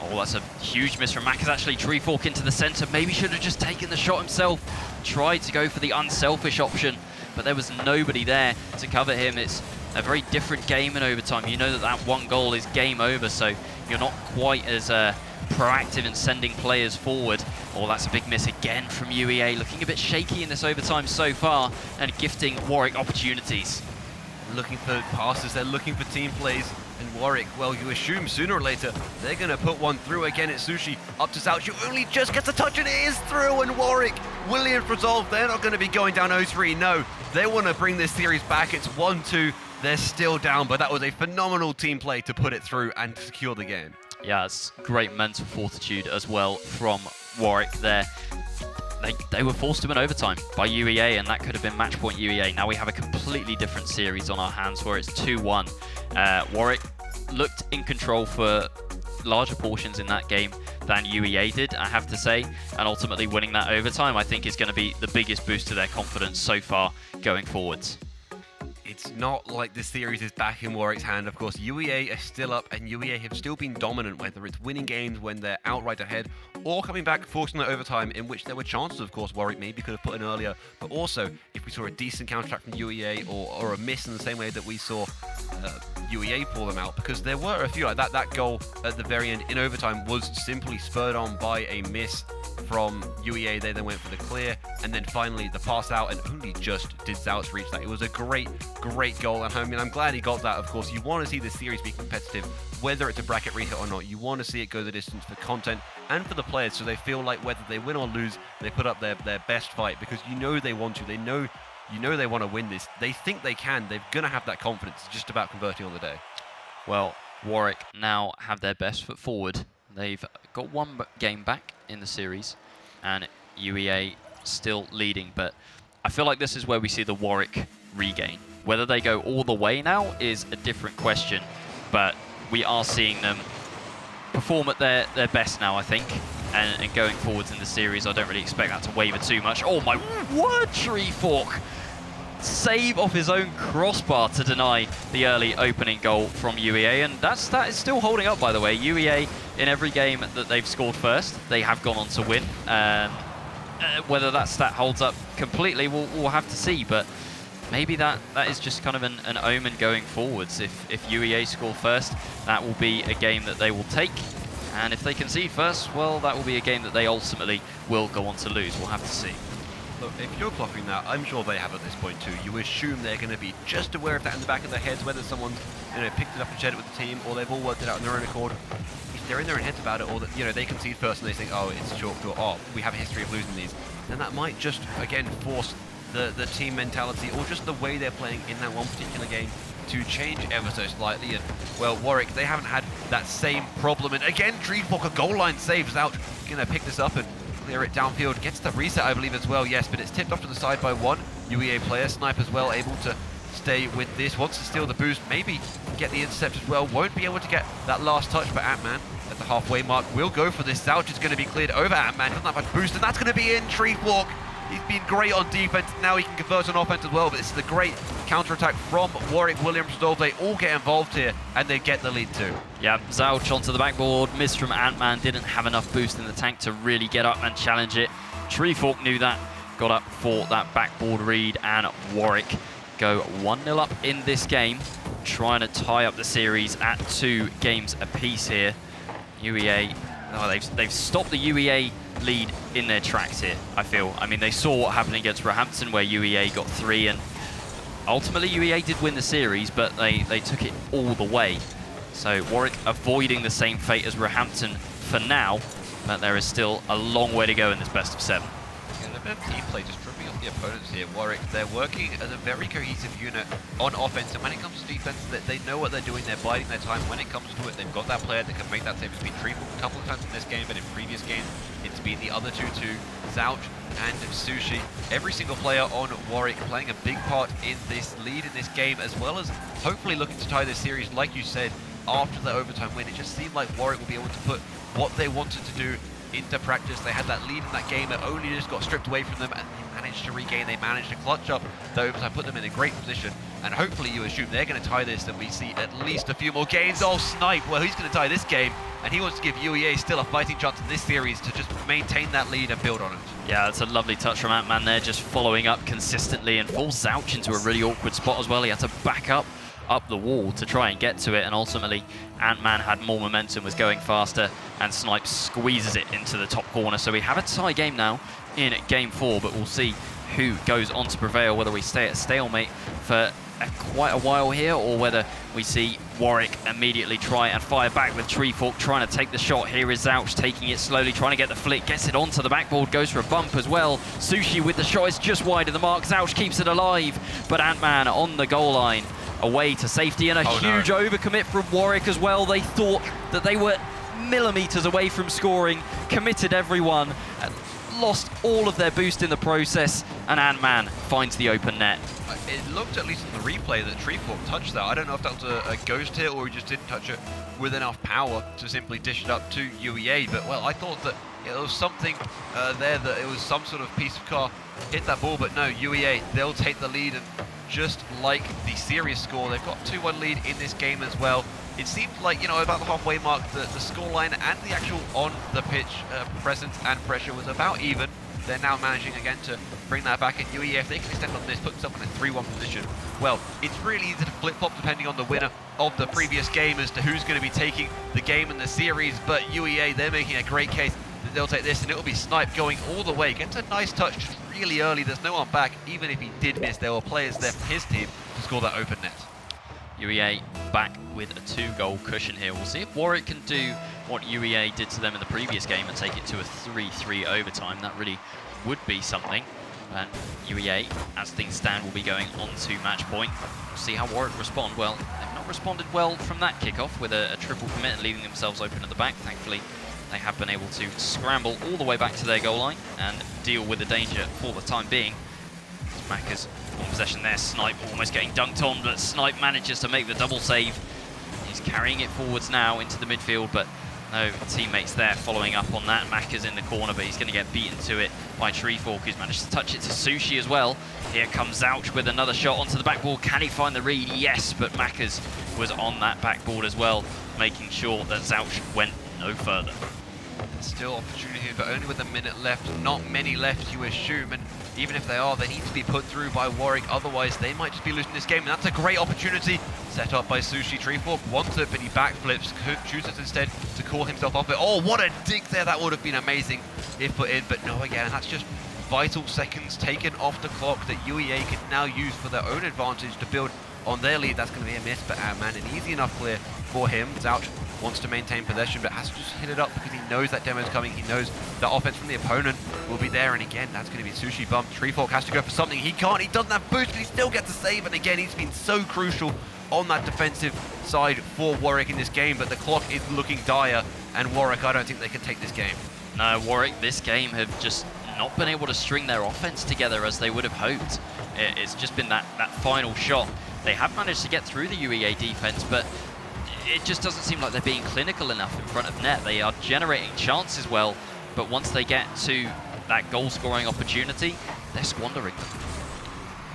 Oh, that's a huge miss from Macca's actually. Treefork into the centre. Maybe should have just taken the shot himself. Tried to go for the unselfish option, but there was nobody there to cover him. It's a very different game in overtime. You know that that one goal is game over, so you're not quite as proactive in sending players forward. Oh, that's a big miss again from UEA. Looking a bit shaky in this overtime so far, and gifting Warwick opportunities. Looking for passes, they're looking for team plays, and Warwick, well, you assume sooner or later they're going to put one through. Again, it's Sushi up to Zouch, who only just gets a touch, and it is through, and Warwick, Williams resolved. They're not going to be going down 0-3, no. They want to bring this series back. It's 1-2. They're still down, but that was a phenomenal team play to put it through and secure the game. Yeah, it's great mental fortitude as well from Warwick there. They were forced to win overtime by UEA, and that could have been match point UEA. Now we have a completely different series on our hands where it's 2-1. Warwick looked in control for larger portions in that game than UEA did, I have to say, and ultimately winning that overtime, I think, is going to be the biggest boost to their confidence so far going forwards. It's not like this series is back in Warwick's hand. Of course, UEA are still up, and UEA have still been dominant, whether it's winning games when they're outright ahead or coming back, forcing the overtime, in which there were chances, of course, Warwick maybe could have put in earlier. But also, if we saw a decent counter-attack from UEA or a miss in the same way that we saw UEA pull them out, because there were a few like that. That goal at the very end in overtime was simply spurred on by a miss from UEA. They then went for the clear, and then finally the pass out, and only just did Zouch reach that. It was a great goal, and I mean, I'm glad he got that. Of course, you want to see this series be competitive, whether it's a bracket rehit or not. You want to see it go the distance for content and for the players, so they feel like whether they win or lose, they put up their best fight, because you know they want to. They know they want to win this. They think they can. They're going to have that confidence. It's just about converting on the day. Well, Warwick now have their best foot forward They've got one game back in the series, and UEA still leading, but I feel like this is where we see the Warwick regain. Whether they go all the way now is a different question, but we are seeing them perform at their best now, I think, and going forwards in the series, I don't really expect that to waver too much. Oh my word, Treefork! Save off his own crossbar to deny the early opening goal from UEA, and that is still holding up, by the way. UEA, in every game that they've scored first, they have gone on to win. Whether that stat holds up completely, we'll have to see, but maybe that is just kind of an omen going forwards. If UEA score first, that will be a game that they will take, and if they concede first, well, that will be a game that they ultimately will go on to lose. We'll have to see. Look, if you're clocking that, I'm sure they have at this point too. You assume they're going to be just aware of that in the back of their heads, whether someone's picked it up and shared it with the team, or they've all worked it out on their own accord. If they're in their own heads about it, or that they concede first and they think, oh, it's chalked, or oh, we have a history of losing these, then that might just again force the team mentality, or just the way they're playing in that one particular game, to change ever so slightly. And well, Warwick, they haven't had that same problem. And again, Treefork, a goal line save. Zouch gonna pick this up and clear it downfield. Gets the reset, I believe, as well, yes, but it's tipped off to the side by one UEA player. Snipe as well, able to stay with this. Wants to steal the boost, maybe get the intercept as well. Won't be able to get that last touch, but Ant-Man at the halfway mark will go for this. Zouch is going to be cleared over Ant-Man. Doesn't have much boost, and that's going to be in. Treefork, he's been great on defense. Now he can convert on offense as well, but this is a great counter-attack from Warwick, Williams, Rodolphe. They all get involved here, and they get the lead too. Yeah, Zouch onto the backboard. Missed from Ant-Man. Didn't have enough boost in the tank to really get up and challenge it. Treefork knew that. Got up for that backboard read, and Warwick go 1-0 up in this game. Trying to tie up the series at 2 games apiece here. UEA, oh, they've stopped the UEA lead in their tracks here, I feel. I mean, they saw what happened against Roehampton, where UEA got 3, and ultimately UEA did win the series, but they took it all the way. So Warwick avoiding the same fate as Roehampton for now, but there is still a long way to go in this best of 7. And a bit of team play, just tripping up the opponents here. Warwick, they're working as a very cohesive unit on offense, and when it comes to defense, they know what they're doing, they're biding their time. When it comes to it, they've got that player that can make that save. It's been Treefork a couple of times in this game, but in previous games, it's been the other two too, Zouch and Sushi. Every single player on Warwick playing a big part in this lead in this game, as well as hopefully looking to tie this series, like you said, after the overtime win. It just seemed like Warwick will be able to put what they wanted to do into practice. They had that lead in that game, it only just got stripped away from them, and they managed to regain, they managed to clutch up the overtime, put them in a great position, and hopefully you assume they're going to tie this, and we see at least a few more games. Oh, Snipe, well, he's going to tie this game, and he wants to give UEA still a fighting chance in this series to just maintain that lead and build on it. Yeah, that's a lovely touch from Ant-Man there, just following up consistently, and falls Zouch into a really awkward spot as well. He had to back up the wall to try and get to it, and ultimately Ant-Man had more momentum, was going faster, and Snipe squeezes it into the top corner. So we have a tie game now in game 4, but we'll see who goes on to prevail, whether we stay at stalemate for quite a while here, or whether we see Warwick immediately try and fire back with Treefork trying to take the shot. Here is Zouch taking it slowly, trying to get the flick, gets it onto the backboard, goes for a bump as well. Sushi with the shot is just wide of the mark. Zouch keeps it alive, but Ant-Man on the goal line, away to safety, and a huge overcommit from Warwick as well. They thought that they were millimeters away from scoring, committed everyone, lost all of their boost in the process, and Ant-Man finds the open net. It looked, at least in the replay, that Treefork touched that. I don't know if that was a ghost hit or he just didn't touch it with enough power to simply dish it up to UEA, but well, I thought that it was something there, that it was some sort of piece of car hit that ball, but no, UEA, they'll take the lead, and just like the series score, they've got 2-1 lead in this game as well. It seemed like, about the halfway mark, the scoreline and the actual on-the-pitch presence and pressure was about even. They're now managing again to bring that back, and UEA, if they can extend on this, put themselves in a 3-1 position, well, it's really easy to flip-flop depending on the winner of the previous game as to who's going to be taking the game in the series, but UEA, they're making a great case that they'll take this, and it'll be Snipe going all the way. Gets a nice touch just really early. There's no one back. Even if he did miss, there were players there from his team to score that open net. UEA back with a 2-goal cushion here. We'll see if Warwick can do what UEA did to them in the previous game and take it to a 3-3 overtime. That really would be something. But UEA, as things stand, will be going on to match point. We'll see how Warwick respond. Well, they've not responded well from that kickoff with a triple commit and leaving themselves open at the back. Thankfully, they have been able to scramble all the way back to their goal line and deal with the danger for the time being. Macca's on possession there, Snipe almost getting dunked on, but Snipe manages to make the double save. He's carrying it forwards now into the midfield, but no teammates there following up on that. Macca's in the corner, but he's going to get beaten to it by Treefork, who's managed to touch it to Sushi as well. Here comes Zouch with another shot onto the backboard. Can he find the read? Yes, but Macca's was on that backboard as well, making sure that Zouch went no further. There's still opportunity, but only with a minute left. Not many left, you assume, and even if they are, they need to be put through by Warwick, otherwise they might just be losing this game, and that's a great opportunity set up by Sushi. Treefork wants it, but he backflips, chooses instead to call himself off it. Oh, what a dig there, that would have been amazing if put in, but no, again, that's just vital seconds taken off the clock that UEA can now use for their own advantage to build on their lead. That's going to be a miss, but man, an easy enough clear for him. Zouch wants to maintain possession, but has to just hit it up because he knows that demo's coming. He knows the offense from the opponent will be there, and again, that's going to be Sushi bump. Treefork has to go for something. He can't, he doesn't have boost, but he still gets a save, and again, he's been so crucial on that defensive side for Warwick in this game, but the clock is looking dire, and Warwick, I don't think they can take this game. No, Warwick this game have just not been able to string their offense together as they would have hoped. It's just been that final shot. They have managed to get through the UEA defense, but it just doesn't seem like they're being clinical enough in front of net. They are generating chances well, but once they get to that goal-scoring opportunity, they're squandering them.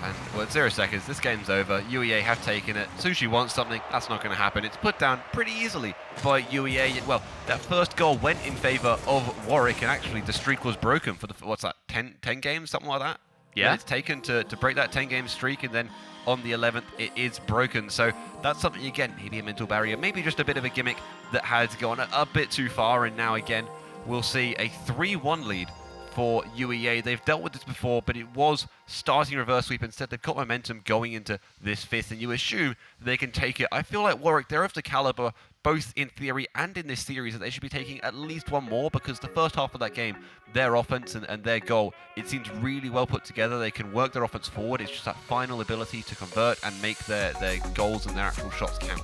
And well, 0 seconds, this game's over. UEA have taken it. Sushi wants something, that's not going to happen. It's put down pretty easily by UEA. Well, that first goal went in favor of Warwick, and actually the streak was broken for the, what's that, 10 games, something like that? Yeah. It's taken to break that 10-game streak, and then on the 11th, it is broken. So that's something, again, maybe a mental barrier, maybe just a bit of a gimmick that has gone a bit too far, and now again, we'll see a 3-1 lead for UEA. They've dealt with this before, but it was starting reverse sweep. Instead, they've got momentum going into this fifth, and you assume they can take it. I feel like Warwick, they're of the caliber, both in theory and in this series, that they should be taking at least one more, because the first half of that game, their offense and their goal, it seems really well put together. They can work their offense forward. It's just that final ability to convert and make their goals and their actual shots count.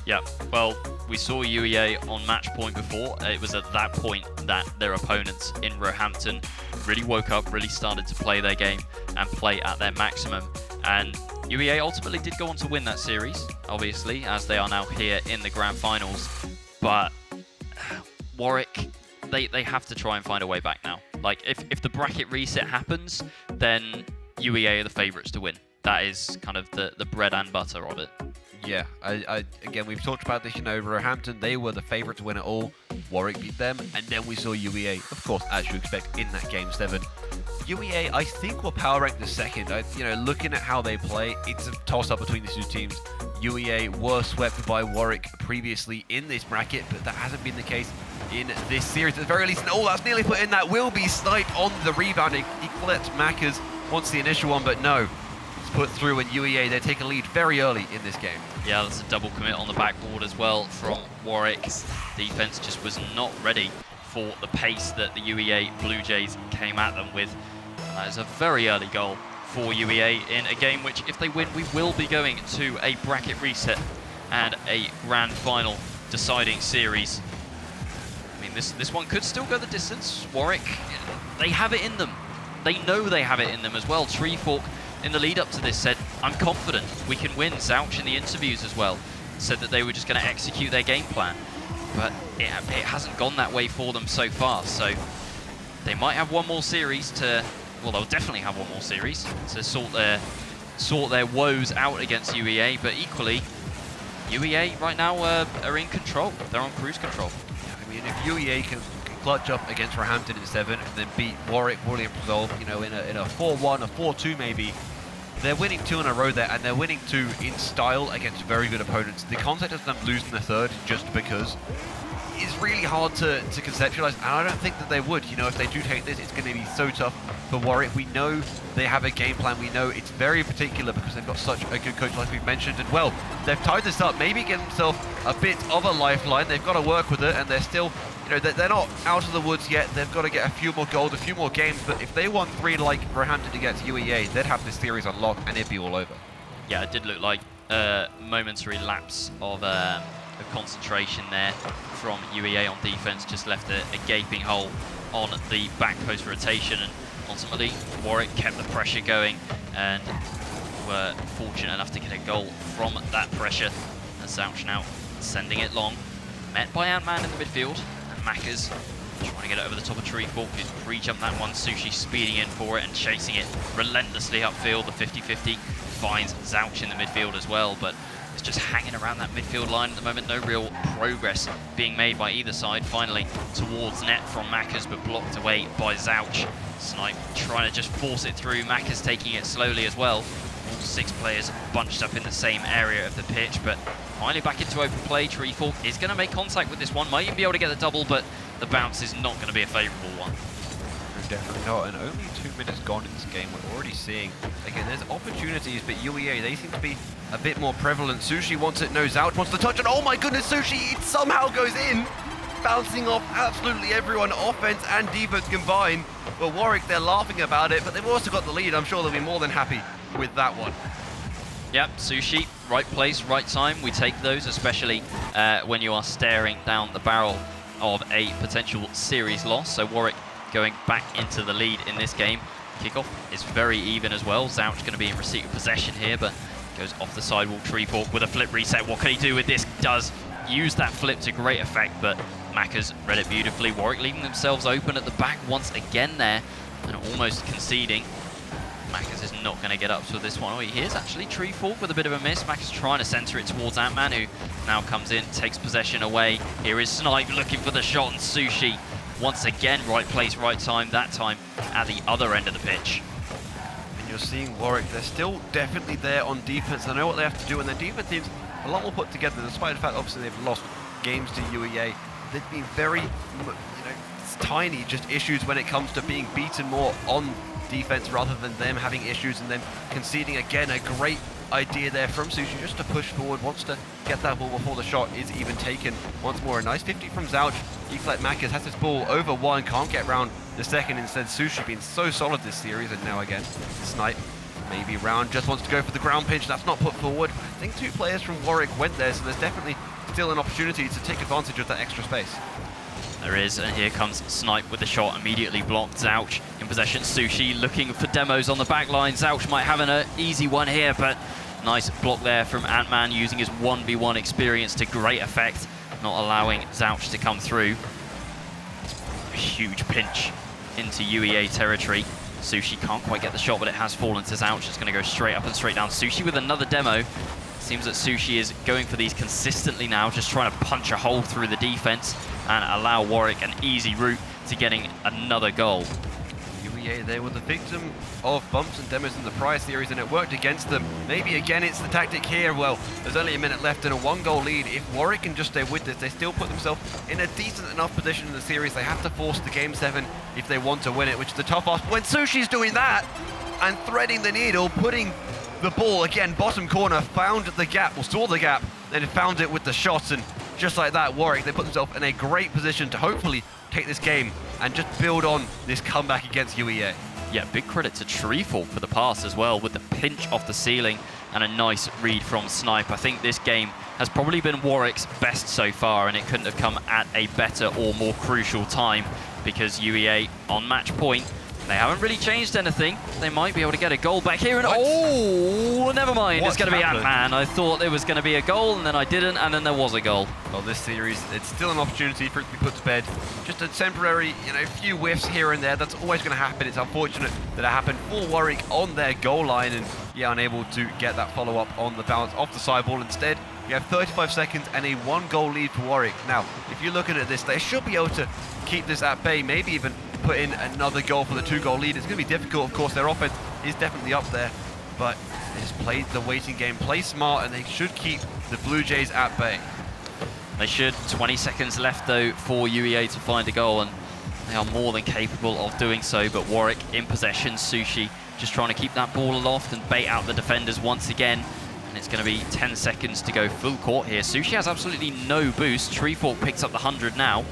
Yeah, well, we saw UEA on match point before. It was at that point that their opponents in Roehampton really woke up, really started to play their game and play at their maximum. And UEA ultimately did go on to win that series, obviously, as they are now here in the grand finals. But Warwick, they have to try and find a way back now. Like, if the bracket reset happens, then UEA are the favourites to win. That is kind of the bread and butter of it. Yeah, again, we've talked about this, Roehampton, they were the favourite to win it all. Warwick beat them, and then we saw UEA, of course, as you expect, in that Game 7. UEA, I think, were power ranked the second. Looking at how they play, it's a toss-up between these two teams. UEA were swept by Warwick previously in this bracket, but that hasn't been the case in this series. At the very least, oh, that's nearly put in. That will be sniped on the rebounding. He collects Macca's, wants the initial one, but no. It's put through, and UEA, they take a lead very early in this game. Yeah, that's a double commit on the backboard as well from Warwick. Defense just was not ready for the pace that the UEA Blue Jays came at them with. That is a very early goal for UEA in a game which, if they win, we will be going to a bracket reset and a grand final deciding series. I mean, this one could still go the distance. Warwick, they have it in them. They know they have it in them as well. Treefork, in the lead up to this, said, I'm confident we can win. Zouch in the interviews as well said that they were just going to execute their game plan. But it hasn't gone that way for them so far. So they might have one more series to, well, they'll definitely have one more series to sort their woes out against UEA. But equally, UEA right now are in control. They're on cruise control. Yeah, I mean, if UEA can clutch up against Roehampton in 7 and then beat Warwick, Williams Resolve, in a 4-1, a 4-2 maybe, they're winning 2 in a row there, and they're winning 2 in style against very good opponents. The concept of them losing the third just because is really hard to conceptualize, and I don't think that they would. If they do take this, it's going to be so tough for Warwick. We know they have a game plan. We know it's very particular because they've got such a good coach, like we've mentioned. And well, they've tied this up, maybe give themselves a bit of a lifeline. They've got to work with it, and they're still, they're not out of the woods yet. They've got to get a few more goals, a few more games. But if they won 3 like Roehampton against UEA, they'd have this series unlocked, and it'd be all over. Yeah, it did look like a momentary lapse of of concentration there from UEA on defense, just left a gaping hole on the back post rotation, and ultimately Warwick kept the pressure going and were fortunate enough to get a goal from that pressure. And Zouch now sending it long, met by Ant-Man in the midfield, and Mackers trying to get it over the top of Treefork, who's pre-jumped that one. Sushi speeding in for it and chasing it relentlessly upfield. The 50-50 finds Zouch in the midfield as well, but it's just hanging around that midfield line at the moment. No real progress being made by either side. Finally towards net from Mackers, but blocked away by Zouch. Snipe trying to just force it through. Mackers taking it slowly as well. All 6 players bunched up in the same area of the pitch, but finally back into open play. Treefork is going to make contact with this one. Might even be able to get the double, but the bounce is not going to be a favourable one. Definitely not, and only 2 minutes gone in this game. We're already seeing, again, there's opportunities, but UEA, they seem to be a bit more prevalent. Sushi wants it, no, Zouch wants to touch it. Oh my goodness, Sushi, it somehow goes in, bouncing off absolutely everyone, offense and defense combined. Well, Warwick, they're laughing about it, but they've also got the lead. I'm sure they'll be more than happy with that one. Yep, Sushi, right place, right time. We take those, especially when you are staring down the barrel of a potential series loss. So Warwick going back into the lead in this game. Kickoff is very even as well. Zouch going to be in receipt of possession here, but goes off the sidewall. Treefork with a flip reset. What can he do with this? Does use that flip to great effect, but Mackers read it beautifully. Warwick leaving themselves open at the back once again there, and almost conceding. Mackers is not going to get up to this one. Oh, here's actually Treefork with a bit of a miss. Mackers trying to center it towards Ant-Man, who now comes in, takes possession away. Here is Snipe looking for the shot, and Sushi once again, right place, right time, that time at the other end of the pitch. And you're seeing Warwick, they're still definitely there on defense. They know what they have to do, and their defense seems a lot more put together, despite the fact, obviously, they've lost games to UEA. They've been very, tiny just issues when it comes to being beaten more on defense rather than them having issues and then conceding again. A great idea there from Sushi just to push forward, wants to get that ball before the shot is even taken. Once more, a nice 50 from Zouch. Equalite Mackers has this ball over one, can't get round the second. Instead, Sushi been so solid this series, and now again, Snipe maybe round, just wants to go for the ground pinch. That's not put forward. I think 2 players from Warwick went there, so there's definitely still an opportunity to take advantage of that extra space. There is, and here comes Snipe with the shot, immediately blocked. Zouch in possession. Sushi looking for demos on the back line. Zouch might have an easy one here, but nice block there from Ant-Man, using his 1v1 experience to great effect, not allowing Zouch to come through. A huge pinch into UEA territory. Sushi can't quite get the shot, but it has fallen to Zouch. It's going to go straight up and straight down. Sushi with another demo. Seems that Sushi is going for these consistently now, just trying to punch a hole through the defense and allow Warwick an easy route to getting another goal. UEA, they were the victim of bumps and demos in the prior series, and it worked against them. Maybe again it's the tactic here. Well, there's only a minute left and a 1-goal lead. If Warwick can just stay with this, they still put themselves in a decent enough position in the series. They have to force the Game 7 if they want to win it, which is the tough ask. When Sushi's doing that and threading the needle, putting the ball, again, bottom corner, found the gap, or saw the gap, then found it with the shots, and just like that, Warwick, they put themselves in a great position to hopefully take this game and just build on this comeback against UEA. Yeah, big credit to Treefork for the pass as well, with the pinch off the ceiling and a nice read from Snipe. I think this game has probably been Warwick's best so far, and it couldn't have come at a better or more crucial time, because UEA on match point, they haven't really changed anything. They might be able to get a goal back here, and oh, never mind. It's going to be Ant-Man. I thought there was going to be a goal, and then I didn't, and then there was a goal. Well, this series, it's still an opportunity for it to be put to bed. Just a temporary, few whiffs here and there. That's always going to happen. It's unfortunate that it happened for Warwick on their goal line, and unable to get that follow-up on the bounce off the sideball. Instead, you have 35 seconds and a 1-goal lead for Warwick. Now, if you're looking at this, they should be able to keep this at bay, maybe even put in another goal for the 2-goal lead. It's going to be difficult, of course. Their offense is definitely up there, but they just played the waiting game, play smart, and they should keep the Blue Jays at bay. They should. 20 seconds left, though, for UEA to find a goal, and they are more than capable of doing so. But Warwick in possession. Sushi just trying to keep that ball aloft and bait out the defenders once again. And it's going to be 10 seconds to go full court here. Sushi has absolutely no boost. Treefork picks up the 100 now.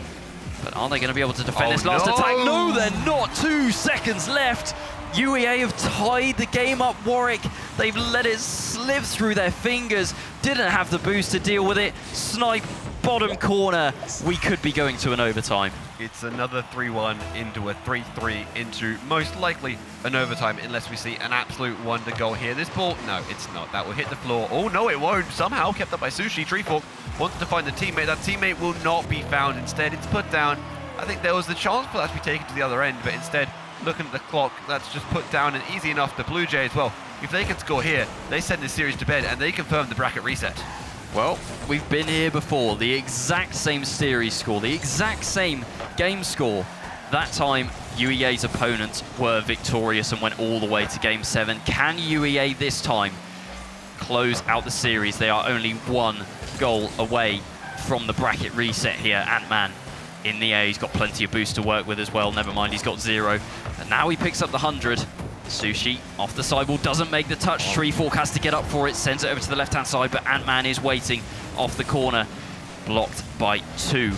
But are they going to be able to defend this last attack? No, they're not. 2 seconds left. UEA have tied the game up, Warwick. They've let it slip through their fingers. Didn't have the boost to deal with it. Snipe, bottom corner. We could be going to an overtime. It's another 3-1 into a 3-3 into most likely an overtime unless we see an absolute wonder goal here. This ball, no, it's not. That will hit the floor. Oh, no, it won't. Somehow kept up by Sushi. Treefork wanted to find the teammate. That teammate will not be found. Instead, it's put down. I think there was the chance for that to be taken to the other end, but instead, looking at the clock, that's just put down and easy enough. The Blue Jays, well, if they can score here, they send this series to bed and they confirm the bracket reset. Well, we've been here before. The exact same series score, the exact same game score. That time, UEA's opponents were victorious and went all the way to Game 7. Can UEA this time close out the series? They are only 1 goal away from the bracket reset here. Ant-Man in the air. He's got plenty of boost to work with as well. Never mind, he's got 0. And now he picks up the 100. Sushi off the sideball, doesn't make the touch. Treefork has to get up for it, sends it over to the left-hand side, but Ant-Man is waiting off the corner. Blocked by 2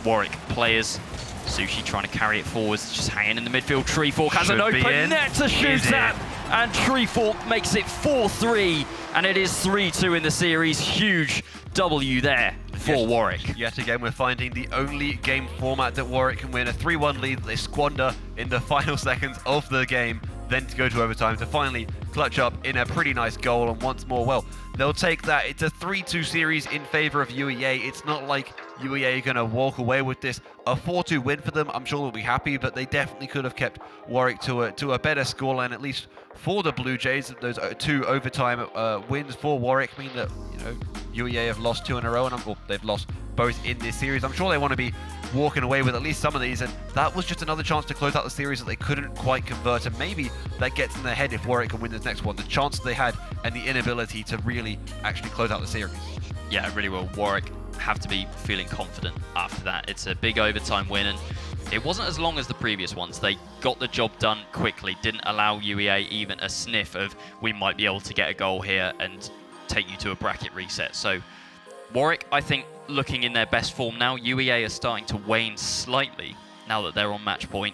Warwick players. Sushi trying to carry it forwards, just hanging in the midfield. Treefork has an open net to shoot at, and Treefork makes it 4-3, and it is 3-2 in the series. Huge W there for Warwick. Yet again, we're finding the only game format that Warwick can win. A 3-1 lead that they squander in the final seconds of the game, then to go to overtime to finally clutch up in a pretty nice goal. And once more, well, they'll take that. It's a 3-2 series in favor of UEA. It's not like UEA are going to walk away with this. A 4-2 win for them, I'm sure they'll be happy, but they definitely could have kept Warwick to a better scoreline, at least for the Blue Jays. Those 2 overtime wins for Warwick mean that, you know, UEA have lost 2 in a row, and they've lost both in this series. I'm sure they want to be walking away with at least some of these, and that was just another chance to close out the series that they couldn't quite convert, and maybe that gets in their head if Warwick can win this next one. The chance they had and the inability to really actually close out the series. Yeah, it really will. Warwick have to be feeling confident after that. It's a big overtime win, and it wasn't as long as the previous ones. They got the job done quickly, didn't allow UEA even a sniff of we might be able to get a goal here and take you to a bracket reset. So Warwick, I think, looking in their best form now. UEA are starting to wane slightly now that they're on match point.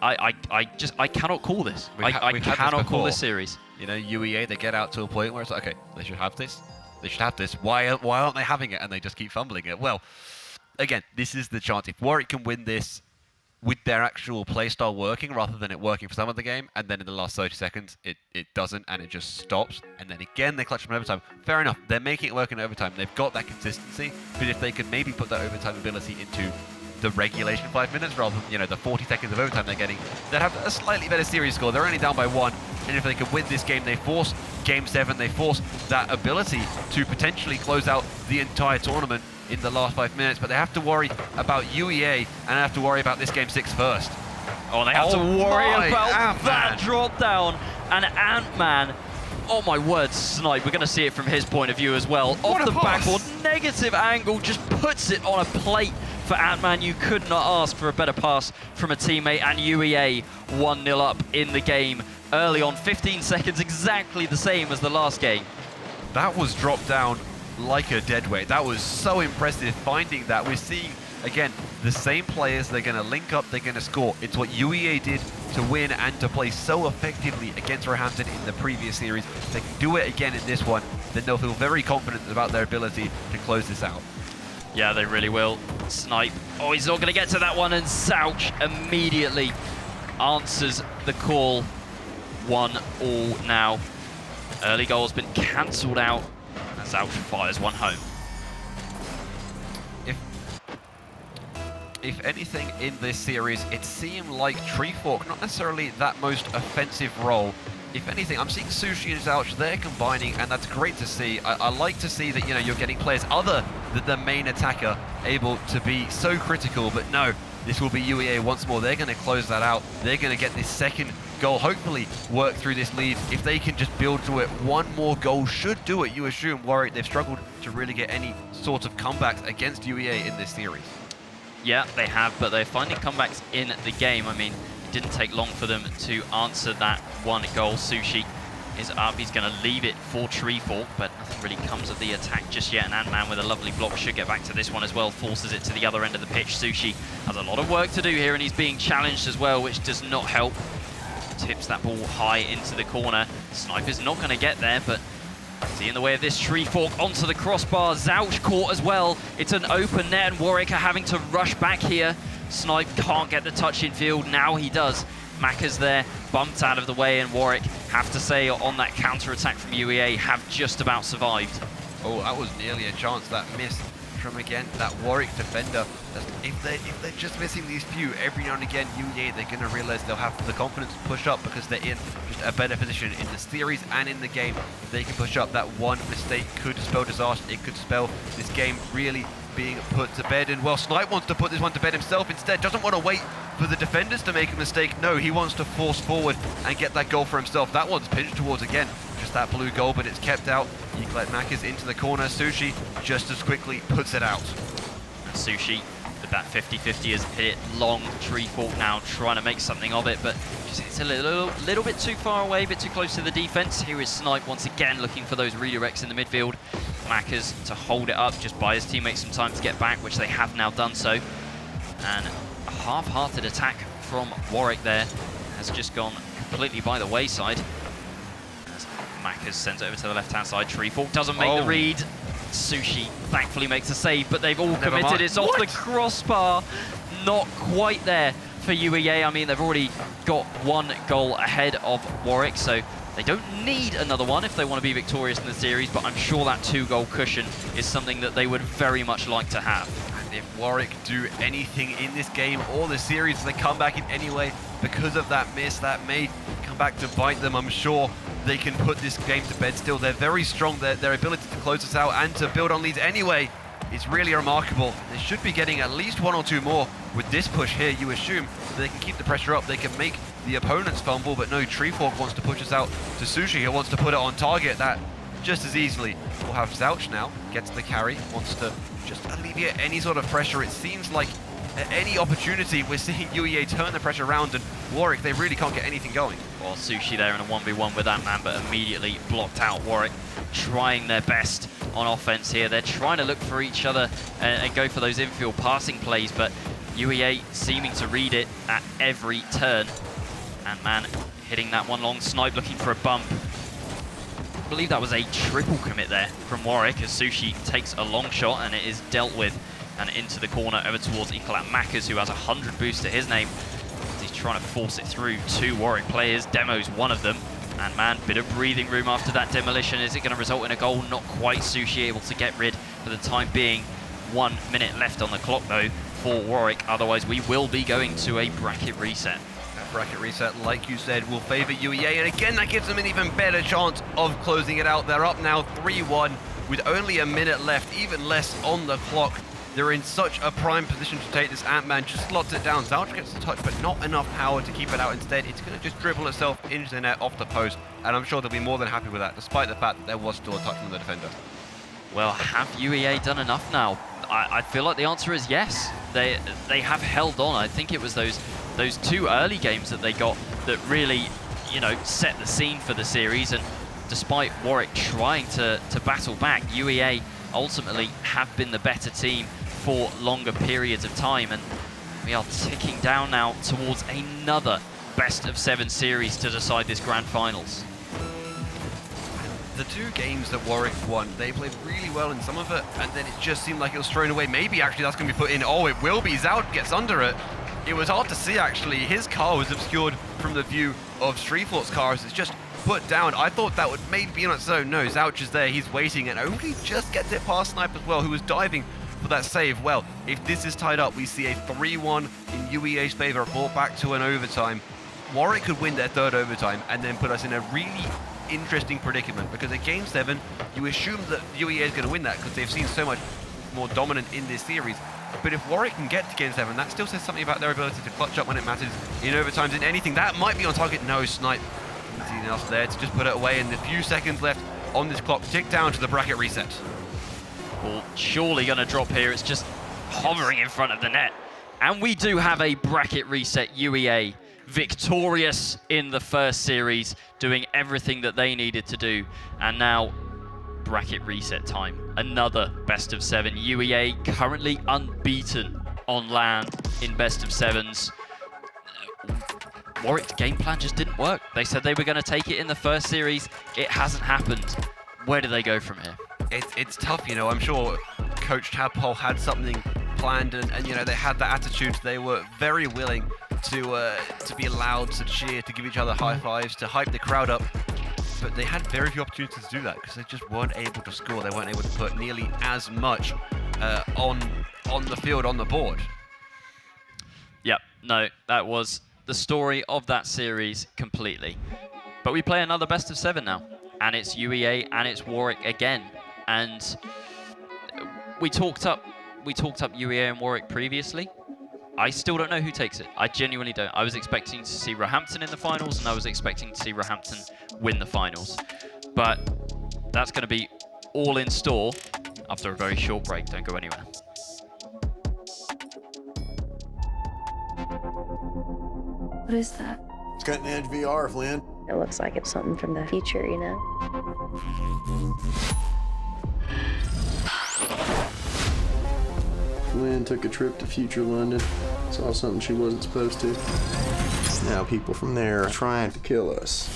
I cannot call this. I cannot call this series. You know, UEA, they get out to a point where it's like, okay, they should have this. They should have this. Why aren't they having it? And they just keep fumbling it. Well, again, this is the chance. If Warwick can win this with their actual playstyle working rather than it working for some of the game, and then in the last 30 seconds it doesn't and it just stops, and then again they clutch from overtime, fair enough, they're making it work in overtime, they've got that consistency, but if they could maybe put that overtime ability into the regulation 5 minutes rather than, you know, the 40 seconds of overtime they're getting, they'd have a slightly better series score. They're only down by 1, and if they could win this game, they force Game 7, they force that ability to potentially close out the entire tournament in the last 5 minutes, but they have to worry about UEA and have to worry about this Game 6 first. Oh, they have to worry about that drop down, and Ant-Man, oh my word, Snipe, we're going to see it from his point of view as well. Off the backboard, negative angle, just puts it on a plate for Ant-Man. You could not ask for a better pass from a teammate, and UEA 1-0 up in the game early on, 15 seconds, exactly the same as the last game. That was dropped down like a deadweight. That was so impressive finding that. We're seeing, again, the same players. They're going to link up, they're going to score. It's what UEA did to win and to play so effectively against Roehampton in the previous series. If they can do it again in this one, then they'll feel very confident about their ability to close this out. Yeah, they really will. Snipe, oh, he's not going to get to that one, and Zouch immediately answers the call. 1-1 now. Early goal's been cancelled out. Zouch fires one home. If anything in this series, it seemed like Treefork, not necessarily that most offensive role. If anything, I'm seeing Sushi and Zouch, they're combining, and that's great to see. I like to see that, you know, you're getting players other than the main attacker able to be so critical, but no, this will be UEA once more. They're going to close that out. They're going to get this second goal, hopefully work through this lead. If they can just build to it, one more goal should do it. You assume Warwick, they've struggled to really get any sort of comebacks against UEA in this series. Yeah, they have, but they're finding comebacks in the game. I mean, it didn't take long for them to answer that one goal. Sushi is up. He's going to leave it for Treefork, but nothing really comes of the attack just yet. And Ant-Man with a lovely block should get back to this one as well. Forces it to the other end of the pitch. Sushi has a lot of work to do here, and he's being challenged as well, which does not help. tips that ball high into the corner. Sniper's not going to get there, but is he in the way of this tree fork onto the crossbar? Zouch caught as well. It's an open net, and Warwick are having to rush back here. Snipe can't get the touch in field. Now he does. Macca's there, bumped out of the way, and Warwick, have to say, on that counter-attack from UEA, have just about survived. Oh, that was nearly a chance. That miss from, again, that Warwick defender. If they're just missing these few, every now and again, UEA, they're going to realize they'll have the confidence to push up because they're in just a better position in the series and in the game. If they can push up, that one mistake could spell disaster. It could spell this game really being put to bed. And well, Snipe wants to put this one to bed himself instead. Doesn't want to wait for the defenders to make a mistake. No, he wants to force forward and get that goal for himself. That one's pinched towards, again, just that blue goal, but it's kept out. Eaglet Macca's into the corner. Sushi just as quickly puts it out. Sushi with that 50-50 has hit long tree fork now, trying to make something of it, but just hits a little bit too far away, a bit too close to the defense. Here is Snipe once again looking for those redirects in the midfield. Macca's to hold it up, just buy his teammates some time to get back, which they have now done so. And a half-hearted attack from Warwick there has just gone completely by the wayside. As Macca's sends it over to the left-hand side. Tree fork doesn't make the read. Sushi thankfully makes a save, but they've all committed. It's off the crossbar. Not quite there for UEA. I mean, they've already got one goal ahead of Warwick, so they don't need another one if they want to be victorious in the series, but I'm sure that 2-goal cushion is something that they would very much like to have. And if Warwick do anything in this game or the series, they come back in any way because of that miss, that may come back to bite them. I'm sure they can put this game to bed still. They're very strong. Their ability to close this out and to build on leads anyway is really remarkable. They should be getting at least 1 or 2 more with this push here, you assume. They can keep the pressure up. They can make the opponents fumble, but no, Tree Fork wants to push us out to Sushi, who wants to put it on target. That just as easily. We'll have Zouch now, gets the carry, wants to just alleviate any sort of pressure. It seems like at any opportunity, we're seeing UEA turn the pressure around, and Warwick, they really can't get anything going. Well, Sushi there in a 1v1 with that man, but immediately blocked out. Warwick trying their best on offense here. They're trying to look for each other and go for those infield passing plays, but UEA seeming to read it at every turn. And man, hitting that one long. Snipe looking for a bump. I believe that was a triple commit there from Warwick as Sushi takes a long shot and it is dealt with and into the corner over towards Equalat Macca's, who has 100 boost to his name. He's trying to force it through 2 Warwick players. Demo's one of them. And man, bit of breathing room after that demolition. Is it going to result in a goal? Not quite. Sushi able to get rid for the time being. 1 minute left on the clock though for Warwick. Otherwise we will be going to a bracket reset. That bracket reset, like you said, will favour UEA, and again that gives them an even better chance of closing it out. They're up now 3-1 with only a minute left, even less on the clock. They're in such a prime position to take this Ant-Man, just slots it down. Zouch gets the touch, but not enough power to keep it out. Instead, it's going to just dribble itself into the net off the post, and I'm sure they'll be more than happy with that, despite the fact that there was still a touch from the defender. Well, have UEA done enough now? I feel like the answer is yes. They have held on. I think it was those 2 early games that they got that really, you know, set the scene for the series. And despite Warwick trying to battle back, UEA ultimately have been the better team for longer periods of time. And we are ticking down now towards another best-of-7 series to decide this grand finals. The 2 games that Warwick won, they played really well in some of it, and then it just seemed like it was thrown away. Maybe actually that's going to be put in. Oh, it will be. Zouch gets under it. It was hard to see actually. His car was obscured from the view of Streetfort's car as it's just put down. I thought that would maybe be on its own. No, Zouch is there. He's waiting and only just gets it past Snipe as well, who was diving for that save. Well, if this is tied up, we see a 3-1 in UEA's favor, brought back to an overtime. Warwick could win their 3rd overtime and then put us in a really interesting predicament, because at Game 7, you assume that UEA is going to win that because they've seen so much more dominant in this series. But if Warwick can get to Game 7, that still says something about their ability to clutch up when it matters in overtimes in anything. That might be on target. No, Snipe easy enough there to just put it away, and the few seconds left on this clock tick down to the bracket reset. Ball surely going to drop here. It's just hovering in front of the net. And we do have a bracket reset. UEA victorious in the first series, doing everything that they needed to do. And now bracket reset time. Another best-of-7. UEA currently unbeaten on LAN in best-of-7s. Warwick's game plan just didn't work. They said they were going to take it in the first series. It hasn't happened. Where do they go from here? It's tough, you know. I'm sure Coach Tadpole had something planned, and you know, they had that attitude. They were very willing to be allowed to cheer, to give each other high fives, to hype the crowd up. But they had very few opportunities to do that because they just weren't able to score. They weren't able to put nearly as much on the field, on the board. Yep, no, that was the story of that series completely. But we play another best of 7 now, and it's UEA and it's Warwick again. And we talked up UEA and Warwick previously. I still don't know who takes it. I genuinely don't. I was expecting to see Roehampton in the finals, and I was expecting to see Roehampton win the finals. But that's going to be all in store after a very short break. Don't go anywhere. What is that? It's cutting edge VR, Flynn. It looks like it's something from the future, you know? Flynn took a trip to future London. Saw something she wasn't supposed to. Now people from there are trying to kill us.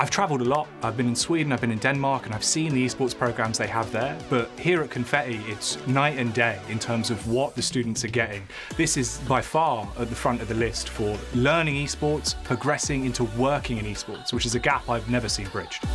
I've travelled a lot. I've been in Sweden, I've been in Denmark, and I've seen the esports programs they have there. But here at Confetti, it's night and day in terms of what the students are getting. This is by far at the front of the list for learning esports, progressing into working in esports, which is a gap I've never seen bridged.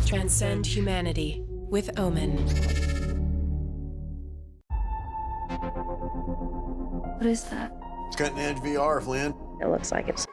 Transcend humanity with Omen. What is that? It's cutting edge VR, Flynn. It looks like it's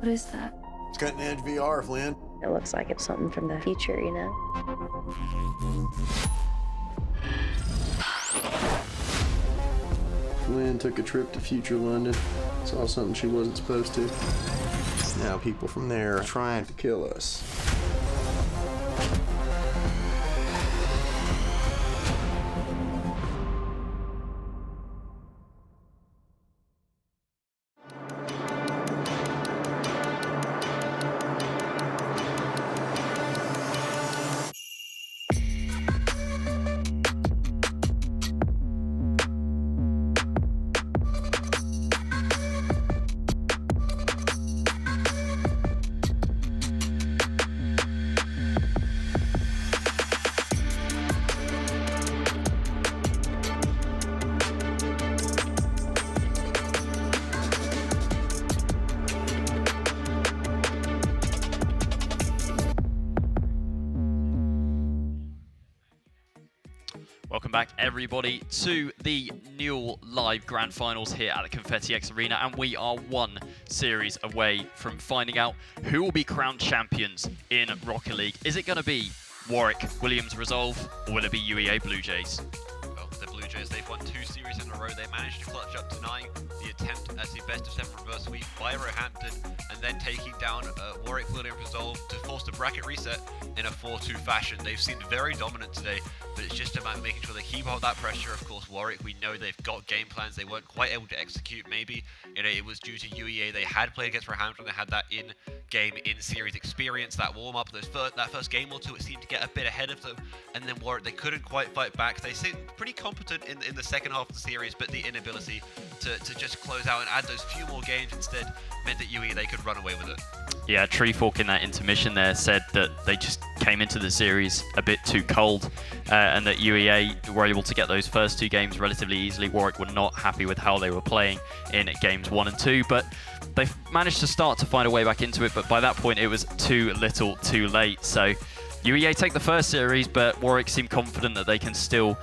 What is that? It's cutting edge VR, Flynn. It looks like it's something from the future, you know? Flynn took a trip to future London. Saw something she wasn't supposed to. Now people from there are trying to kill us. Welcome back, everybody, to the Newell Live Grand Finals here at the Confetti X Arena, and we are one series away from finding out who will be crowned champions in Rocket League. Is it going to be Warwick Williams Resolve, or will it be UEA Blue Jays? Well, the Blue Jays, they've won 2 series in a row. They managed to clutch up denying the attempt at the best of 7 reverse sweep by Roehampton, and then taking down Warwick Williams Resolve to force the bracket reset in a 4-2 fashion. They've seemed very dominant today, but it's just about making sure they keep up that pressure. Of course, Warwick, we know they've got game plans they weren't quite able to execute. Maybe it was due to UEA. They had played against Roehampton. They had that in-game, in-series experience, that warm-up. That first game or two, it seemed to get a bit ahead of them. And then Warwick, they couldn't quite fight back. They seemed pretty competent in the second half of the series, but the inability to just close out and add those few more games instead meant that UE, they could run away with it. Yeah, Treefork in that intermission there said that they just came into the series a bit too cold, and that UEA were able to get those first 2 games relatively easily. Warwick were not happy with how they were playing in games 1 and 2, but they've managed to start to find a way back into it, but by that point it was too little too late. So UEA take the first series, but Warwick seem confident that they can still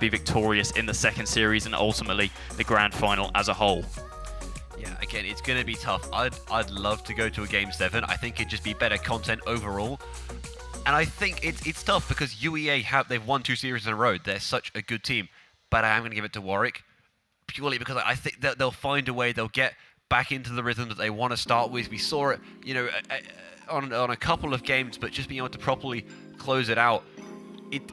be victorious in the second series and ultimately the grand final as a whole. Yeah, again, it's going to be tough. I'd love to go to a Game 7. I think it'd just be better content overall. And I think it's tough because UEA they've won 2 series in a row. They're such a good team. but I am going to give it to Warwick, purely because I think that they'll find a way, they'll get back into the rhythm that they want to start with. We saw it, you know, on a couple of games, but just being able to properly close it out,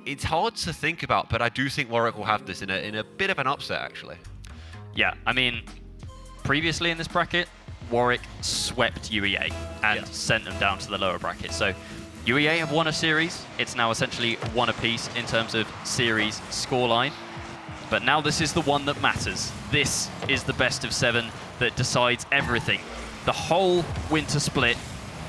it's hard to think about, but I do think Warwick will have this in a bit of an upset, actually. Yeah, I mean, previously in this bracket, Warwick swept UEA and sent them down to the lower bracket. So UEA have won a series. It's now essentially one apiece in terms of series scoreline. But now this is the one that matters. This is the best of 7 that decides everything. The whole winter split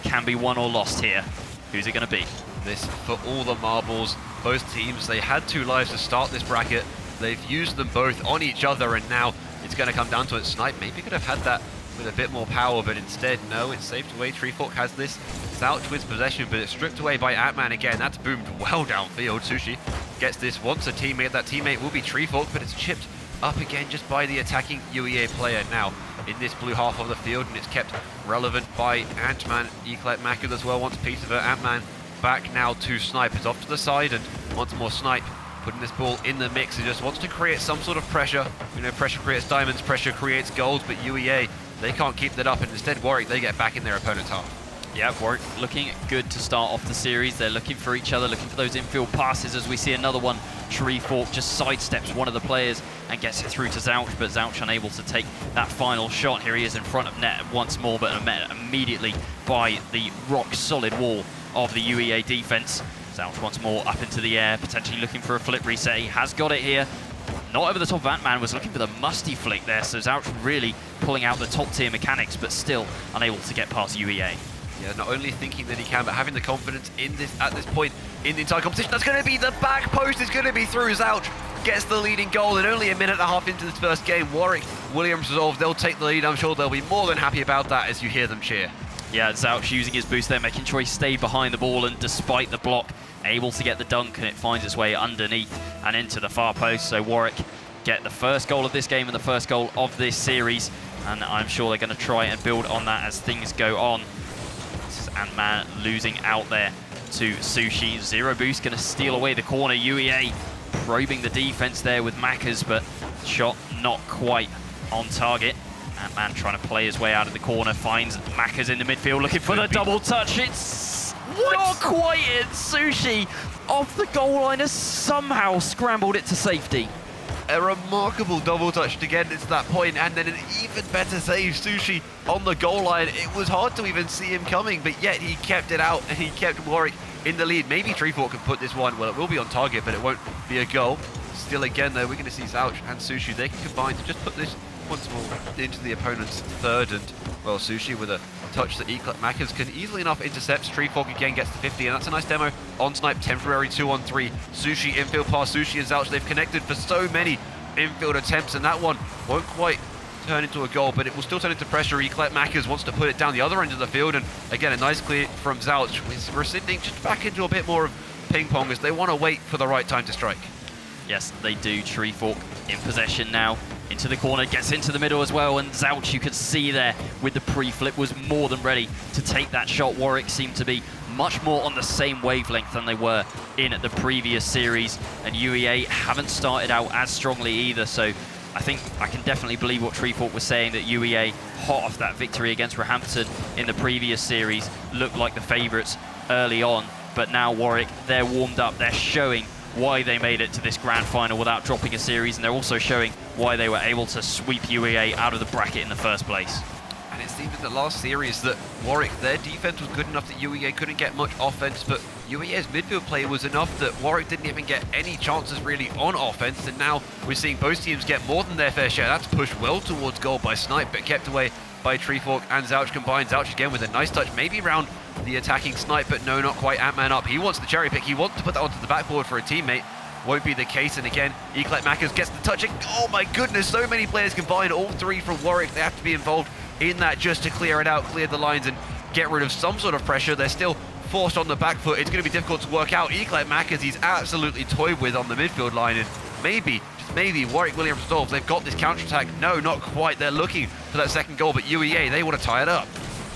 can be won or lost here. Who's it going to be? This for all the marbles. Both teams, they had 2 lives to start this bracket. They've used them both on each other, and now it's going to come down to it. Snipe maybe could have had that with a bit more power, but instead, no, it's saved away. Treefork has this. Zouch wins possession, but it's stripped away by Ant-Man again. That's boomed well downfield. Sushi gets this, wants a teammate. That teammate will be Treefork, but it's chipped up again just by the attacking UEA player now in this blue half of the field, and it's kept relevant by Ant-Man. Eclat Makud as well wants a piece of it. Ant-Man back now to Snipe. It's off to the side, and once more Snipe putting this ball in the mix. He just wants to create some sort of pressure. You know, pressure creates diamonds, pressure creates gold, but UEA, they can't keep that up, and instead Warwick, they get back in their opponent's half. Yeah, Warwick looking good to start off the series. They're looking for each other, looking for those infield passes, as we see another one. Treefork just sidesteps one of the players and gets it through to Zouch, but Zouch unable to take that final shot. Here he is in front of net once more, but met immediately by the rock-solid wall of the UEA defense. Zouch once more up into the air, potentially looking for a flip reset. He has got it here. Not over the top of Ant-Man, was looking for the musty flick there, so Zouch really pulling out the top-tier mechanics, but still unable to get past UEA. Yeah, not only thinking that he can, but having the confidence in this at this point in the entire competition. That's going to be the back post. It's going to be through. Zouch gets the leading goal, and only a minute and a half into this first game. Warwick, Williams resolve. They'll take the lead. I'm sure they'll be more than happy about that as you hear them cheer. Yeah, Zouch using his boost there, making sure he stayed behind the ball, and despite the block, able to get the dunk, and it finds its way underneath and into the far post. So Warwick get the first goal of this game and the first goal of this series, and I'm sure they're going to try and build on that as things go on. This is Ant-Man losing out there to Sushi. Zero boost going to steal away the corner. UEA probing the defense there with Mackers, but shot not quite on target. Ant-Man trying to play his way out of the corner, finds Mackers in the midfield looking for the double touch. It's not quite in. Sushi off the goal line has somehow scrambled it to safety. A remarkable double touch to get it to that point, and then an even better save. Sushi on the goal line. It was hard to even see him coming, but yet he kept it out and he kept Warwick in the lead. Maybe Treefork can put this one, well, it will be on target, but it won't be a goal. Still again though, we're going to see Zouch and Sushi. They can combine to just put this once more into the opponent's third, and well, Sushi with a touch that Eclat Mackers can easily enough intercepts. Treefork again gets to 50, and that's a nice demo on Snipe. Temporary 2-on-3. Sushi infield pass. Sushi and Zouch, they've connected for so many infield attempts, and that one won't quite turn into a goal, but it will still turn into pressure. Eclat Mackers wants to put it down the other end of the field, and again a nice clear from Zouch. We're sitting just back into a bit more of ping pong as they want to wait for the right time to strike. Yes, they do. Treefork in possession now. Into the corner, gets into the middle as well, and Zouch, you could see there with the pre-flip, was more than ready to take that shot. Warwick seemed to be much more on the same wavelength than they were in the previous series, and UEA haven't started out as strongly either, so I think I can definitely believe what Treefork was saying, that UEA, hot off that victory against Roehampton in the previous series, looked like the favourites early on, but now Warwick, they're warmed up, they're showing why they made it to this grand final without dropping a series, and they're also showing why they were able to sweep UEA out of the bracket in the first place. And it seemed in the last series that Warwick, their defense was good enough that UEA couldn't get much offense, but UEA's midfield play was enough that Warwick didn't even get any chances really on offense, and now we're seeing both teams get more than their fair share. That's pushed well towards goal by Snipe, but kept away by Treefork and Zouch combined. Zouch again with a nice touch, maybe around the attacking Snipe, but no, not quite. Ant-Man up. He wants the cherry pick. He wants to put that onto the backboard for a teammate. Won't be the case, and again, Eclat Mackers gets the touch. Oh my goodness, so many players combined, all three from Warwick. They have to be involved in that just to clear it out, clear the lines and get rid of some sort of pressure. They're still forced on the back foot. It's going to be difficult to work out. Eclat Mackers, he's absolutely toyed with on the midfield line, and maybe, just maybe, Warwick Williams resolve. They've got this counter-attack. No, not quite. They're looking for that second goal, but UEA, they want to tie it up.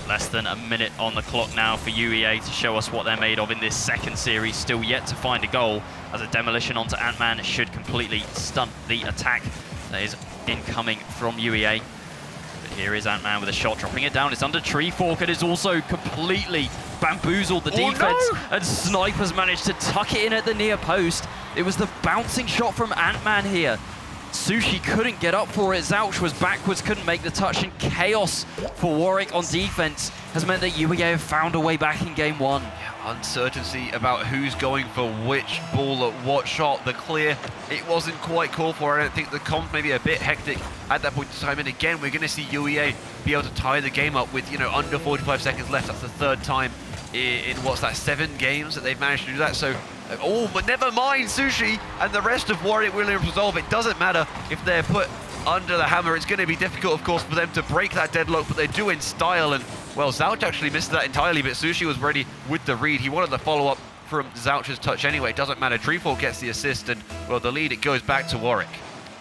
Less than a minute on the clock now for UEA to show us what they're made of in this second series. Still yet to find a goal, as a demolition onto Ant-Man should completely stunt the attack that is incoming from UEA. But here is Ant-Man with a shot, dropping it down. It's under Tree Fork, and is also completely bamboozled the defense. No! And Snipe has managed to tuck it in at the near post. It was the bouncing shot from Ant-Man here. Sushi couldn't get up for it. Zouch was backwards, couldn't make the touch, and chaos for Warwick on defense has meant that UEA have found a way back in game one. Uncertainty about who's going for which ball at what shot. The clear, it wasn't quite called for. I don't think the comp maybe a bit hectic at that point in time. And again, we're going to see UEA be able to tie the game up with, under 45 seconds left. That's the third time in what's that, 7 games that they've managed to do that. So, but never mind Sushi and the rest of Warwick Williams resolve. It doesn't matter if they're put under the hammer. It's going to be difficult, of course, for them to break that deadlock, but they do in style. And, well, Zouch actually missed that entirely, but Sushi was ready with the read. He wanted the follow-up from Zouch's touch anyway. It doesn't matter. Treefall gets the assist, and, well, the lead, it goes back to Warwick.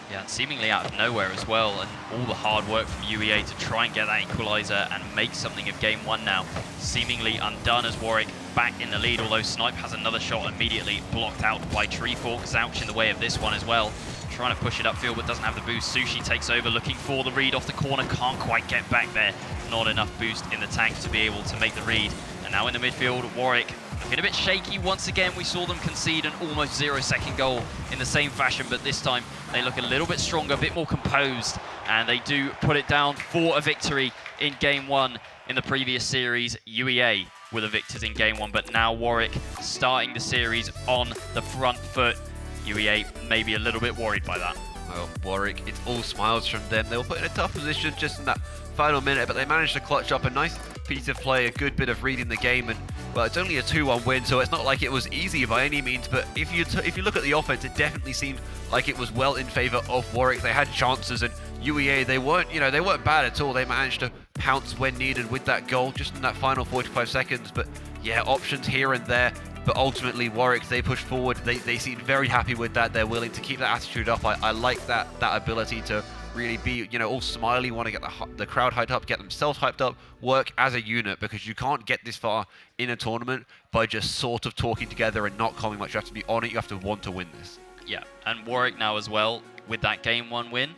Yeah, seemingly out of nowhere as well, and all the hard work from UEA to try and get that equalizer and make something of game one now seemingly undone, as Warwick back in the lead, although Snipe has another shot immediately blocked out by Treefork. Zouch in the way of this one as well, trying to push it upfield but doesn't have the boost. Sushi takes over, looking for the read off the corner, can't quite get back there. Not enough boost in the tank to be able to make the read. And now in the midfield, Warwick looking a bit shaky once again. We saw them concede an almost 0-second goal in the same fashion, but this time they look a little bit stronger, a bit more composed, and they do put it down for a victory in game one. In the previous series, UEA were the victors in game one, but now Warwick starting the series on the front foot. UEA may be a little bit worried by that. Well, Warwick, it's all smiles from them. They were put in a tough position just in that final minute, but they managed to clutch up a nice piece of play, a good bit of reading the game, and, well, it's only a 2-1 win, so it's not like it was easy by any means, but if you look at the offense, it definitely seemed like it was well in favor of Warwick. They had chances, and UEA, they weren't bad at all. They managed to pounce when needed with that goal, just in that final 45 seconds, but yeah, options here and there. But ultimately, Warwick, they pushed forward. They seemed very happy with that. They're willing to keep that attitude up. I like that ability to really be, all smiley, want to get the crowd hyped up, get themselves hyped up, work as a unit, because you can't get this far in a tournament by just sort of talking together and not calling much. You have to be on it. You have to want to win this. Yeah, and Warwick now as well, with that game one win,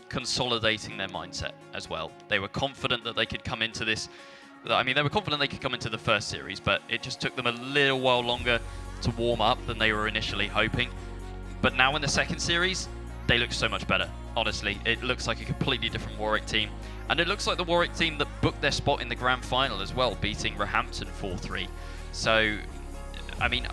consolidating their mindset as well. They were confident that they could come into this. I mean, they were confident they could come into the first series, but it just took them a little while longer to warm up than they were initially hoping. But now in the second series, they look so much better, honestly. It looks like a completely different Warwick team. And it looks like the Warwick team that booked their spot in the grand final as well, beating Roehampton 4-3. So, I mean,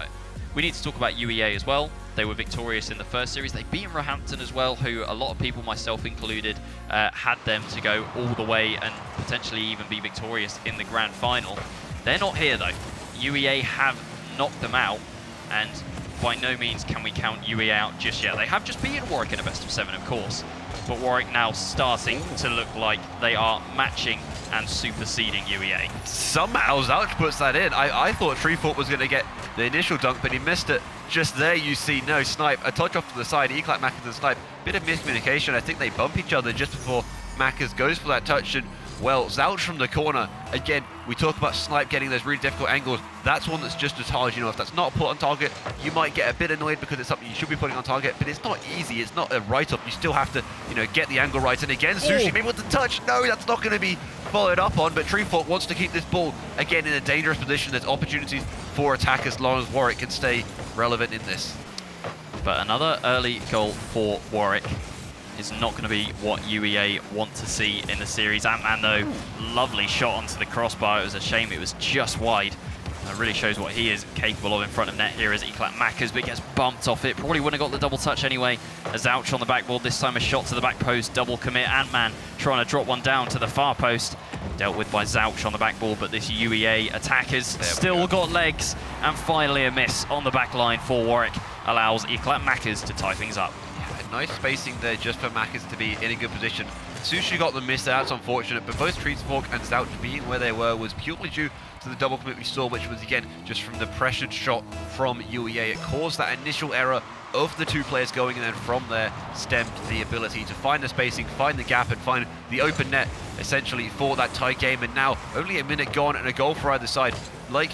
we need to talk about UEA as well. They were victorious in the first series. They beat Roehampton as well, who a lot of people, myself included, had them to go all the way and potentially even be victorious in the grand final. They're not here though. UEA have knocked them out, and by no means can we count UEA out just yet. They have just beaten Warwick in a best of 7, of course, but Warwick now starting to look like they are matching and superseding UEA. Somehow Zouch puts that in. I thought Treefort was going to get the initial dunk, but he missed it. Just there you see, no, Snipe, a touch off to the side, Eclat Mackers and Snipe. Bit of miscommunication. I think they bump each other just before Mackers goes for that touch, and, well, Zouch from the corner. Again, we talk about Snipe getting those really difficult angles. That's one that's just as hard. If that's not put on target, you might get a bit annoyed because it's something you should be putting on target, but it's not easy. It's not a write-up. You still have to, get the angle right. And again, Sushi maybe with the touch. No, that's not going to be followed up on, but Treefort wants to keep this ball, again, in a dangerous position. There's opportunities for attack as long as Warwick can stay relevant in this. But another early goal for Warwick is not going to be what UEA want to see in the series. Ant-Man, though, lovely shot onto the crossbar. It was a shame it was just wide. That really shows what he is capable of in front of net here as Eclat Mackers, but gets bumped off it. Probably wouldn't have got the double touch anyway. A Zouch on the backboard, this time a shot to the back post, double commit. Ant-Man trying to drop one down to the far post. Dealt with by Zouch on the backboard, but this UEA attackers still got legs. And finally a miss on the back line for Warwick allows Eclat Mackers to tie things up. Nice spacing there just for Mackers to be in a good position. Sushi got the miss, that's unfortunate, but both Treesfork and Zouch being where they were was purely due to the double commit we saw, which was again just from the pressured shot from UEA. It caused that initial error of the two players going, and then from there stemmed the ability to find the spacing, find the gap, and find the open net essentially for that tie game. And now only a minute gone and a goal for either side. Like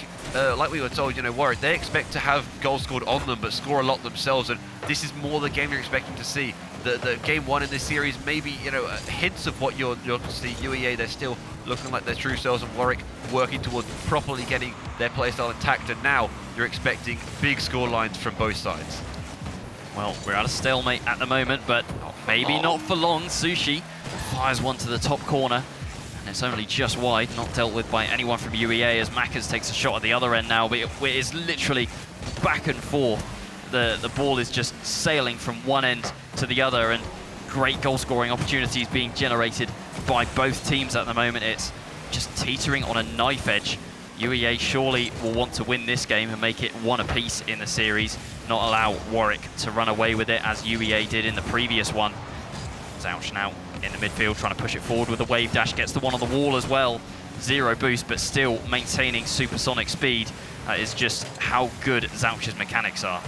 we were told, Warwick, they expect to have goals scored on them, but score a lot themselves, and this is more the game you're expecting to see. The game one in this series, maybe hints of what you're to see. UEA, they're still looking like their true selves, and Warwick working towards properly getting their playstyle intact, and now you're expecting big score lines from both sides. Well, we're at a stalemate at the moment, but maybe not for long. Sushi fires one to the top corner, and it's only just wide, not dealt with by anyone from UEA, as Mackers takes a shot at the other end now, but it is literally back and forth. The ball is just sailing from one end to the other, and great goal-scoring opportunities being generated by both teams at the moment. It's just teetering on a knife edge. UEA surely will want to win this game and make it one apiece in the series, not allow Warwick to run away with it as UEA did in the previous one. Zouch now in the midfield trying to push it forward with a wave dash, gets the one on the wall as well. Zero boost, but still maintaining supersonic speed. That is just how good Zouch's mechanics are.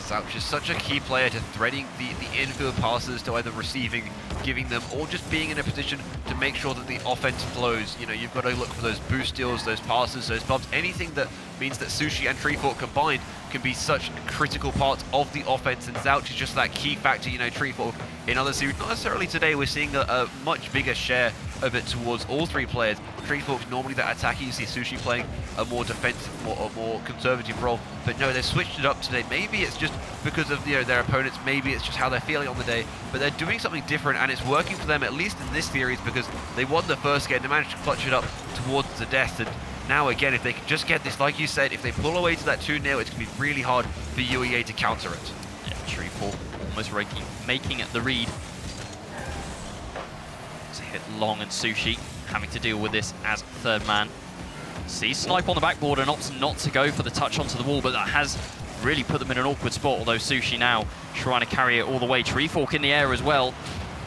Zouch is such a key player to threading the infield passes, to either receiving, giving them, or just being in a position to make sure that the offense flows. You've got to look for those boost steals, those passes, those bumps, anything that means that Sushi and Treefort combined can be such critical parts of the offense, and Zouch is just that key factor. Treefort in other series, not necessarily today, we're seeing a much bigger share of it towards all three players. Treefort's normally that attacker, you see Sushi playing a more defensive, more conservative role, but no, they've switched it up today. Maybe it's just because of their opponents, maybe it's just how they're feeling on the day, but they're doing something different, and it's working for them, at least in this series, because they won the first game, they managed to clutch it up towards the death, and now again, if they can just get this, like you said, if they pull away to that 2-0, it's going to be really hard for UEA to counter it. Yeah, Treefort almost making it the read. It's a hit long, and Sushi having to deal with this as third man. Sees Snipe on the backboard and opts not to go for the touch onto the wall, but that has really put them in an awkward spot, although Sushi now trying to carry it all the way. Treefort in the air as well,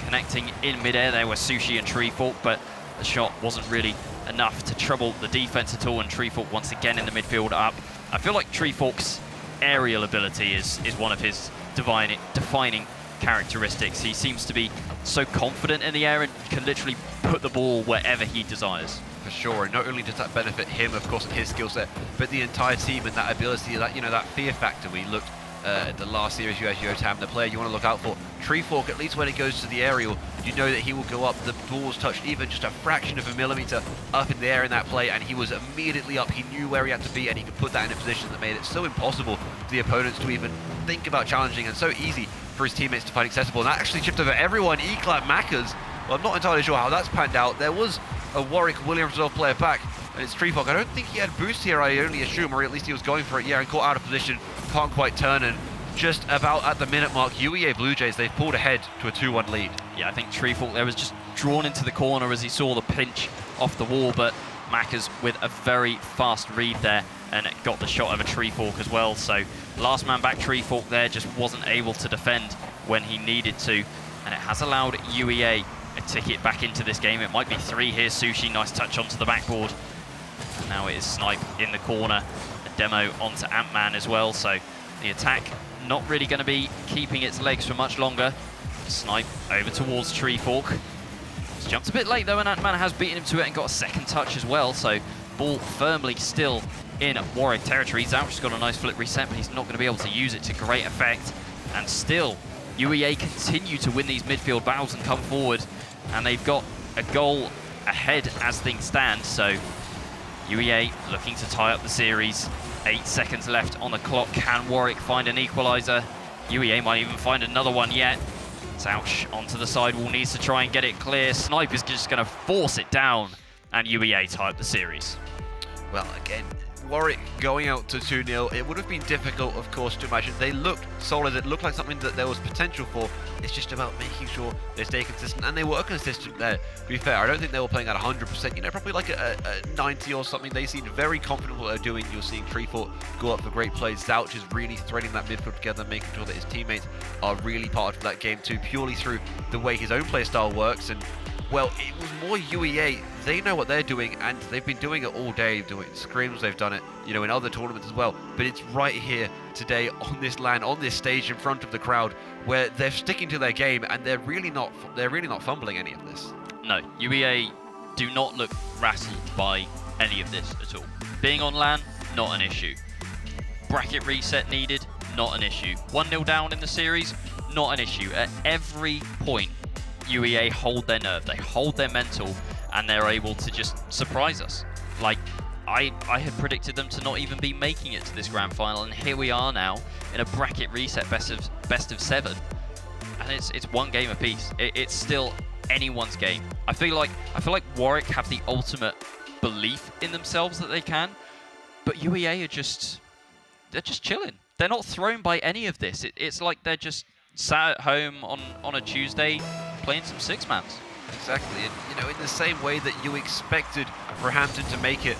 connecting in midair there with Sushi and Treefort, but the shot wasn't really enough to trouble the defense at all, and Treefort once again in the midfield up. I feel like Treefort's aerial ability is one of his defining characteristics. He seems to be so confident in the air and can literally put the ball wherever he desires. For sure, and not only does that benefit him, of course, and his skill set, but the entire team, and that ability, that fear factor. We looked at the last series, you had Yotam, the player you want to look out for. Treefort, at least when it goes to the aerial, you know that he will go up. The ball's touched even just a fraction of a millimeter up in the air in that play, and he was immediately up. He knew where he had to be, and he could put that in a position that made it so impossible for the opponents to even think about challenging, and so easy for his teammates to find accessible. And that actually chipped over everyone. E-clap Mackers. Well, I'm not entirely sure how that's panned out. There was a Warwick Williams resolve player back, and it's Treefort. I don't think he had boost here, I only assume, or at least he was going for it. Yeah, and caught out of position, can't quite turn, and just about at the minute mark, UEA Blue Jays, they've pulled ahead to a 2-1 lead. Yeah, I think Treefort there was just drawn into the corner as he saw the pinch off the wall, but Mackers with a very fast read there and got the shot over Treefort as well. So last man back Treefort there just wasn't able to defend when he needed to, and it has allowed UEA a ticket back into this game. It might be 3 here. Sushi, nice touch onto the backboard. And now it is Snipe in the corner. A demo onto Ant-Man as well. So the attack not really going to be keeping its legs for much longer. Snipe over towards Treefort. He's jumped a bit late though, and Ant-Man has beaten him to it and got a second touch as well. So ball firmly still in Warwick territory. Zouch's got a nice flip reset, but he's not going to be able to use it to great effect. And still, UEA continue to win these midfield battles and come forward, and they've got a goal ahead as things stand. So UEA looking to tie up the series. 8 seconds left on the clock. Can Warwick find an equaliser? UEA might even find another one yet. Zouch onto the sidewall, needs to try and get it clear. Snipe is just going to force it down, and UEA tie up the series. Well, again, Warwick going out to 2-0, it would have been difficult, of course, to imagine. They looked solid, it looked like something that there was potential for. It's just about making sure they stay consistent, and they were consistent there, to be fair. I don't think they were playing at 100%, probably like a 90 or something. They seemed very confident what they're doing. You're seeing Treefort go up for great plays. Zouch is really threading that midfield together, making sure that his teammates are really part of that game too, purely through the way his own play style works. And well, it was more UEA they know what they're doing, and they've been doing it all day, doing scrims, they've done it, you know, in other tournaments as well, but it's right here today on this LAN, on this stage in front of the crowd, where they're sticking to their game, and they're really not fumbling any of this. No, UEA do not look rattled by any of this at all. Being on LAN, not an issue. Bracket reset needed, not an issue. 1-0 down in the series, not an issue. At every point, UEA hold their nerve, they hold their mental, and they're able to just surprise us. Like, I had predicted them to not even be making it to this grand final, and here we are now in a bracket reset best of 7, and it's one game apiece. It's still anyone's game. I feel like Warwick have the ultimate belief in themselves that they can, but UEA are they're just chilling. They're not thrown by any of this. It's like they're just sat at home on a Tuesday playing some six-mans. Exactly, and you know, in the same way that you expected Roehampton to make it,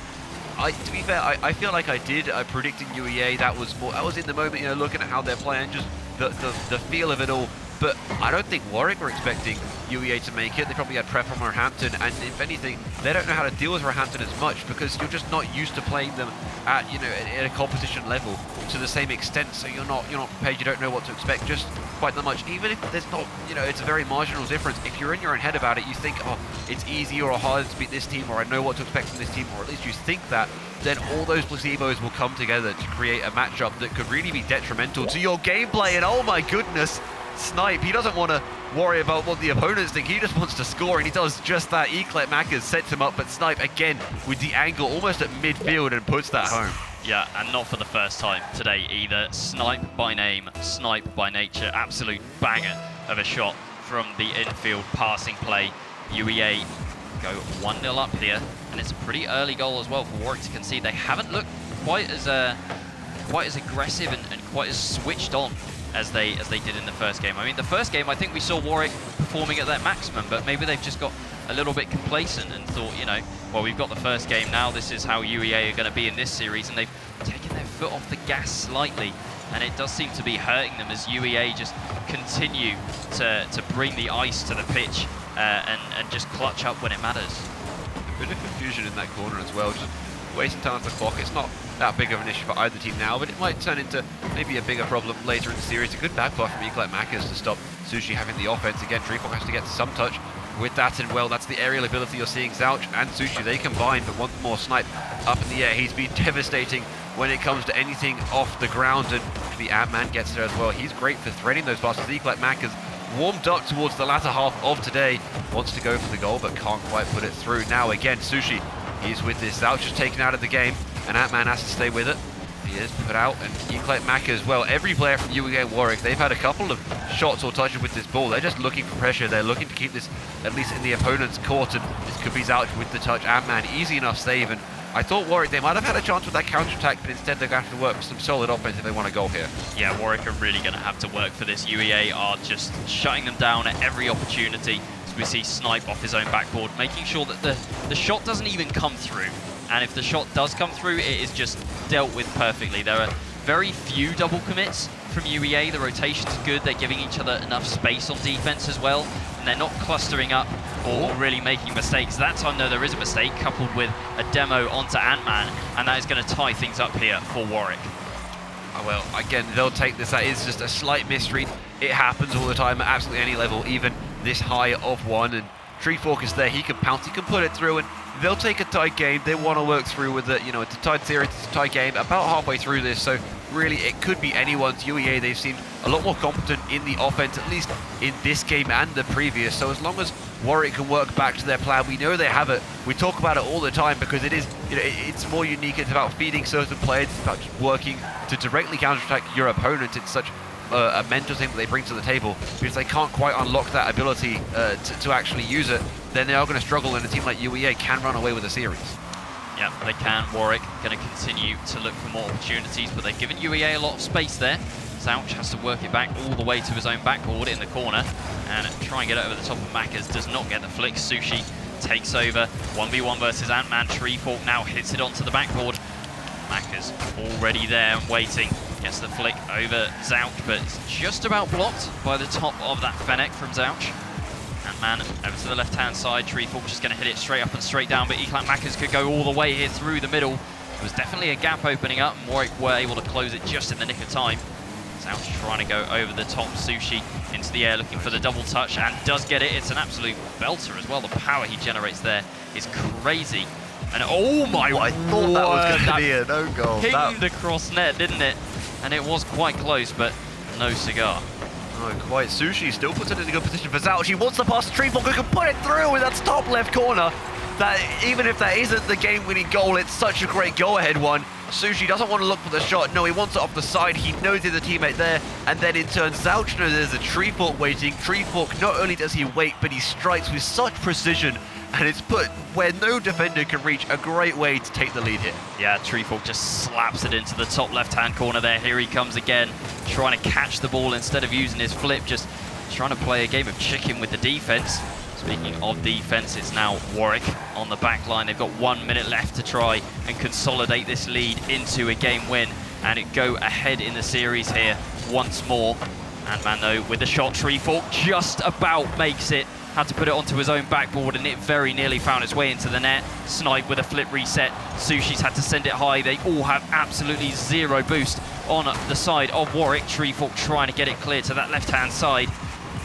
to be fair, I feel like I predicted UEA. That was in the moment, you know, looking at how they're playing, just the feel of it all. But I don't think Warwick were expecting UEA to make it. They probably had prep from Roehampton, and if anything, they don't know how to deal with Roehampton as much because you're just not used to playing them at, you know, at a competition level to the same extent. So you're not prepared. You don't know what to expect just quite that much. Even if there's not, you know, it's a very marginal difference. If you're in your own head about it, you think, oh, it's easier or harder to beat this team, or I know what to expect from this team, or at least you think that. Then all those placebos will come together to create a matchup that could really be detrimental to your gameplay. And oh my goodness, Snipe, he doesn't want to worry about what the opponents think, he just wants to score, and he does just that. Eclecmackers sets him up, but Snipe again with the angle almost at midfield and puts that home. Yeah, and not for the first time today either. Snipe by name, Snipe by nature. Absolute banger of a shot from the infield passing play. UEA go 1-0 up here, and it's a pretty early goal as well for Warwick to concede. They haven't looked quite as aggressive and quite as switched on as they did in the first game. I mean, the first game, I think we saw Warwick performing at their maximum, but maybe they've just got a little bit complacent and thought, you know, well, we've got the first game now, this is how UEA are going to be in this series, and they've taken their foot off the gas slightly, and it does seem to be hurting them as UEA just continue to bring the ice to the pitch and just clutch up when it matters. A bit of confusion in that corner as well, just wasting time on the clock. It's not that big of an issue for either team now, but it might turn into maybe a bigger problem later in the series. A good backpass from Eclecmackers to stop Sushi having the offense. Again, Treefog has to get some touch with that, and well, that's the aerial ability you're seeing. Zouch and Sushi, they combine, but once more Snipe up in the air. He's been devastating when it comes to anything off the ground, and the Ant-Man gets there as well. He's great for threading those passes. Eclecmackers warmed up towards the latter half of today, wants to go for the goal, but can't quite put it through. Now again, Sushi, he's with this. Zouch is taken out of the game, and Ant-Man has to stay with it. He is put out, and Eclecmacker as well. Every player from UEA and Warwick, they've had a couple of shots or touches with this ball. They're just looking for pressure. They're looking to keep this at least in the opponent's court, and this could be Zouch with the touch. Ant-Man, easy enough save, and I thought Warwick, they might have had a chance with that counter-attack, but instead they're going to have to work for some solid offense if they want to go here. Yeah, Warwick are really going to have to work for this. UEA are just shutting them down at every opportunity. As we see Snipe off his own backboard, making sure that the shot doesn't even come through. And if the shot does come through, it is just dealt with perfectly. There are very few double commits from UEA. The rotations are good. They're giving each other enough space on defense as well. And they're not clustering up or really making mistakes. That time, though, there is a mistake coupled with a demo onto Ant-Man. And that is going to tie things up here for Warwick. Well, again, they'll take this. That is just a slight misread. It happens all the time at absolutely any level, even this high of one. And Treefog is there. He can pounce. He can put it through. And they'll take a tight game. They want to work through with it. You know, it's a tight series, it's a tight game, about halfway through this. So really, it could be anyone's. UEA, they've seemed a lot more competent in the offense, at least in this game and the previous. So as long as Warwick can work back to their plan, we know they have it. We talk about it all the time because it is, you know, it's more unique. It's about feeding certain players. It's about just working to directly counterattack your opponent. It's such a mental thing that they bring to the table, because they can't quite unlock that ability to actually use it, then they are going to struggle, and a team like UEA can run away with the series. Yeah, they can. Warwick going to continue to look for more opportunities, but they've given UEA a lot of space there. Zouch has to work it back all the way to his own backboard in the corner and try and get it over the top of Mackers. Does not get the flick. Sushi takes over. 1v1 versus Ant-Man. Treefog now hits it onto the backboard. Mackers already there and waiting. Gets the flick over Zouch, but it's just about blocked by the top of that Fennec from Zouch. And man, over to the left-hand side, Treefork just going to hit it straight up and straight down, but Mackers could go all the way here through the middle. There was definitely a gap opening up, and Warwick were able to close it just in the nick of time. Zouch trying to go over the top, Sushi into the air looking for the double touch, and does get it. It's an absolute belter as well. The power he generates there is crazy. And oh my I thought that was going to be an own goal. Hit the cross net, didn't it? And it was quite close, but no cigar. Oh, quite. Sushi still puts it in a good position for Zouch. He wants to pass to Treefork, who can put it through with that top left corner. That even if that isn't the game-winning goal, it's such a great go-ahead one. Sushi doesn't want to look for the shot. No, he wants it off the side. He knows there's a teammate there. And then in turn, Zouch knows there's a Treefork waiting. Treefork, not only does he wait, but he strikes with such precision. And it's put where no defender can reach. A great way to take the lead here. Yeah, Treefork just slaps it into the top left-hand corner there. Here he comes again, trying to catch the ball instead of using his flip. Just trying to play a game of chicken with the defense. Speaking of defense, it's now Warwick on the back line. They've got 1 minute left to try and consolidate this lead into a game win and it go ahead in the series here once more. And Mando with the shot, Treefork just about makes it. Had to put it onto his own backboard and it very nearly found its way into the net. Snipe with a flip reset. Sushi's had to send it high. They all have absolutely zero boost on the side of Warwick. Treefork trying to get it clear to that left-hand side.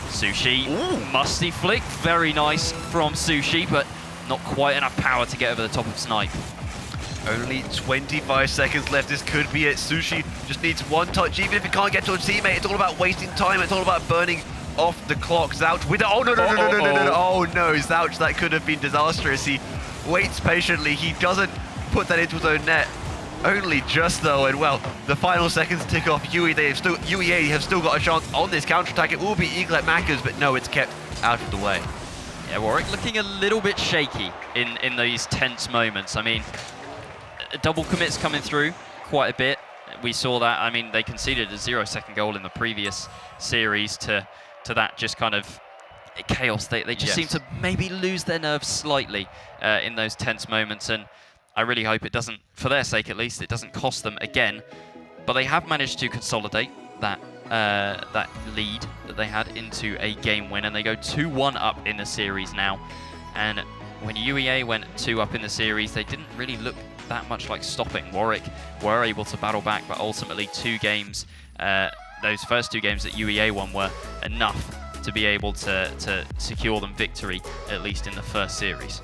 Sushi, musty flick, very nice from Sushi, but not quite enough power to get over the top of Snipe. Only 25 seconds left, this could be it. Sushi just needs one touch, even if he can't get to a teammate. It's all about wasting time, it's all about burning off the clock. Zouch with it, oh no, oh no, Zouch, that could have been disastrous. He waits patiently, he doesn't put that into his own net. Only just though, and well, the final seconds tick off. UEA have still got a chance on this counter-attack. It will be Eaglet Mackers, but no, it's kept out of the way. Yeah, Warwick looking a little bit shaky in these tense moments. I mean, double commits coming through quite a bit. We saw that. I mean, they conceded a 0-second goal in the previous series to that just kind of chaos. They just seem to maybe lose their nerve slightly in those tense moments, and I really hope it doesn't, for their sake at least, it doesn't cost them again. But they have managed to consolidate that lead that they had into a game win, and they go 2-1 up in the series now. And when UEA went 2 up in the series, they didn't really look that much like stopping. Warwick were able to battle back, but ultimately 2 games, those first 2 games that UEA won were enough to be able to secure them victory, at least in the first series.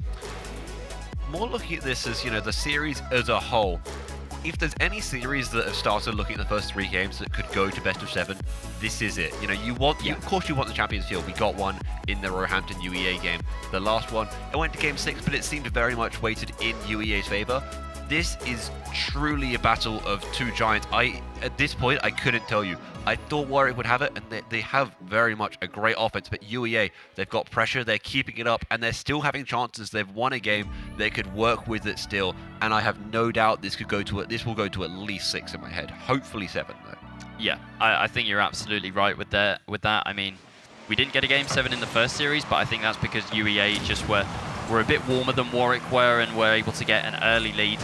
More looking at this as, you know, the series as a whole. If there's any series that have started looking at the first 3 games that could go to best of 7, this is it. You know, you want, of course you want the Champions Field. We got one in the Roehampton UEA game. The last one, it went to game 6, but it seemed very much weighted in UEA's favor. This is truly a battle of 2 giants. At this point, I couldn't tell you. I thought Warwick would have it, and they have very much a great offense, but UEA, they've got pressure, they're keeping it up, and they're still having chances. They've won a game, they could work with it still, and I have no doubt this will go to at least 6 in my head. Hopefully 7, though. Yeah, I think you're absolutely right with that. I mean, we didn't get a game 7 in the first series, but I think that's because UEA just were a bit warmer than Warwick were and were able to get an early lead.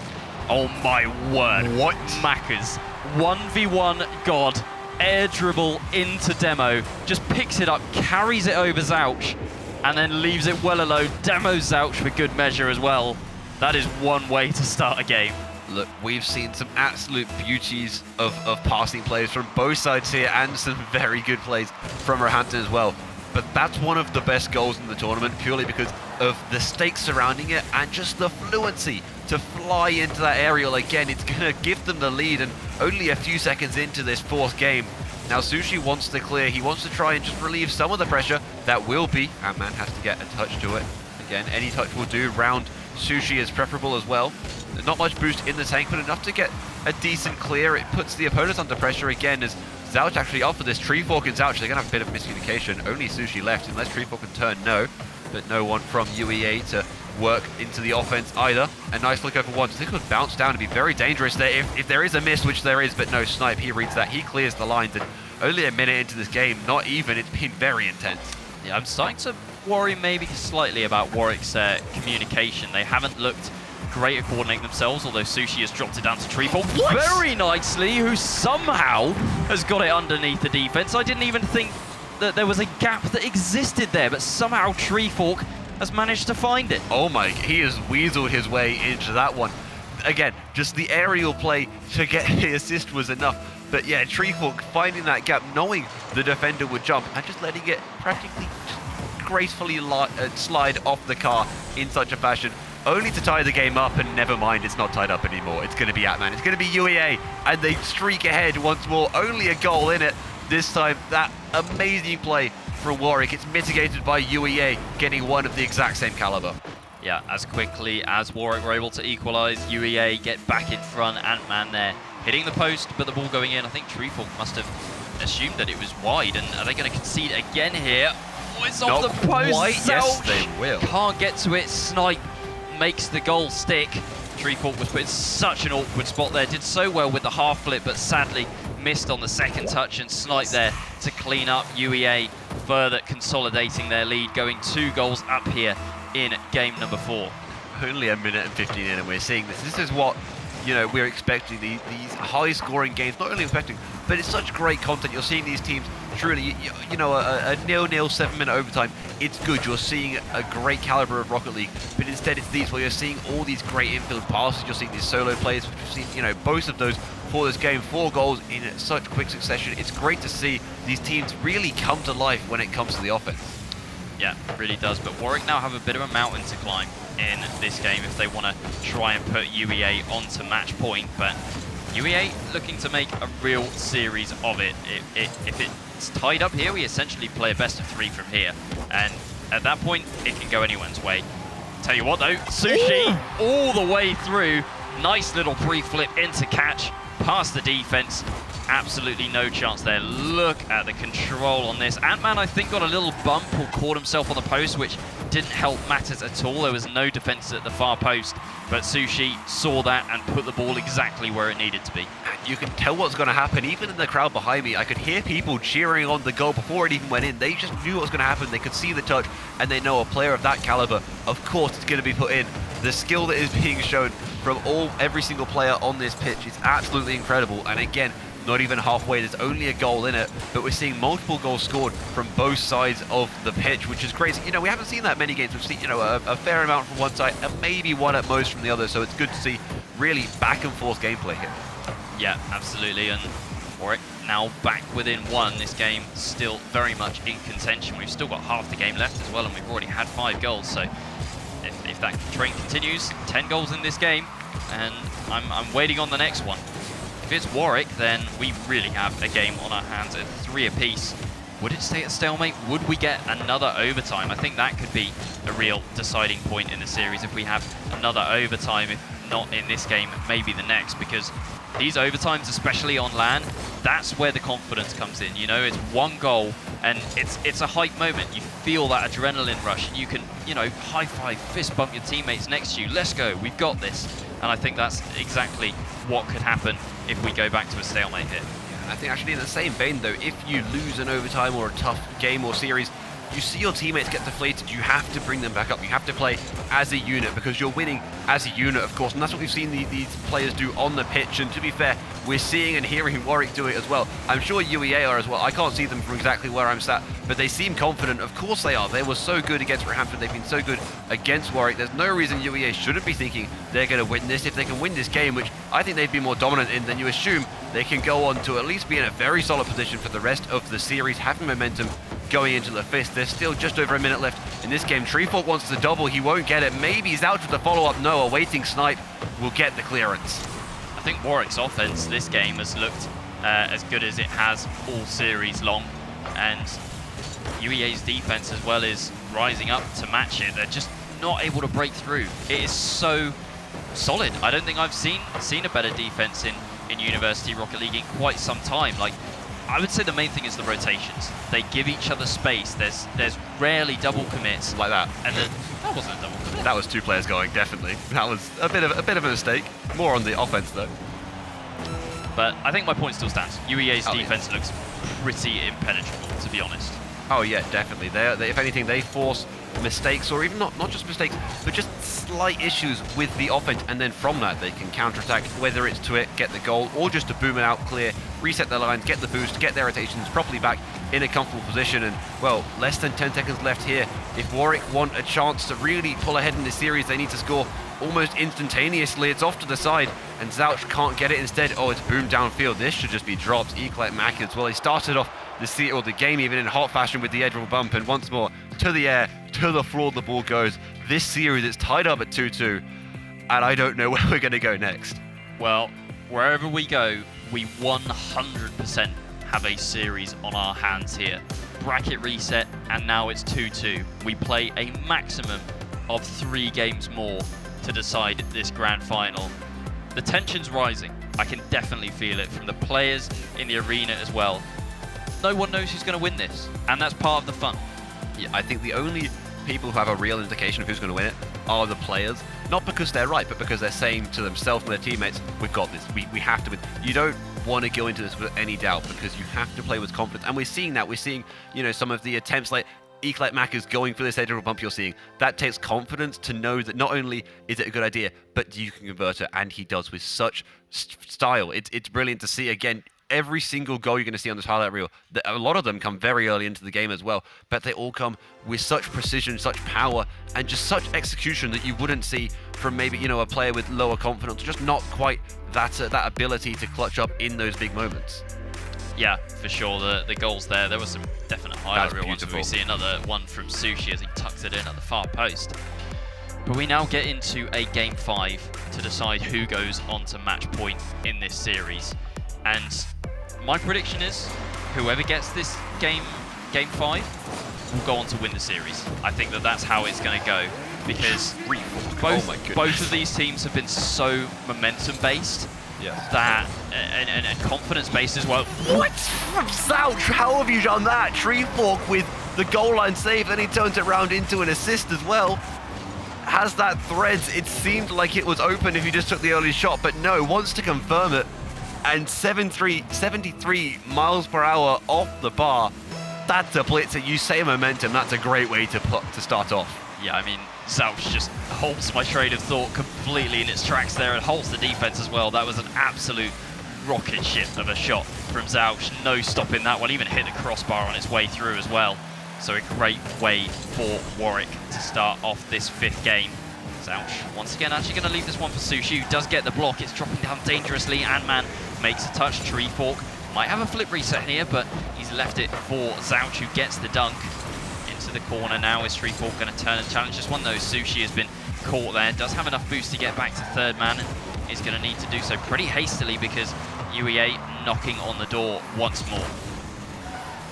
Oh my word. What? Mackers. 1v1 God. Air dribble into Demo. Just picks it up, carries it over Zouch, and then leaves it well alone. Demo Zouch for good measure as well. That is one way to start a game. Look, we've seen some absolute beauties of passing plays from both sides here, and some very good plays from Roehampton as well. But that's one of the best goals in the tournament, purely because of the stakes surrounding it and just the fluency to fly into that aerial again. It's going to give them the lead, and only a few seconds into this 4th game. Now Sushi wants to clear. He wants to try and just relieve some of the pressure. That will be, and man has to get a touch to it. Again, any touch will do. Round Sushi is preferable as well. Not much boost in the tank, but enough to get a decent clear. It puts the opponent under pressure again as Zouch actually offered this. Treefork and Zouch, they're going to have a bit of miscommunication. Only Sushi left, unless Treefork can turn, no. But no one from UEA to work into the offense either. A nice look over once. This could bounce down and be very dangerous there if there is a miss, which there is, but no, Snipe, he reads that. He clears the lines, and only a minute into this game, not even, it's been very intense. Yeah, I'm starting to worry maybe slightly about Warwick's communication. They haven't looked great at coordinating themselves, although Sushi has dropped it down to Treefork very nicely, who somehow has got it underneath the defense. I didn't even think that there was a gap that existed there, but somehow Treefork has managed to find it. Oh my, he has weaseled his way into that one. Again, just the aerial play to get the assist was enough. But yeah, Treefork finding that gap, knowing the defender would jump, and just letting it practically just gracefully slide off the car in such a fashion, only to tie the game up, and never mind, it's not tied up anymore. It's going to be Atman. It's going to be UEA, and they streak ahead once more. Only a goal in it. This time, that amazing play from Warwick. It's mitigated by UEA getting one of the exact same caliber. Yeah, as quickly as Warwick were able to equalise, UEA get back in front. Ant-Man there hitting the post, but the ball going in. I think Treefork must have assumed that it was wide, and are they going to concede again here? Oh, it's off the post. Quite. Yes, they will. Can't get to it. Snipe makes the goal stick. Treefork was put in such an awkward spot there. Did so well with the half flip, but sadly missed on the second touch, and Snipe there to clean up. UEA further consolidating their lead, going 2 goals up here in game number 4. Only a minute and 15 in, and we're seeing this. This is what, you know, we're expecting, these high-scoring games. Not only expecting, but it's such great content. You're seeing these teams truly, you know, a 0-0 7-minute overtime. It's good. You're seeing a great caliber of Rocket League, but instead it's these where you're seeing all these great infield passes. You're seeing these solo plays, which we've seen, you know, both of those for this game. 4 goals in such quick succession. It's great to see these teams really come to life when it comes to the offense. Yeah, it really does. But Warwick now have a bit of a mountain to climb in this game if they want to try and put UEA onto match point. But UEA looking to make a real series of it. If it's tied up here, we essentially play a best of 3 from here. And at that point, it can go anyone's way. Tell you what though, Sushi all the way through. Nice little pre-flip into catch, past the defense. Absolutely no chance there. Look at the control on this. Ant-Man, I think, got a little bump or caught himself on the post, which didn't help matters at all. There was no defense at the far post, but Sushi saw that and put the ball exactly where it needed to be. And you can tell what's going to happen. Even in the crowd behind me, I could hear people cheering on the goal before it even went in. They just knew what was going to happen. They could see the touch, and they know a player of that caliber, of course, it's going to be put in. The skill that is being shown from every single player on this pitch is absolutely incredible. And again, not even halfway, there's only a goal in it, but we're seeing multiple goals scored from both sides of the pitch, which is crazy. You know, we haven't seen that many games. We've seen, you know, a fair amount from one side and maybe one at most from the other, so it's good to see really back and forth gameplay here. Yeah, absolutely, and Warwick now back within 1. This game still very much in contention. We've still got half the game left as well, and we've already had 5 goals, so if that train continues, 10 goals in this game, and I'm waiting on the next one. If it's Warwick, then we really have a game on our hands at 3 apiece. Would it stay at stalemate? Would we get another overtime? I think that could be a real deciding point in the series if we have another overtime, if not in this game, maybe the next, because these overtimes, especially on LAN, that's where the confidence comes in. You know, it's 1 goal and it's a hype moment. You feel that adrenaline rush and you can, you know, high five, fist bump your teammates next to you. Let's go, we've got this. And I think that's exactly what could happen if we go back to a stalemate here. Yeah, I think actually in the same vein though, if you lose an overtime or a tough game or series, you see your teammates get deflated, you have to bring them back up. You have to play as a unit because you're winning as a unit, of course, and that's what we've seen these players do on the pitch. And to be fair, we're seeing and hearing Warwick do it as well. I'm sure UEA are as well. I can't see them from exactly where I'm sat, but they seem confident. Of course they are. They were so good against Roehampton. They've been so good against Warwick. There's no reason UEA shouldn't be thinking they're going to win this. If they can win this game, which I think they'd be more dominant in, then you assume they can go on to at least be in a very solid position for the rest of the series, having momentum going into the 5th. There's still just over a minute left in this game. Treefork wants the double. He won't get it. Maybe he's out with the follow-up. No, a waiting Snipe will get the clearance. I think Warwick's offense this game has looked as good as it has all series long, and UEA's defense as well is rising up to match it. They're just not able to break through. It is so solid. I don't think I've seen a better defense in University Rocket League in quite some time. Like, I would say the main thing is the rotations. They give each other space. There's rarely double commits like that. And that wasn't a double commit. That was 2 players going, definitely. That was a bit of a mistake. More on the offense though. But I think my point still stands. UEA's defense looks pretty impenetrable, to be honest. Oh yeah, definitely. They, if anything, they force mistakes, or even not just mistakes, but just slight issues with the offense, and then from that they can counterattack, whether it's to get the goal or just to boom it out clear, reset their lines, get the boost, get their rotations properly back in a comfortable position. And well, less than 10 seconds left here. If Warwick want a chance to really pull ahead in this series, they need to score almost instantaneously. It's off to the side, and Zouch can't get it. Instead, oh, it's boomed downfield. This should just be dropped. Eclat Mac as well. He started off the game even in hot fashion with the edge of a bump, and once more to the air, to the floor the ball goes. This series is tied up at 2-2, and I don't know where we're going to go next. Well, wherever we go, we 100% have a series on our hands here. Bracket reset, and now it's 2-2. We play a maximum of 3 games more to decide this grand final. The tension's rising. I can definitely feel it from the players in the arena as well. No one knows who's going to win this, and that's part of the fun. Yeah, I think the only people who have a real indication of who's going to win it are the players. Not because they're right, but because they're saying to themselves and their teammates, we've got this, we have to win. You don't want to go into this with any doubt, because you have to play with confidence. And we're seeing that. We're seeing, some of the attempts like Eclat Mac is going for this edge of a bump. You're seeing that takes confidence to know that not only is it a good idea, but you can convert it, and he does with such style. It's brilliant to see. Again, every single goal you're going to see on this highlight reel, a lot of them come very early into the game as well, but they all come with such precision, such power, and just such execution that you wouldn't see from maybe, a player with lower confidence, just not quite that ability to clutch up in those big moments. Yeah, for sure. The goals there was some definite highlight reel ones. We see another one from Sushi as he tucks it in at the far post. But we now get into a game 5 to decide who goes on to match point in this series. And my prediction is whoever gets this game 5 will go on to win the series. I think that's how it's going to go, because both of these teams have been so momentum based. Yes. That and confidence based as well. What? Zouch, how have you done that? Tree Fork with the goal line save, then he turns it around into an assist as well. Has that threads? It seemed like it was open if you just took the early shot, but no, wants to confirm it. And 73 miles per hour off the bar. That's a blitzer. You say momentum, that's a great way to start off. Yeah, I mean, Zouch just halts my train of thought completely in its tracks there, and halts the defense as well. That was an absolute rocket ship of a shot from Zouch. No stopping that one, even hit the crossbar on its way through as well. So a great way for Warwick to start off this 5th game. Zouch, once again, actually going to leave this one for Sushi, who does get the block. It's dropping down dangerously. Ant-Man makes a touch. Tree Fork might have a flip reset here, but he's left it for Zouch, who gets the dunk. The corner now. Is Tree Fork going to turn and challenge this one? Though Sushi has been caught there. Does have enough boost to get back to 3rd man, and is going to need to do so pretty hastily, because UEA knocking on the door once more.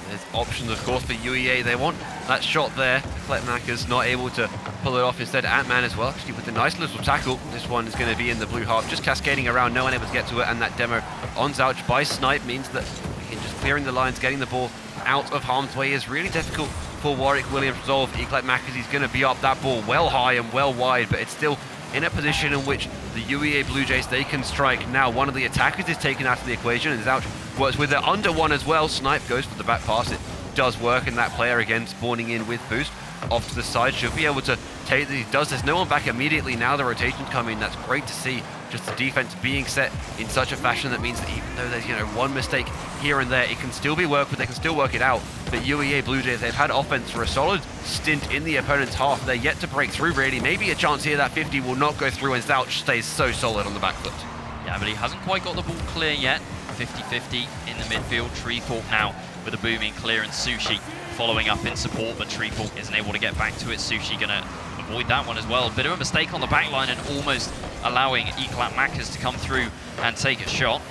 There's options, of course, for UEA. They want that shot there. Fletmaker's not able to pull it off. Instead, Ant-Man as well, actually with a nice little tackle. This one is going to be in the blue half, just cascading around, no one able to get to it, and that demo on Zouch by Snipe means that just clearing the lines, getting the ball out of harm's way is really difficult for Warwick Williams resolve. Eclat Mac, as he's going to be up that ball well high and well wide, but it's still in a position in which the UEA Blue Jays, they can strike. Now one of the attackers is taken out of the equation, and Zouch works with it under one as well. Snipe goes for the back pass. It does work, and that player again spawning in with boost off to the side should be able to take it. He does. There's no one back immediately. Now the rotations come in. That's great to see. Just the defense being set in such a fashion that means that even though there's one mistake here and there, it can still be worked with. They can still work it out. But UEA Blue Jays, they've had offense for a solid stint in the opponent's half. They're yet to break through, really. Maybe a chance here that 50 will not go through, and Zouch stays so solid on the back foot. Yeah, but he hasn't quite got the ball clear yet. 50-50 in the midfield. Tree Fork now with a booming clearance. Sushi following up in support, but Tree Fork isn't able to get back to it. Sushi gonna avoid that one as well. Bit of a mistake on the back line, and almost allowing Eclat Mackers to come through and take a shot.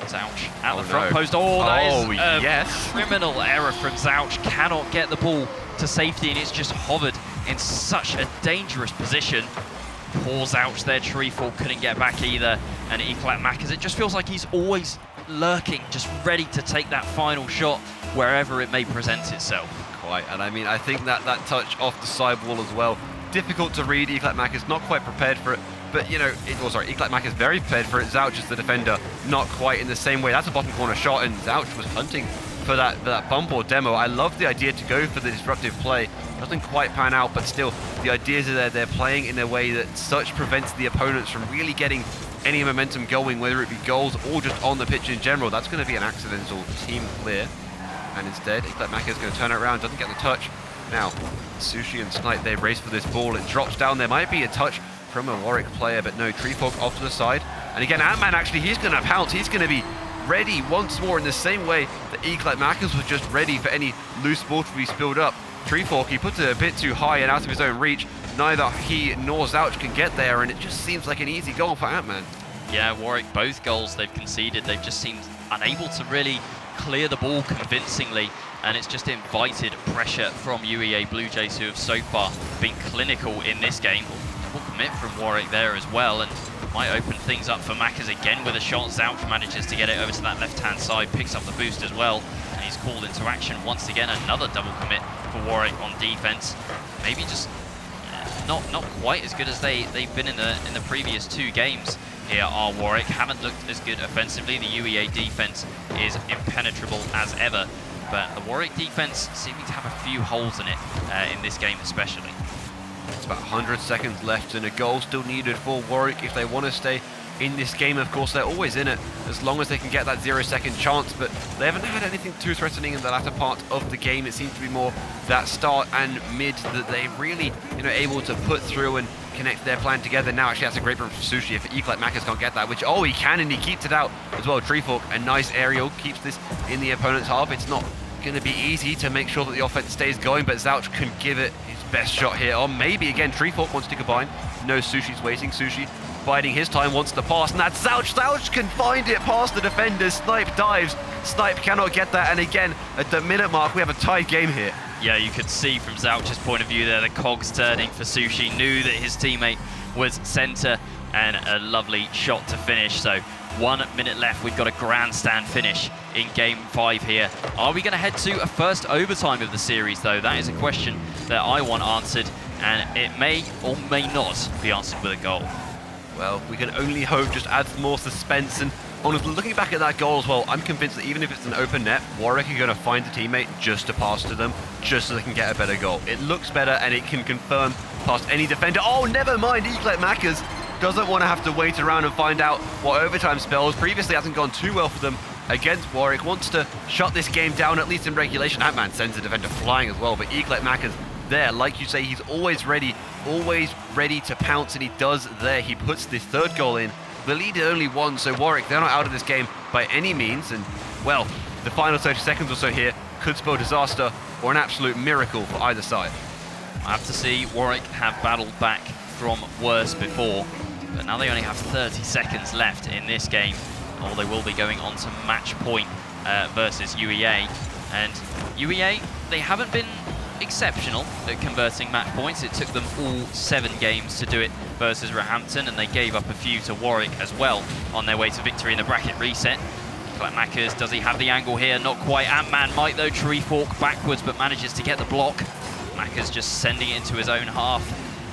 Zouch at the front post. Oh, that is yes. Criminal error from Zouch. Cannot get the ball to safety, and it's just hovered in such a dangerous position. Poor Zouch there. Tree Fork couldn't get back either, and Eclat Mackers, it just feels like he's always lurking, just ready to take that final shot wherever it may present itself. Quite, and I mean, I think that touch off the sidewall as well, difficult to read. Eclat Mackers not quite prepared for it, but Eclat Mackers very prepared for it. Zouch is the defender, not quite in the same way. That's a bottom corner shot, and Zouch was hunting for that bump or demo. I love the idea to go for the disruptive play. Doesn't quite pan out, but still, the ideas are there. They're playing in a way that such prevents the opponents from really getting any momentum going, whether it be goals or just on the pitch in general. That's going to be an accidental team clear. And instead, Maka is going to turn it around, doesn't get the touch. Now, Sushi and Snipe, they race for this ball. It drops down. There might be a touch from a Warwick player, but no, Treefork off to the side. And again, Ant-Man, actually, he's going to pounce. He's going to be ready once more in the same way that Makas was just ready for any loose ball to be spilled up. Treefork, he puts it a bit too high and out of his own reach. Neither he nor Zouch can get there, and it just seems like an easy goal for Ant-Man. Yeah, Warwick, both goals they've conceded, they've just seemed unable to really clear the ball convincingly, and it's just invited pressure from UEA Blue Jays, who have so far been clinical in this game. Double commit from Warwick there as well, and might open things up for Makas again with a shot. Zouch manages to get it over to that left-hand side, picks up the boost as well, and he's called into action once again. Another double commit for Warwick on defense. Maybe just not quite as good as they've been in the previous 2 games. Here are Warwick, haven't looked as good offensively. The UEA defense is impenetrable as ever, but the Warwick defense seeming to have a few holes in it in this game especially. It's about 100 seconds left and a goal still needed for Warwick if they want to stay in this game. Of course, they're always in it as long as they can get that 0-second chance, but they haven't had anything too threatening in the latter part of the game. It seems to be more that start and mid that they really, able to put through and connect their plan together. Now, actually, that's a great run from Sushi if Makas can't get that, which, he can, and he keeps it out as well. Treefork, a nice aerial, keeps this in the opponent's half. It's not going to be easy to make sure that the offense stays going, but Zouch can give it his best shot here. Or maybe, again, Treefork wants to combine. No, Sushi's waiting. Sushi biding his time, wants to pass, and that's Zouch. Zouch can find it past the defenders. Snipe dives. Snipe cannot get that, and again, at the minute mark, we have a tied game here. Yeah, you could see from Zouch's point of view there, the cogs turning for Sushi. Knew that his teammate was centre, and a lovely shot to finish. So 1 minute left. We've got a grandstand finish in Game 5 here. Are we going to head to a first overtime of the series, though? That is a question that I want answered, and it may or may not be answered with a goal. Well, we can only hope. Just adds more suspense. And honestly, looking back at that goal as well, I'm convinced that even if it's an open net, Warwick are going to find a teammate just to pass to them, just so they can get a better goal. It looks better, and it can confirm past any defender. Oh, never mind. Makas doesn't want to have to wait around and find out what overtime spells. Previously, hasn't gone too well for them against Warwick. Wants to shut this game down, at least in regulation. Ant-Man sends the defender flying as well, but Makas there, like you say, he's always ready to pounce, and he does there. He puts this 3rd goal in. The lead is only 1, so Warwick, they're not out of this game by any means, and, well, the final 30 seconds or so here could spell disaster or an absolute miracle for either side. I have to see Warwick have battled back from worse before, but now they only have 30 seconds left in this game, or they will be going on to match point versus UEA. And UEA, they haven't been exceptional at converting match points. It took them all 7 games to do it versus Roehampton, and they gave up a few to Warwick as well on their way to victory in the bracket reset. Makas, does he have the angle here? Not quite. Ant-Man might though. Treefork backwards, but manages to get the block. Makas just sending it into his own half,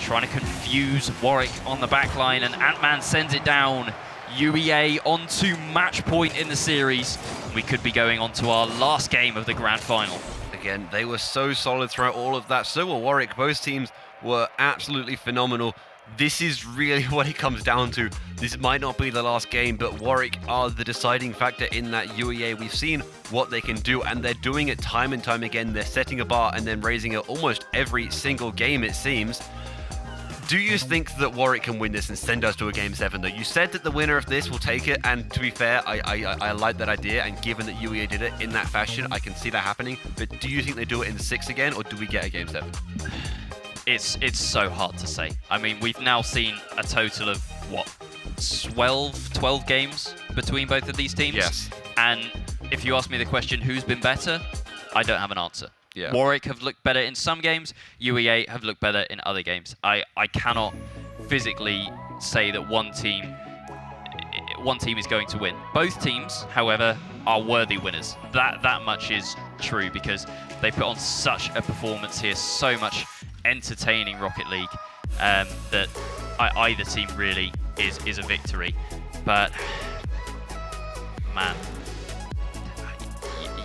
trying to confuse Warwick on the back line, and Ant-Man sends it down. UEA onto match point in the series. We could be going on to our last game of the grand final. Again, they were so solid throughout all of that. So were Warwick. Both teams were absolutely phenomenal. This is really what it comes down to. This might not be the last game, but Warwick are the deciding factor in that UEA. We've seen what they can do, and they're doing it time and time again. They're setting a bar and then raising it almost every single game, it seems. Do you think that Warwick can win this and send us to a Game 7, though? You said that the winner of this will take it, and to be fair, I like that idea, and given that UEA did it in that fashion, I can see that happening. But do you think they do it in 6 again, or do we get a Game 7? It's so hard to say. I mean, we've now seen a total of, what, 12 games between both of these teams? Yes. And if you ask me the question, who's been better? I don't have an answer. Yeah. Warwick have looked better in some games. UEA have looked better in other games. I cannot physically say that one team is going to win. Both teams, however, are worthy winners. That much is true, because they put on such a performance here, so much entertaining Rocket League, that either team really is a victory. But man,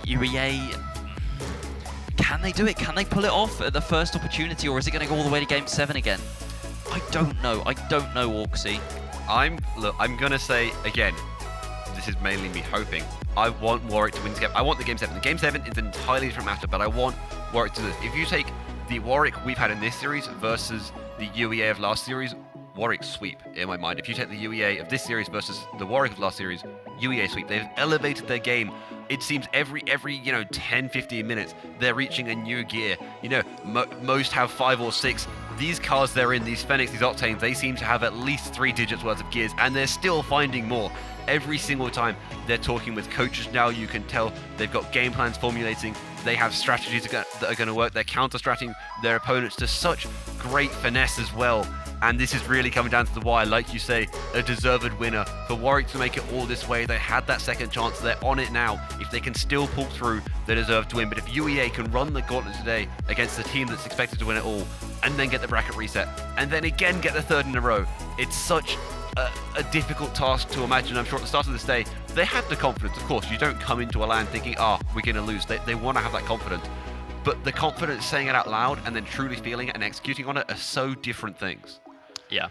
UEA, can they do it? Can they pull it off at the first opportunity, or is it going to go all the way to Game 7 again? I don't know. I don't know, Orksy. Look, I'm going to say, again, this is mainly me hoping. I want Warwick to win this game. I want the Game 7. The Game 7 is an entirely different matter, but I want Warwick to do this. If you take the Warwick we've had in this series versus the UEA of last series, Warwick sweep in my mind. If you take the UEA of this series versus the Warwick of last series, UEA sweep. They've elevated their game. It seems every 10, 15 minutes, they're reaching a new gear. Most have 5 or 6. These cars they're in, these Fenix, these Octanes, they seem to have at least 3 digits worth of gears, and they're still finding more. Every single time they're talking with coaches now, you can tell they've got game plans formulating. They have strategies that are going to work. They're counter-strateging their opponents to such great finesse as well. And this is really coming down to the wire, like you say, a deserved winner. For Warwick to make it all this way, they had that second chance. They're on it now. If they can still pull through, they deserve to win. But if UEA can run the gauntlet today against the team that's expected to win it all, and then get the bracket reset, and then again get the third in a row, it's such a difficult task to imagine. I'm sure at the start of this day, they had the confidence. Of course, you don't come into a LAN thinking, we're going to lose. They want to have that confidence. But the confidence saying it out loud and then truly feeling it and executing on it are so different things. Yeah.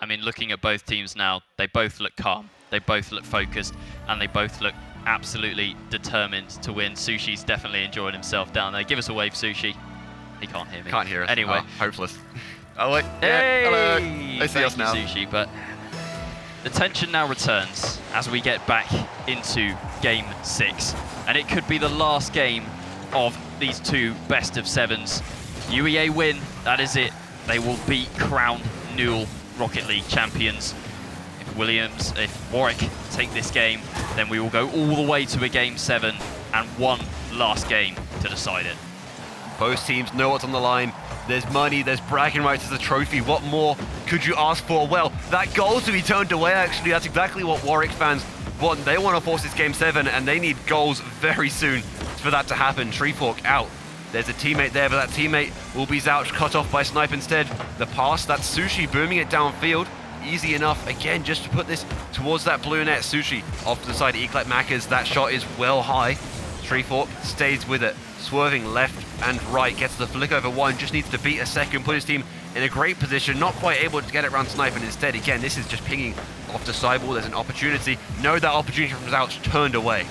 I mean, looking at both teams now, they both look calm, they both look focused, and they both look absolutely determined to win. Sushi's definitely enjoying himself down there. Give us a wave, Sushi. He can't hear me. Can't hear us. Anyway. Hopeless. Oh, wait. Hey! Yeah, hello. They see us now. Sushi, but the tension now returns as we get back into Game 6. And it could be the last game of these two best of 7s. UEA win, that is it. They will beat crowned Newell Rocket League champions. If Warwick take this game, then we will go all the way to a Game 7 and one last game to decide it. Both teams know what's on the line. There's money, there's bragging rights, there's a trophy. What more could you ask for? Well, that goal to be turned away, actually. That's exactly what Warwick fans want. They want to force this Game 7, and they need goals very soon for that to happen. Treefork out. There's a teammate there, but that teammate will be Zouch, cut off by Snipe instead. The pass, that's Sushi booming it downfield. Easy enough, again, just to put this towards that blue net. Sushi off to the side, Eclat Mackers. That shot is well high. Treefork stays with it. Swerving left and right, gets the flick over one, just needs to beat a second, put his team in a great position, not quite able to get it around Snipe, and instead, again, this is just pinging off the sideball. There's an opportunity. No, that opportunity from Zouch turned away.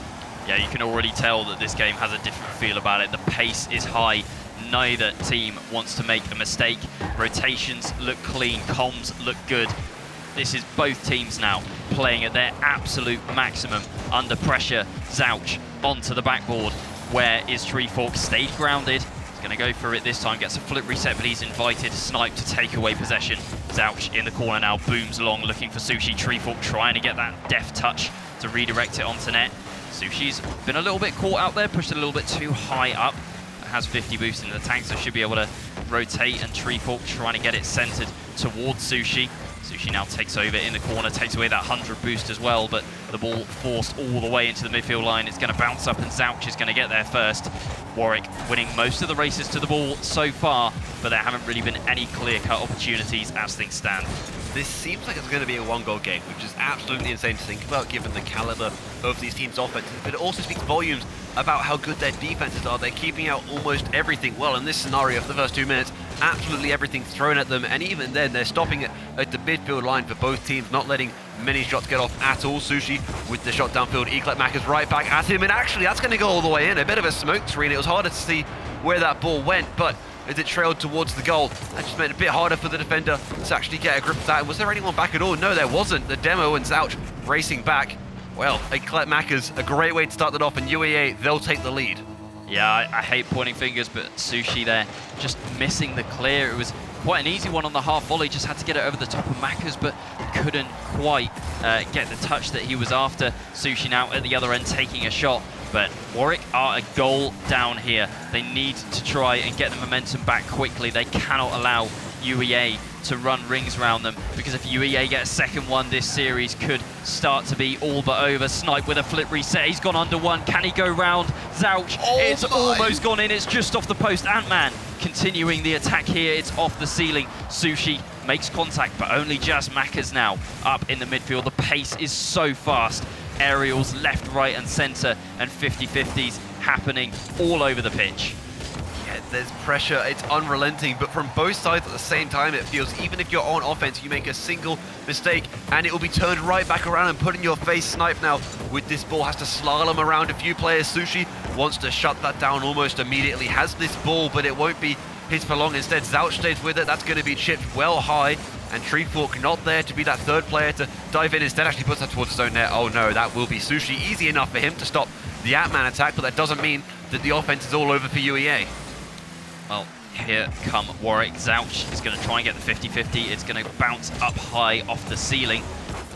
Yeah, you can already tell that this game has a different feel about it. The pace is high. Neither team wants to make a mistake. Rotations look clean. Comms look good. This is both teams now playing at their absolute maximum under pressure. Zouch onto the backboard. Where is Treefork? Stayed grounded. He's going to go for it this time. Gets a flip reset, but he's invited Snipe to take away possession. Zouch in the corner now, booms along, looking for Sushi. Treefork trying to get that deft touch to redirect it onto net. Sushi's been a little bit caught out there, pushed a little bit too high up. Has 50 boost in the tank, so should be able to rotate, and Treefork trying to get it centered towards Sushi. Sushi now takes over in the corner, takes away that 100 boost as well, but the ball forced all the way into the midfield line. It's going to bounce up, and Zouch is going to get there first. Warwick winning most of the races to the ball so far, but there haven't really been any clear-cut opportunities as things stand. This seems like it's going to be a one-goal game, which is absolutely insane to think about given the caliber of these teams' offenses, but it also speaks volumes about how good their defenses are. They're keeping out almost everything. Well, in this scenario, for the first 2 minutes, absolutely everything's thrown at them, and even then, they're stopping it at the midfield line for both teams, not letting many shots get off at all. Sushi with the shot downfield. Eclat Mack is right back at him, and actually, that's going to go all the way in. A bit of a smoke screen. It was harder to see where that ball went, but as it trailed towards the goal, that just made it a bit harder for the defender to actually get a grip of that. And was there anyone back at all? No, there wasn't. The demo and Zouch racing back. Well, Eclat Mackers, a great way to start that off, and UEA, they'll take the lead. Yeah, I hate pointing fingers, but Sushi there just missing the clear. It was quite an easy one on the half volley, just had to get it over the top of Mackers, but couldn't quite get the touch that he was after. Sushi now at the other end taking a shot, but Warwick are a goal down here. They need to try and get the momentum back quickly. They cannot allow UEA to run rings around them, because if UEA get a second one, this series could start to be all but over. Snipe with a flip reset. He's gone under one. Can he go round Zouch? It's almost gone in. It's just off the post. Ant-Man continuing the attack here. It's off the ceiling. Sushi makes contact, but only just. Mackers now up in the midfield. The pace is so fast. Aerials left, right, and center, and 50-50s happening all over the pitch. Yeah, there's pressure, it's unrelenting, but from both sides at the same time, it feels even if you're on offense, you make a single mistake and it will be turned right back around and put in your face. Snipe now with this ball has to slalom around a few players. Sushi wants to shut that down almost immediately, has this ball, but it won't be his for long. Instead, Zouch stays with it. That's going to be chipped well high, and Treefork not there to be that third player to dive in. Instead, actually puts that towards his own net. Oh no, that will be Sushi. Easy enough for him to stop the Ant-Man attack, but that doesn't mean that the offense is all over for UEA. Well, here come Warwick. Zouch is going to try and get the 50-50. It's going to bounce up high off the ceiling.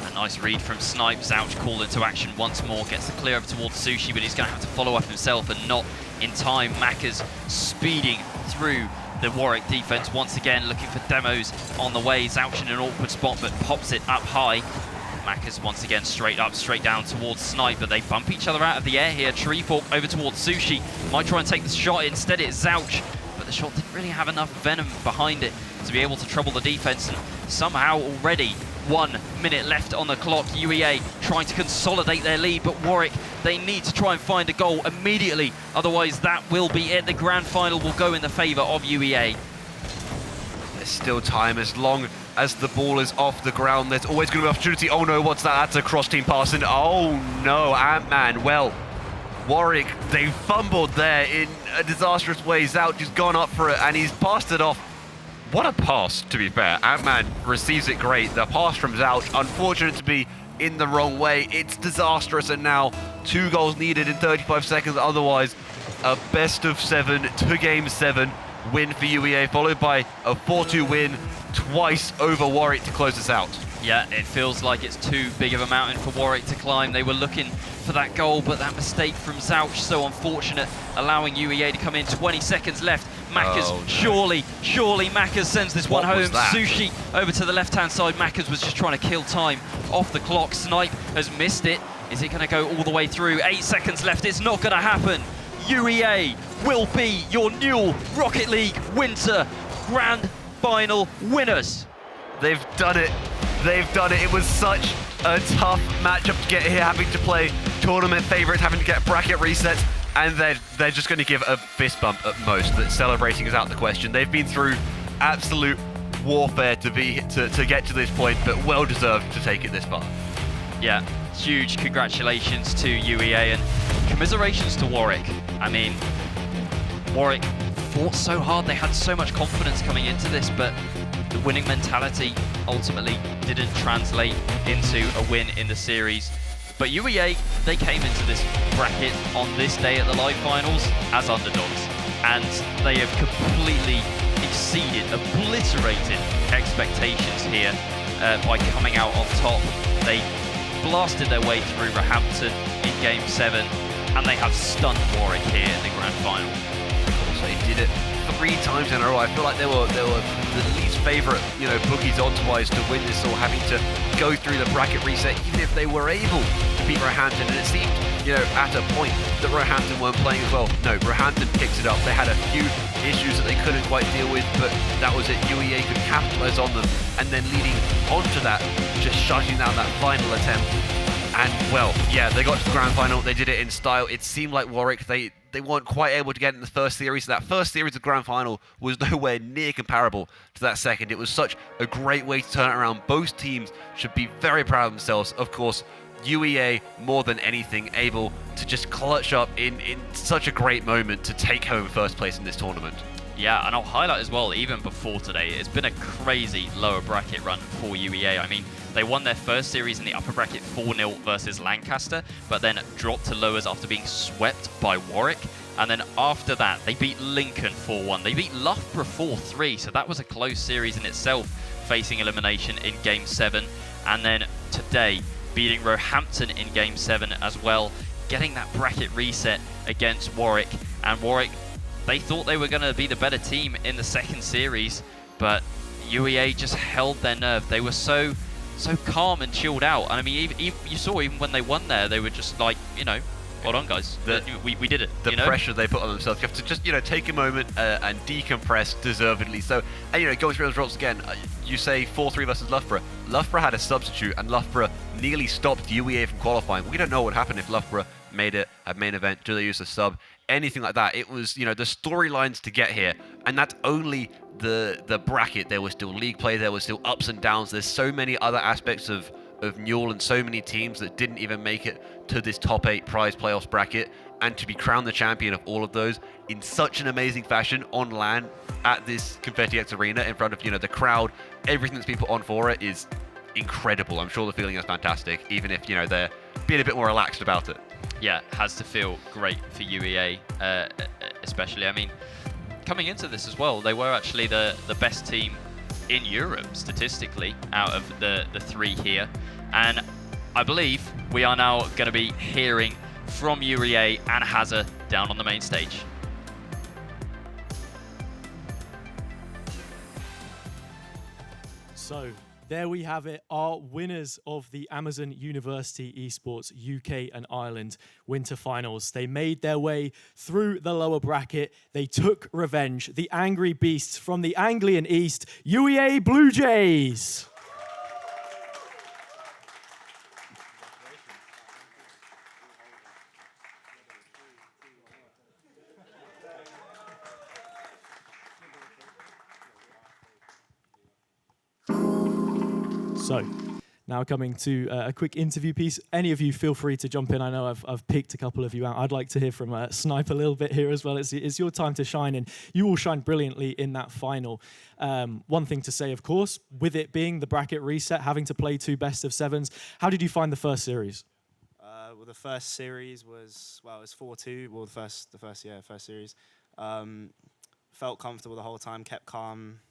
A nice read from Snipe. Zouch called into action once more. Gets the clear over towards Sushi, but he's going to have to follow up himself and not in time. Macca's speeding through the Warwick defense once again, looking for demos on the way. Zouch in an awkward spot, but pops it up high. Macca's once again straight up, straight down towards Snipe, but they bump each other out of the air here. Treefork over towards Sushi. Might try and take the shot. Instead, it's Zouch. The shot didn't really have enough venom behind it to be able to trouble the defense, and somehow already 1 minute left on the clock. UEA trying to consolidate their lead, but Warwick, they need to try and find a goal immediately, otherwise that will be it. The grand final will go in the favor of UEA. There's still time. As long as the ball is off the ground, there's always going to be an opportunity. Oh no, what's that? That's a cross-team pass, and oh no, Ant-Man, well, Warwick, they fumbled there in a disastrous way. Zouch has gone up for it and he's passed it off. What a pass, to be fair. Ant-Man receives it great. The pass from Zouch, unfortunate to be in the wrong way. It's disastrous, and now 2 goals needed in 35 seconds. Otherwise, a best of 7 to game 7 win for UEA, followed by a 4-2 win twice over Warwick to close this out. Yeah, it feels like it's too big of a mountain for Warwick to climb. They were looking for that goal, but that mistake from Zouch, so unfortunate, allowing UEA to come in. 20 seconds left. Macca's, oh, no. surely Macca's sends this one home. Sushi over to the left-hand side. Macca's was just trying to kill time off the clock. Snipe has missed it. Is it going to go all the way through? 8 seconds left. It's not going to happen. UEA will be your new Rocket League Winter Grand Final winners. They've done it. They've done it. It was such a tough matchup to get here, having to play tournament favorites, having to get bracket resets, and they're just going to give a fist bump at most. That celebrating is out of the question. They've been through absolute warfare to get to this point, but well deserved to take it this far. Yeah, huge congratulations to UEA and commiserations to Warwick. I mean, Warwick fought so hard. They had so much confidence coming into this, but the winning mentality ultimately didn't translate into a win in the series. But UEA, they came into this bracket on this day at the live finals as underdogs, and they have completely exceeded, obliterated expectations here by coming out on top. They blasted their way through Roehampton in Game 7, and they have stunned Warwick here in the grand final. So they did it 3 times in a row. I feel like they were the least favourite, bookies odds-wise to win this, or having to go through the bracket reset, even if they were able to beat Roehampton. And it seemed, at a point that Roehampton weren't playing as well. No, Roehampton picked it up. They had a few issues that they couldn't quite deal with, but that was it. UEA could capitalise on them, and then leading onto that, just shutting down that final attempt. And, well, yeah, they got to the grand final. They did it in style. It seemed like Warwick, they weren't quite able to get in the first series. That first series of grand final was nowhere near comparable to that second. It was such a great way to turn it around. Both teams should be very proud of themselves. Of course, UEA, more than anything, able to just clutch up in such a great moment to take home first place in this tournament. Yeah, and I'll highlight as well, even before today, it's been a crazy lower bracket run for UEA. I mean, they won their first series in the upper bracket 4-0 versus Lancaster, but then dropped to lowers after being swept by Warwick. And then after that, they beat Lincoln 4-1. They beat Loughborough 4-3, so that was a close series in itself, facing elimination in Game 7. And then today, beating Roehampton in Game 7 as well, getting that bracket reset against Warwick. And Warwick, they thought they were going to be the better team in the second series, but UEA just held their nerve. They were so calm and chilled out. And I mean, you saw even when they won there, they were just like, well done, guys. We did it. The pressure they put on themselves. You have to just, take a moment and decompress deservedly. So, and, going through those results again, you say 4-3 versus Loughborough. Loughborough had a substitute, and Loughborough nearly stopped UEA from qualifying. We don't know what happened if Loughborough made it at main event. Do they use a sub? anything like that. It was, the storylines to get here, and that's only the bracket. There was still league play, there was still ups and downs. There's so many other aspects of Newell and so many teams that didn't even make it to this top 8 prize playoffs bracket, and to be crowned the champion of all of those in such an amazing fashion on LAN at this Confetti X Arena in front of, the crowd, everything that's been put on for it is incredible. I'm sure the feeling is fantastic, even if, they're being a bit more relaxed about it. Yeah, has to feel great for UEA, especially. I mean, coming into this as well, they were actually the best team in Europe statistically out of the 3 here. And I believe we are now going to be hearing from UEA and Hazza down on the main stage. So there we have it, our winners of the Amazon University Esports UK and Ireland Winter Finals. They made their way through the lower bracket. They took revenge. The angry beasts from the Anglian East, UEA Blue Jays. So, now coming to a quick interview piece. Any of you feel free to jump in. I know I've picked a couple of you out. I'd like to hear from Snipe a little bit here as well. It's your time to shine, and you all shined brilliantly in that final. One thing to say, of course, with it being the bracket reset, having to play 2 best-of-7s, how did you find the first series? Well, the first series was, it was 4-2. Well, the first series. Felt comfortable the whole time, kept calm.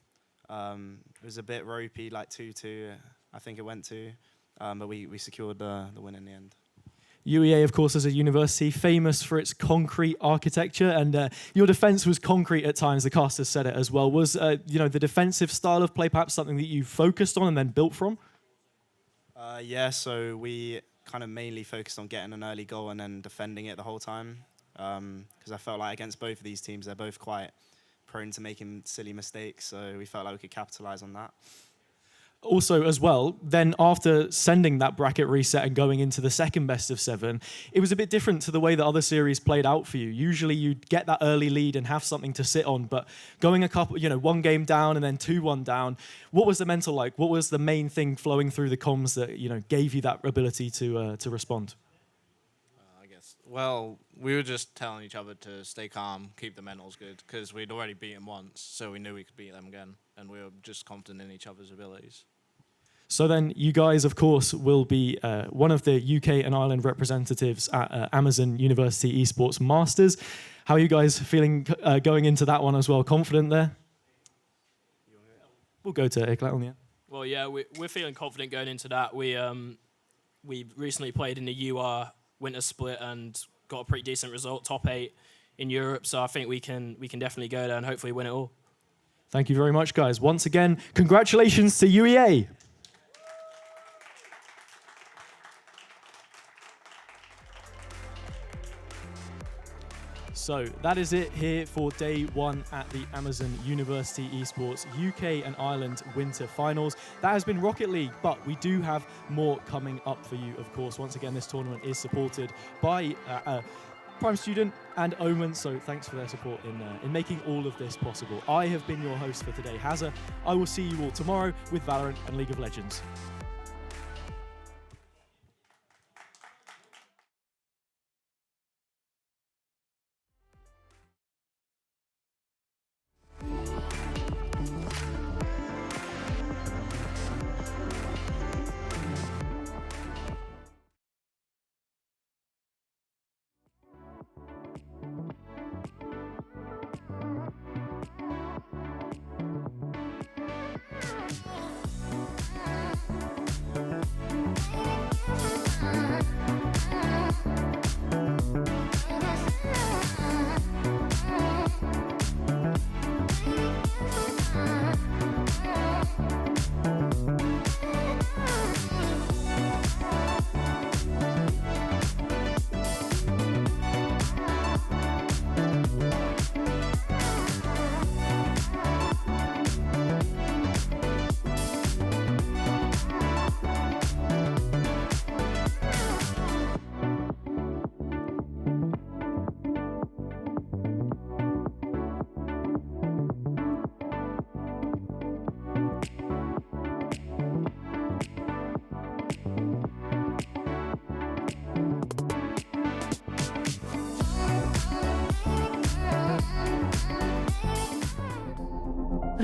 It was a bit ropey, like 2-2, I think it went to, but we secured the win in the end. UEA, of course, as a university, famous for its concrete architecture, and your defence was concrete at times. The casters said it as well. Was the defensive style of play perhaps something that you focused on and then built from? Yeah, so we kind of mainly focused on getting an early goal and then defending it the whole time, because I felt like against both of these teams, they're both quite prone to making silly mistakes, so we felt like we could capitalise on that. Also, as well, then after sending that bracket reset and going into the second best-of-7, it was a bit different to the way that other series played out for you. Usually you'd get that early lead and have something to sit on, but going a couple, 1 game down and then 2-1 down, what was the mental like? What was the main thing flowing through the comms that, gave you that ability to respond? Well, we were just telling each other to stay calm, keep the mentals good, because we'd already beat them once, so we knew we could beat them again, and we were just confident in each other's abilities. So then you guys, of course, will be one of the UK and Ireland representatives at Amazon University Esports Masters. How are you guys feeling going into that one as well? Confident there? We'll go to Iklat on the end. Well, yeah, we're feeling confident going into that. We recently played in the UR winter split and got a pretty decent result, top 8 in Europe. So I think we can definitely go there and hopefully win it all. Thank you very much, guys. Once again, congratulations to UEA. So that is it here for day 1 at the Amazon University Esports UK and Ireland Winter Finals. That has been Rocket League, but we do have more coming up for you, of course. Once again, this tournament is supported by Prime Student and Omen, so thanks for their support in making all of this possible. I have been your host for today, Hazza. I will see you all tomorrow with Valorant and League of Legends.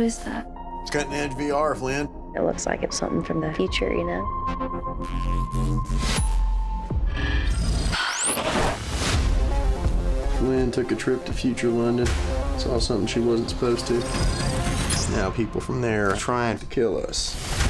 What is that? It's cutting edge VR, Flynn. It looks like it's something from the future, you know? Flynn took a trip to future London, saw something she wasn't supposed to. Now people from there are trying to kill us.